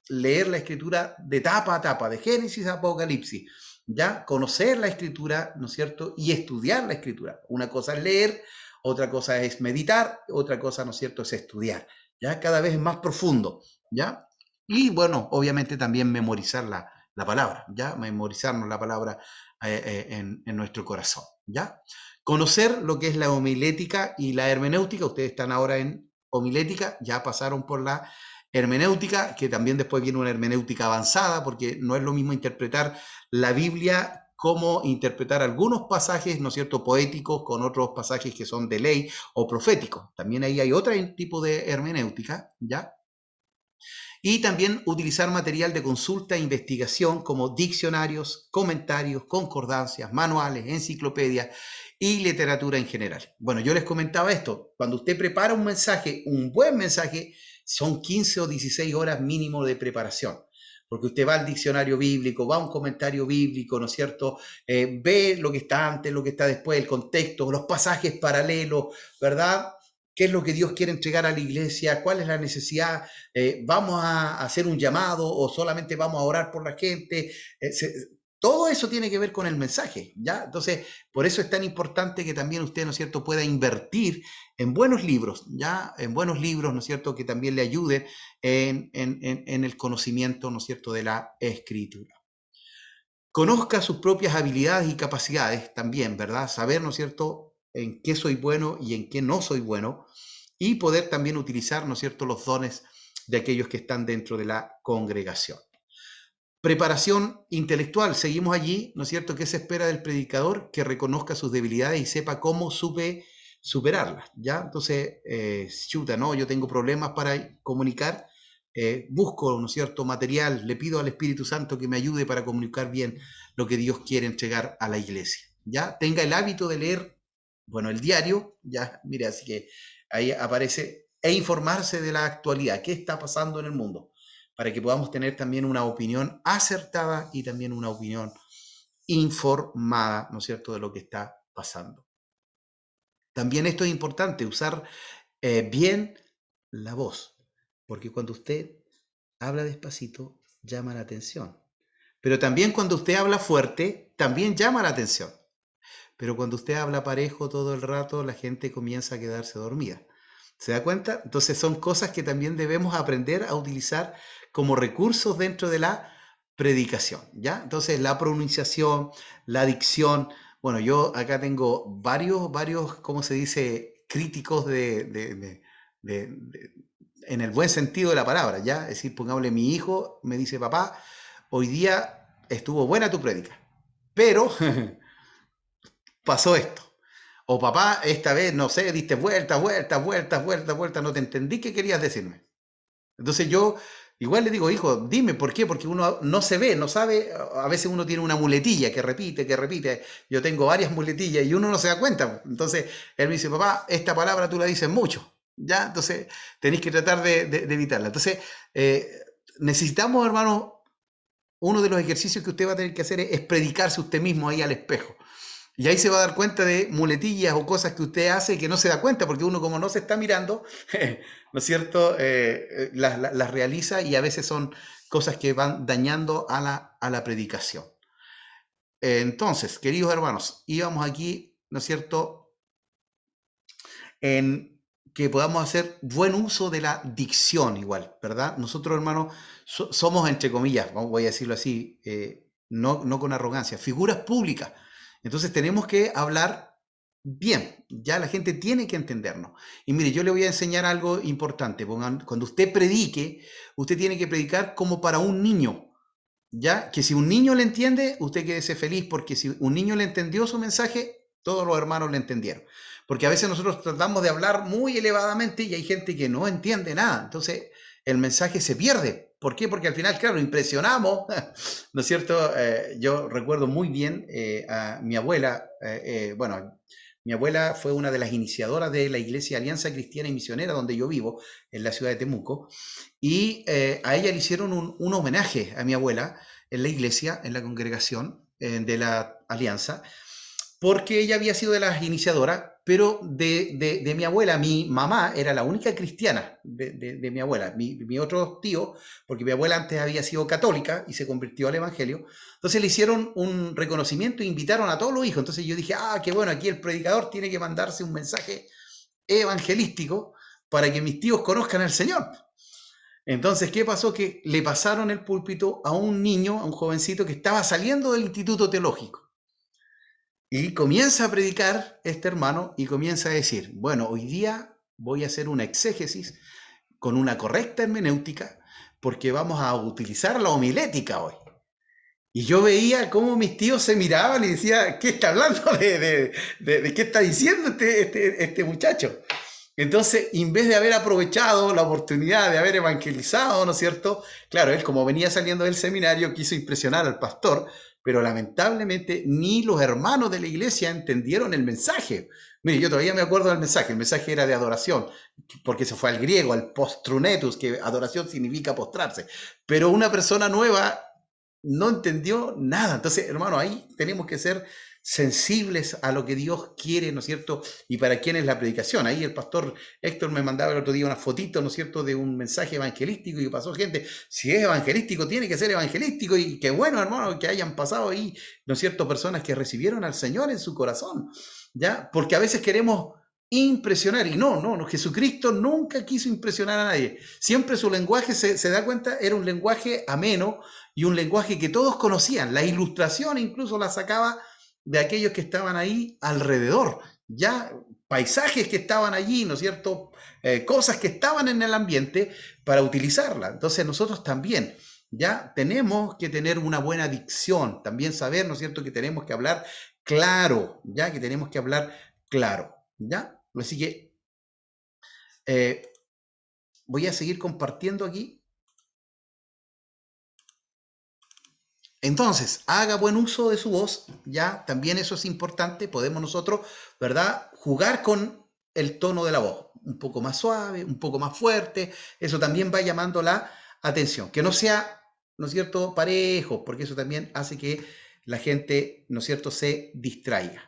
leer la Escritura de tapa a tapa, de Génesis a Apocalipsis, ¿ya? Conocer la Escritura, ¿no es cierto? Y estudiar la Escritura. Una cosa es leer, otra cosa es meditar, otra cosa, ¿no es cierto?, es estudiar, ¿ya? Cada vez es más profundo, ¿ya? Y bueno, obviamente también memorizar la palabra, ¿ya? Memorizarnos la palabra en nuestro corazón, ¿ya? Conocer lo que es la homilética y la hermenéutica. Ustedes están ahora en homilética, ya pasaron por la hermenéutica, que también después viene una hermenéutica avanzada, porque no es lo mismo interpretar la Biblia como interpretar algunos pasajes, ¿no es cierto?, poéticos con otros pasajes que son de ley o proféticos. También ahí hay otro tipo de hermenéutica, ¿ya? Y también utilizar material de consulta e investigación como diccionarios, comentarios, concordancias, manuales, enciclopedias y literatura en general. Bueno, yo les comentaba esto, cuando usted prepara un mensaje, un buen mensaje, son 15 o 16 horas mínimo de preparación, porque usted va al diccionario bíblico, va a un comentario bíblico, ¿no es cierto?, ve lo que está antes, lo que está después, el contexto, los pasajes paralelos, ¿verdad?, qué es lo que Dios quiere entregar a la iglesia, cuál es la necesidad, vamos a hacer un llamado o solamente vamos a orar por la gente. Todo eso tiene que ver con el mensaje, ¿ya? Entonces, por eso es tan importante que también usted, ¿no es cierto?, pueda invertir en buenos libros, ¿ya? En buenos libros, ¿no es cierto?, que también le ayuden en el conocimiento, ¿no es cierto?, de la Escritura. Conozca sus propias habilidades y capacidades también, ¿verdad? Saber, ¿no es cierto?, en qué soy bueno y en qué no soy bueno, y poder también utilizar, ¿no es cierto?, los dones de aquellos que están dentro de la congregación. Preparación intelectual, seguimos allí, ¿no es cierto?, ¿qué se espera del predicador? Que reconozca sus debilidades y sepa cómo superarlas, ¿ya? Entonces, chuta, ¿no? Yo tengo problemas para comunicar, busco, ¿no es cierto?, material, le pido al Espíritu Santo que me ayude para comunicar bien lo que Dios quiere entregar a la iglesia, ¿ya? Tenga el hábito de leer, bueno, el diario, ya, mire, así que ahí aparece, e informarse de la actualidad, qué está pasando en el mundo, para que podamos tener también una opinión acertada y también una opinión informada, ¿no es cierto?, de lo que está pasando. También esto es importante, usar bien la voz, porque cuando usted habla despacito, llama la atención. Pero también cuando usted habla fuerte, también llama la atención. Pero cuando usted habla parejo todo el rato, la gente comienza a quedarse dormida. ¿Se da cuenta? Entonces son cosas que también debemos aprender a utilizar como recursos dentro de la predicación, ¿ya? Entonces la pronunciación, la dicción. Bueno, yo acá tengo varios, ¿cómo se dice?, críticos en el buen sentido de la palabra, ¿ya? Es decir, pongámosle, mi hijo me dice, papá, hoy día estuvo buena tu prédica, pero pasó esto. O papá, esta vez, no sé, diste vueltas, no te entendí qué querías decirme. Entonces yo igual le digo, hijo, dime, ¿por qué? Porque uno no se ve, no sabe, a veces uno tiene una muletilla que repite. Yo tengo varias muletillas y uno no se da cuenta. Entonces él me dice, papá, esta palabra tú la dices mucho, ¿ya? Entonces tenéis que tratar de evitarla. Entonces necesitamos, hermano, uno de los ejercicios que usted va a tener que hacer es predicarse usted mismo ahí al espejo. Y ahí se va a dar cuenta de muletillas o cosas que usted hace que no se da cuenta, porque uno como no se está mirando, ¿no es cierto?, las realiza, y a veces son cosas que van dañando a la predicación. Entonces, queridos hermanos, íbamos aquí, ¿no es cierto?, en que podamos hacer buen uso de la dicción igual, ¿verdad? Nosotros, hermanos, somos, entre comillas, voy a decirlo así, no con arrogancia, figuras públicas. Entonces tenemos que hablar bien, ya la gente tiene que entendernos. Y mire, yo le voy a enseñar algo importante. Cuando usted predique, usted tiene que predicar como para un niño, ¿ya? Que si un niño le entiende, usted quédese feliz, porque si un niño le entendió su mensaje, todos los hermanos le entendieron. Porque a veces nosotros tratamos de hablar muy elevadamente y hay gente que no entiende nada. Entonces el mensaje se pierde. ¿Por qué? Porque al final, claro, impresionamos, ¿no es cierto? Yo recuerdo muy bien a mi abuela. Bueno, mi abuela fue una de las iniciadoras de la Iglesia Alianza Cristiana y Misionera, donde yo vivo, en la ciudad de Temuco. Y a ella le hicieron un homenaje a mi abuela en la iglesia, en la congregación de la Alianza, porque ella había sido de las iniciadoras, pero de mi abuela, mi mamá era la única cristiana de mi abuela. Mi otro tío, porque mi abuela antes había sido católica y se convirtió al evangelio, entonces le hicieron un reconocimiento e invitaron a todos los hijos. Entonces yo dije, qué bueno, aquí el predicador tiene que mandarse un mensaje evangelístico para que mis tíos conozcan al Señor. Entonces, ¿qué pasó? Que le pasaron el púlpito a un niño, a un jovencito que estaba saliendo del instituto teológico. Y comienza a predicar este hermano y comienza a decir, bueno, hoy día voy a hacer una exégesis con una correcta hermenéutica porque vamos a utilizar la homilética hoy. Y yo veía cómo mis tíos se miraban y decía, ¿qué está hablando? ¿De qué está diciendo este muchacho? Entonces, en vez de haber aprovechado la oportunidad de haber evangelizado, ¿no es cierto? Claro, él como venía saliendo del seminario quiso impresionar al pastor, pero lamentablemente ni los hermanos de la iglesia entendieron el mensaje. Mire, yo todavía me acuerdo del mensaje. El mensaje era de adoración, porque se fue al griego, al postrunetus, que adoración significa postrarse. Pero una persona nueva no entendió nada. Entonces, hermano, ahí tenemos que ser sensibles a lo que Dios quiere, ¿no es cierto? Y para quién es la predicación. Ahí el pastor Héctor me mandaba el otro día una fotito, ¿no es cierto?, de un mensaje evangelístico, y pasó gente, si es evangelístico, tiene que ser evangelístico, y qué bueno, hermano, que hayan pasado ahí, ¿no es cierto?, personas que recibieron al Señor en su corazón, ¿ya? Porque a veces queremos impresionar, y no, Jesucristo nunca quiso impresionar a nadie. Siempre su lenguaje, se da cuenta, era un lenguaje ameno y un lenguaje que todos conocían. La ilustración incluso la sacaba de aquellos que estaban ahí alrededor, ya paisajes que estaban allí, ¿no es cierto? Cosas que estaban en el ambiente para utilizarla. Entonces nosotros también ya tenemos que tener una buena dicción, también saber, ¿no es cierto?, que tenemos que hablar claro, ya que tenemos que hablar claro, ¿ya? Así que voy a seguir compartiendo aquí. Entonces, haga buen uso de su voz, ya, también eso es importante, podemos nosotros, ¿verdad?, jugar con el tono de la voz, un poco más suave, un poco más fuerte, eso también va llamando la atención, que no sea, ¿no es cierto?, parejo, porque eso también hace que la gente, ¿no es cierto?, se distraiga.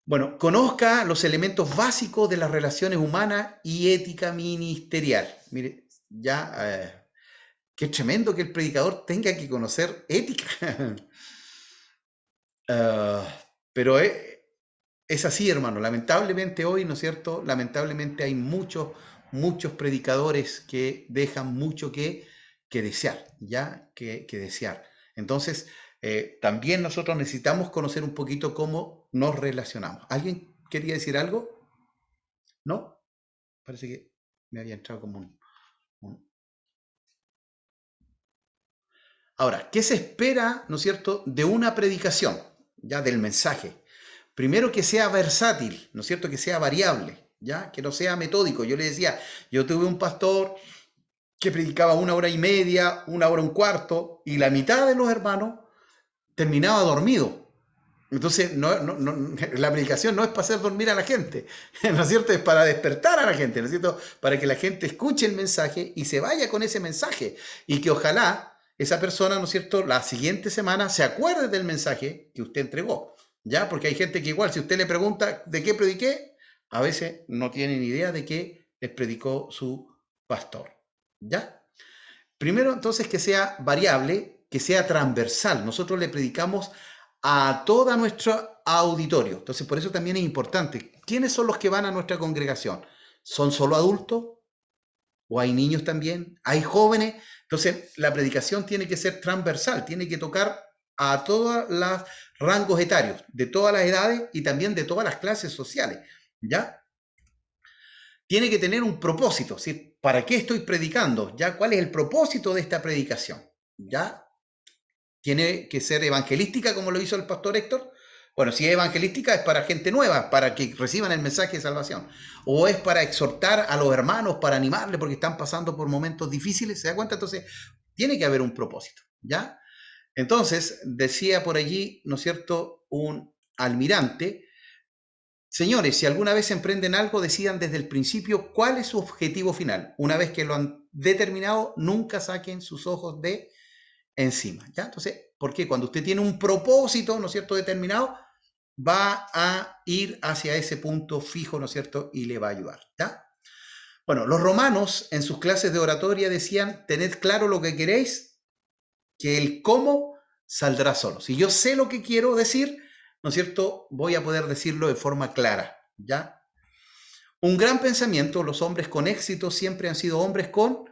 Bueno, conozca los elementos básicos de las relaciones humanas y ética ministerial. Mire, ya... qué tremendo que el predicador tenga que conocer ética. Pero es así, hermano. Lamentablemente hoy, ¿no es cierto? Lamentablemente hay muchos predicadores que dejan mucho que desear, ¿ya? Que desear. Entonces, también nosotros necesitamos conocer un poquito cómo nos relacionamos. ¿Alguien quería decir algo? ¿No? Parece que me había entrado como un... Ahora, ¿qué se espera, ¿no es cierto?, de una predicación, ya del mensaje? Primero, que sea versátil, ¿no es cierto?, que sea variable, ya, que no sea metódico. Yo le decía, yo tuve un pastor que predicaba 1 hora y media, 1 hora y un cuarto, y la mitad de los hermanos terminaba dormido. Entonces, la predicación no es para hacer dormir a la gente, ¿no es cierto? Es para despertar a la gente, ¿no es cierto? Para que la gente escuche el mensaje y se vaya con ese mensaje. Y que ojalá esa persona, ¿no es cierto?, la siguiente semana se acuerde del mensaje que usted entregó, ¿ya? Porque hay gente que igual, si usted le pregunta de qué prediqué, a veces no tienen idea de qué les predicó su pastor, ¿ya? Primero, entonces, que sea variable, que sea transversal. Nosotros le predicamos a todo nuestro auditorio. Entonces, por eso también es importante. ¿Quiénes son los que van a nuestra congregación? ¿Son solo adultos? ¿O hay niños también? ¿Hay jóvenes? Entonces, la predicación tiene que ser transversal, tiene que tocar a todos los rangos etarios, de todas las edades y también de todas las clases sociales, ¿ya? Tiene que tener un propósito, ¿sí? ¿Para qué estoy predicando? ¿Ya? ¿Cuál es el propósito de esta predicación? ¿Ya? Tiene que ser evangelística, como lo hizo el pastor Héctor. Bueno, si es evangelística es para gente nueva, para que reciban el mensaje de salvación. O es para exhortar a los hermanos, para animarles porque están pasando por momentos difíciles, ¿se da cuenta? Entonces, tiene que haber un propósito, ¿ya? Entonces, decía por allí, ¿no es cierto?, un almirante: señores, si alguna vez emprenden algo, decidan desde el principio cuál es su objetivo final. Una vez que lo han determinado, nunca saquen sus ojos de encima, ¿ya? Entonces, ¿por qué? Cuando usted tiene un propósito, ¿no es cierto?, determinado, va a ir hacia ese punto fijo, ¿no es cierto?, y le va a ayudar, ¿ya? Bueno, los romanos en sus clases de oratoria decían: tened claro lo que queréis, que el cómo saldrá solo. Si yo sé lo que quiero decir, ¿no es cierto?, voy a poder decirlo de forma clara, ¿ya? Un gran pensamiento: los hombres con éxito siempre han sido hombres con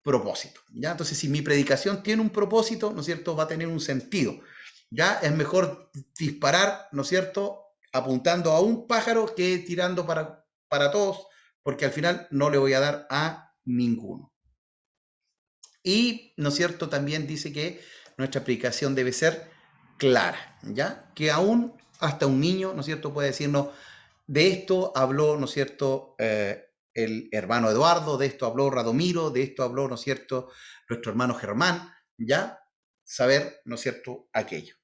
propósito, ¿ya? Entonces, si mi predicación tiene un propósito, ¿no es cierto?, va a tener un sentido, ¿ya? Es mejor disparar, ¿no es cierto?, apuntando a un pájaro que tirando para todos, porque al final no le voy a dar a ninguno. Y, ¿no es cierto?, también dice que nuestra predicación debe ser clara, ¿ya? Que aún hasta un niño, ¿no es cierto?, puede decirnos: de esto habló, ¿no es cierto?, el hermano Eduardo, de esto habló Radomiro, de esto habló, ¿no es cierto?, nuestro hermano Germán, ¿ya? Saber, ¿no es cierto?, aquello.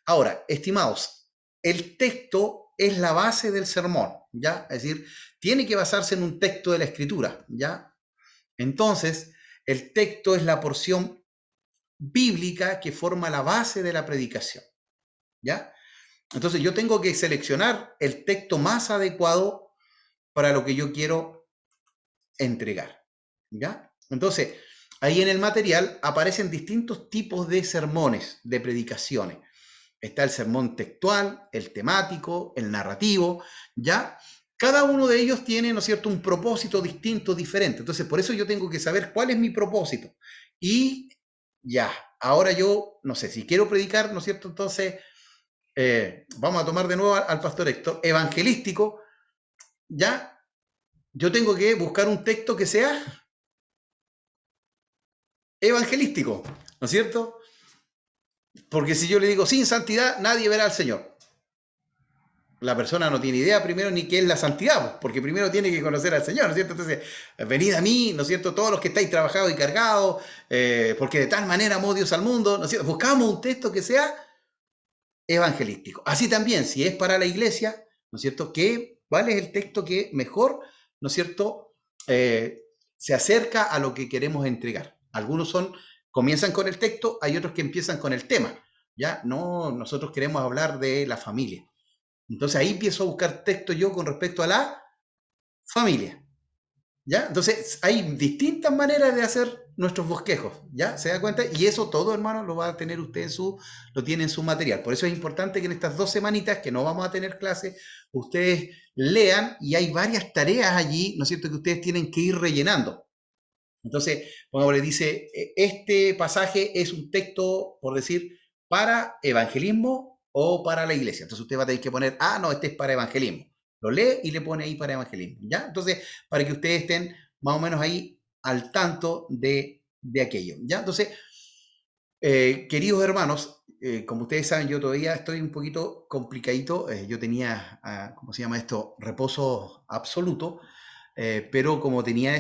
Ahora, estimados, el texto es la base del sermón, ¿ya? Es decir, tiene que basarse en un texto de la Escritura, ¿ya? Entonces, el texto es la porción bíblica que forma la base de la predicación, ¿ya? Entonces, yo tengo que seleccionar el texto más adecuado para lo que yo quiero entregar, ¿ya? Entonces, ahí en el material aparecen distintos tipos de sermones, de predicaciones. Está el sermón textual, el temático, el narrativo, ¿ya? Cada uno de ellos tiene, ¿no es cierto?, un propósito distinto, diferente. Entonces, por eso yo tengo que saber cuál es mi propósito. Y ya, ahora yo, no sé, si quiero predicar, ¿no es cierto?, entonces vamos a tomar de nuevo al pastor Héctor, evangelístico, ya yo tengo que buscar un texto que sea evangelístico, ¿no es cierto? Porque si yo le digo, sin santidad nadie verá al Señor. La persona no tiene idea primero ni qué es la santidad, porque primero tiene que conocer al Señor, ¿no es cierto? Entonces, venid a mí, ¿no es cierto? Todos los que estáis trabajados y cargados, porque de tal manera amó Dios al mundo, ¿no es cierto? Buscamos un texto que sea evangelístico. Así también, si es para la iglesia, ¿no es cierto? ¿Cuál es el texto que mejor, ¿no es cierto? Se acerca a lo que queremos entregar. Algunos comienzan con el texto, hay otros que empiezan con el tema, ¿ya? No, nosotros queremos hablar de la familia. Entonces ahí empiezo a buscar texto yo con respecto a la familia, ¿ya? Entonces hay distintas maneras de hacer nuestros bosquejos, ¿ya? ¿Se da cuenta? Y eso todo, hermano, lo va a tener usted lo tiene en su material. Por eso es importante que en estas 2 semanitas que no vamos a tener clase, ustedes lean y hay varias tareas allí, ¿no es cierto?, que ustedes tienen que ir rellenando. Entonces, pongámosle, dice, este pasaje es un texto, por decir, para evangelismo o para la iglesia. Entonces usted va a tener que poner, no, este es para evangelismo. Lo lee y le pone ahí para evangelismo, ¿ya? Entonces, para que ustedes estén más o menos ahí al tanto de aquello, ¿ya? Entonces, queridos hermanos, como ustedes saben, yo todavía estoy un poquito complicadito. Yo tenía, ¿cómo se llama esto? Reposo absoluto, pero como tenía